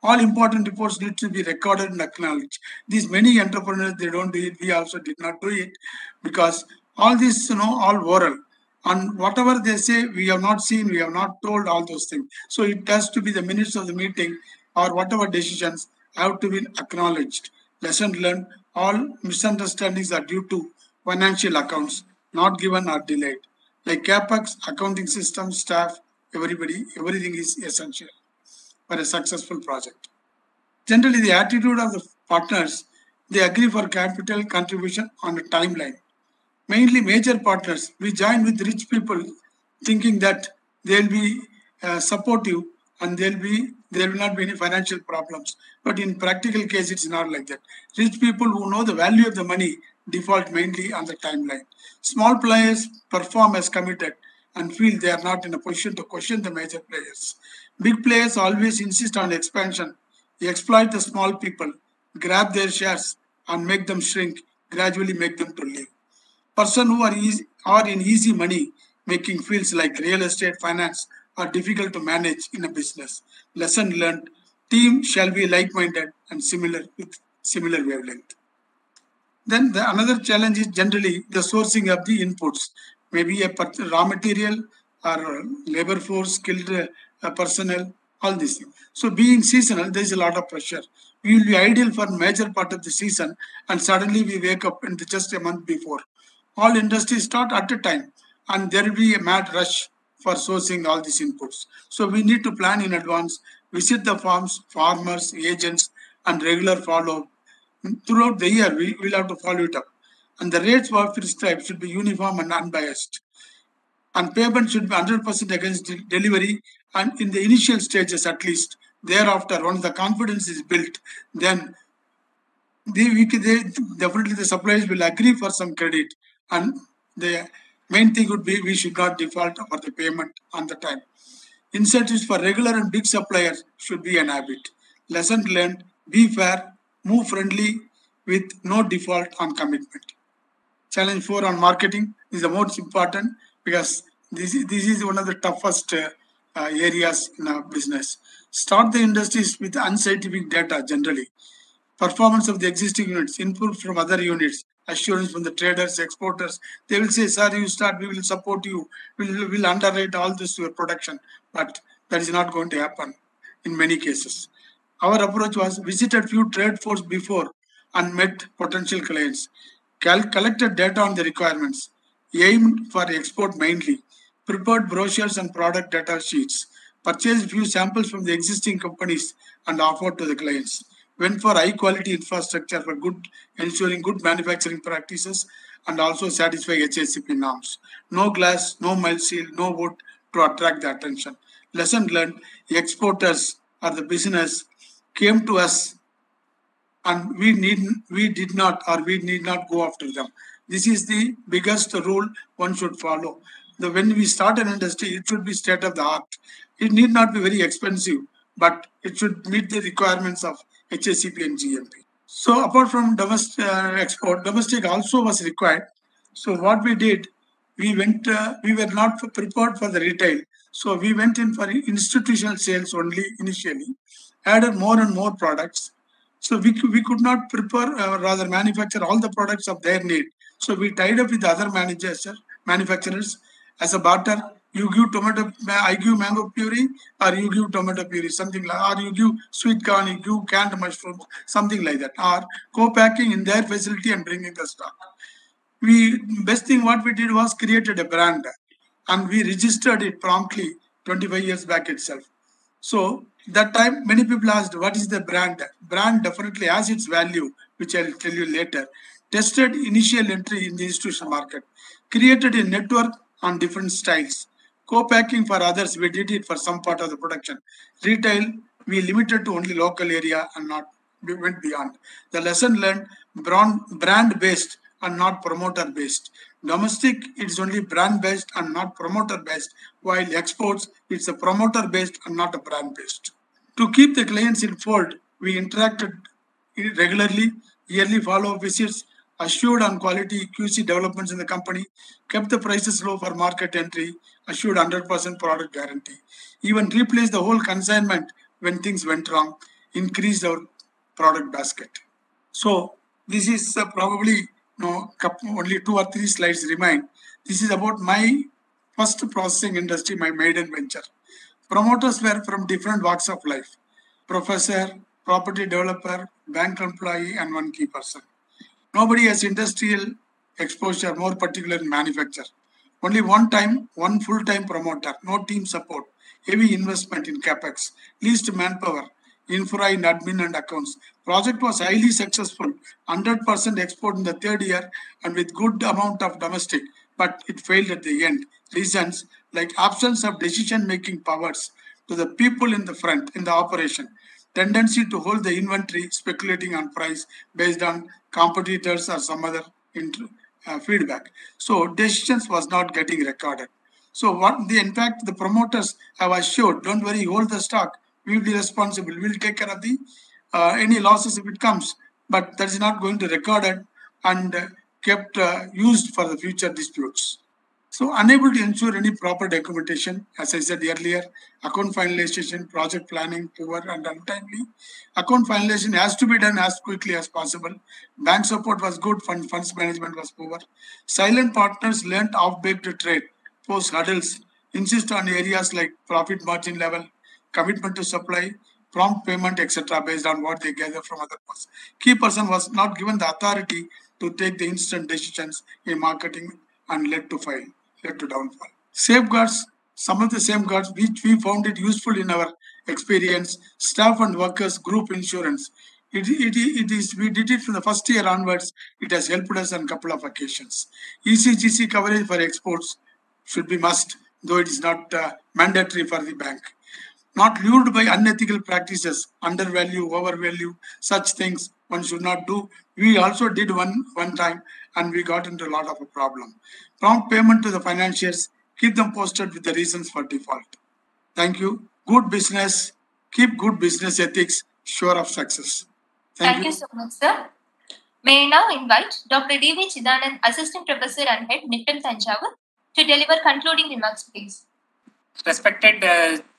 All important reports need to be recorded and acknowledged. These many entrepreneurs, they don't do it. We also did not do it because all this, all oral. And whatever they say, we have not seen, we have not told all those things. So it has to be the minutes of the meeting or whatever decisions have to be acknowledged. Lesson learned, all misunderstandings are due to financial accounts, not given or delayed. Like CapEx, accounting system, staff, everything is essential for a successful project. Generally, the attitude of the partners, they agree for capital contribution on a timeline. Mainly major partners, we join with rich people thinking that they'll be supportive and there will not be any financial problems. But in practical case, it's not like that. Rich people who know the value of the money default mainly on the timeline. Small players perform as committed and feel they are not in a position to question the major players. Big players always insist on expansion. They exploit the small people, grab their shares and make them shrink, gradually make them to leave. Person who are in easy money making fields like real estate, finance are difficult to manage in a business. Lesson learned, team shall be like-minded and similar with similar wavelength. Then another challenge is generally the sourcing of the inputs, maybe a raw material or labor force, skilled personnel, all these things. So being seasonal, there is a lot of pressure. we will be ideal for major part of the season, and suddenly we wake up in just a month before. All industries start at a time, and there will be a mad rush for sourcing all these inputs. So we need to plan in advance, visit the farms, farmers, agents, and regular follow-up. Throughout the year, we will have to follow it up. And the rates for prescribed should be uniform and unbiased. And payment should be 100% against delivery, and in the initial stages at least. Thereafter, once the confidence is built, then definitely the suppliers will agree for some credit, and the main thing would be we should not default for the payment on the time. Incentives for regular and big suppliers should be an habit. Lesson learned: be fair, move friendly with no default on commitment. Challenge 4 on marketing is the most important, because this is one of the toughest areas in our business. Start the industries with unscientific data generally. Performance of the existing units, input from other units, assurance from the traders, exporters. They will say, sir, you start, we will support you, we'll underwrite all this to your production. But that is not going to happen in many cases. Our approach was visited few trade force before and met potential clients. Collected data on the requirements, aimed for export mainly, prepared brochures and product data sheets, purchased few samples from the existing companies and offered to the clients, went for high quality infrastructure for ensuring good manufacturing practices and also satisfy HACCP norms. No glass, no mild seal, no wood to attract the attention. Lesson learned: exporters or the business came to us, and we need not go after them. This is the biggest rule one should follow. When we start an industry, it should be state of the art. It need not be very expensive, but it should meet the requirements of HACCP and GMP. So apart from domestic export, domestic also was required. So what we did, we were not prepared for the retail. So we went in for institutional sales only initially, added more and more products. So we could not prepare, rather manufacture all the products of their need. So we tied up with other manufacturers as a barter. You give tomato, I give mango puree, or you give tomato puree, something like, or you give sweet corn, you give canned mushrooms, something like that, or co-packing in their facility and bringing the stock. Best thing what we did was created a brand, and we registered it promptly 25 years back itself. So that time many people asked, what is the brand? Brand definitely has its value, which I'll tell you later. Tested initial entry in the institutional market, created a network on different styles. Co-packing for others, we did it for some part of the production. Retail, we limited to only local area and we went beyond. The lesson learned: brand based and not promoter based. Domestic, it's only brand based and not promoter based, while exports, it's a promoter based and not a brand based. To keep the clients informed, we interacted regularly, yearly follow-up visits, assured on quality QC developments in the company, kept the prices low for market entry, assured 100% product guarantee, even replaced the whole consignment when things went wrong, increased our product basket. So this is probably only 2 or 3 slides remain. This is about my first processing industry, my maiden venture. Promoters were from different walks of life: professor, property developer, bank employee, and one key person. Nobody has industrial exposure, more particular in manufacture. Only one full-time promoter, no team support, heavy investment in capex, least manpower, infra in admin and accounts. Project was highly successful, 100% export in the 3rd year and with good amount of domestic, but it failed at the end. Reasons like absence of decision-making powers to the people in the front, in the operation, tendency to hold the inventory, speculating on price based on competitors or some other feedback. So decisions was not getting recorded. So in fact, the promoters have assured, don't worry, hold the stock, we will be responsible, we will take care of the any losses if it comes, but that is not going to record it and kept used for the future disputes. So unable to ensure any proper documentation, as I said earlier, account finalization, project planning, poor and untimely. Account finalization has to be done as quickly as possible. Bank support was good, funds management was poor. Silent partners learnt off-baked trade, pose hurdles, insist on areas like profit margin level, commitment to supply, prompt payment, etc., based on what they gather from other person. Key person was not given the authority to take the instant decisions in marketing and led to downfall. Safeguards, some of the safeguards which we found it useful in our experience, staff and workers group insurance. It is we did it from the first year onwards. It has helped us on a couple of occasions. ECGC coverage for exports should be must, though it is not mandatory for the bank. Not lured by unethical practices, undervalue, overvalue, such things one should not do. We also did one time and we got into a lot of a problem. Prompt payment to the financiers, keep them posted with the reasons for default. Thank you. Good business, keep good business ethics, sure of success. Thank you so much, sir. May I now invite Dr. D.V. Chidanand, Assistant Professor and Head, NIPTM Thanjavur, to deliver concluding remarks, please. Respected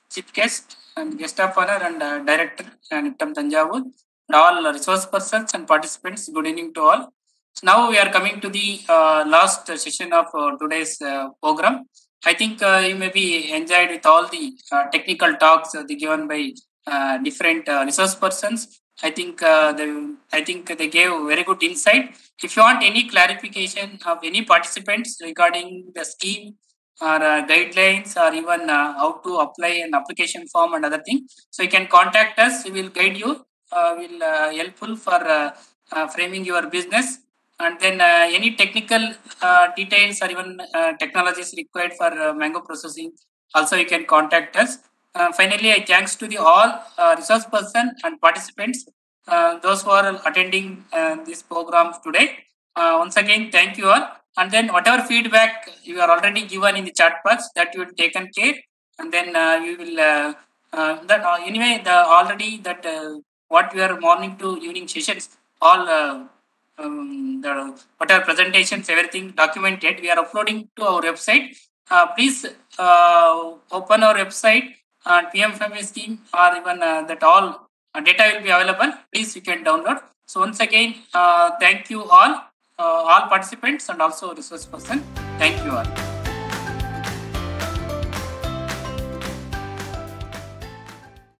Chief Guest and Guest of Honor and Director NIPTM Thanjavur, and all resource persons and participants, good evening to all. So now we are coming to the last session of today's program. I think you may be enjoyed with all the technical talks given by different resource persons. I think they gave very good insight. If you want any clarification of any participants regarding the scheme or guidelines or even how to apply an application form and other things, so you can contact us. We will guide you. Will helpful for framing your business. And then any technical details or even technologies required for mango processing, also you can contact us. Finally, I thanks to the all resource person and participants, those who are attending this program today. Once again, thank you all. And then whatever feedback you are already given in the chat box, that you will taken care. And then you will anyway already that what we are morning to evening sessions, all whatever presentations, everything documented, we are uploading to our website. Please open our website and PMFME scheme or even that all data will be available. Please you can download. So once again, thank you all participants and also resource person. Thank you all.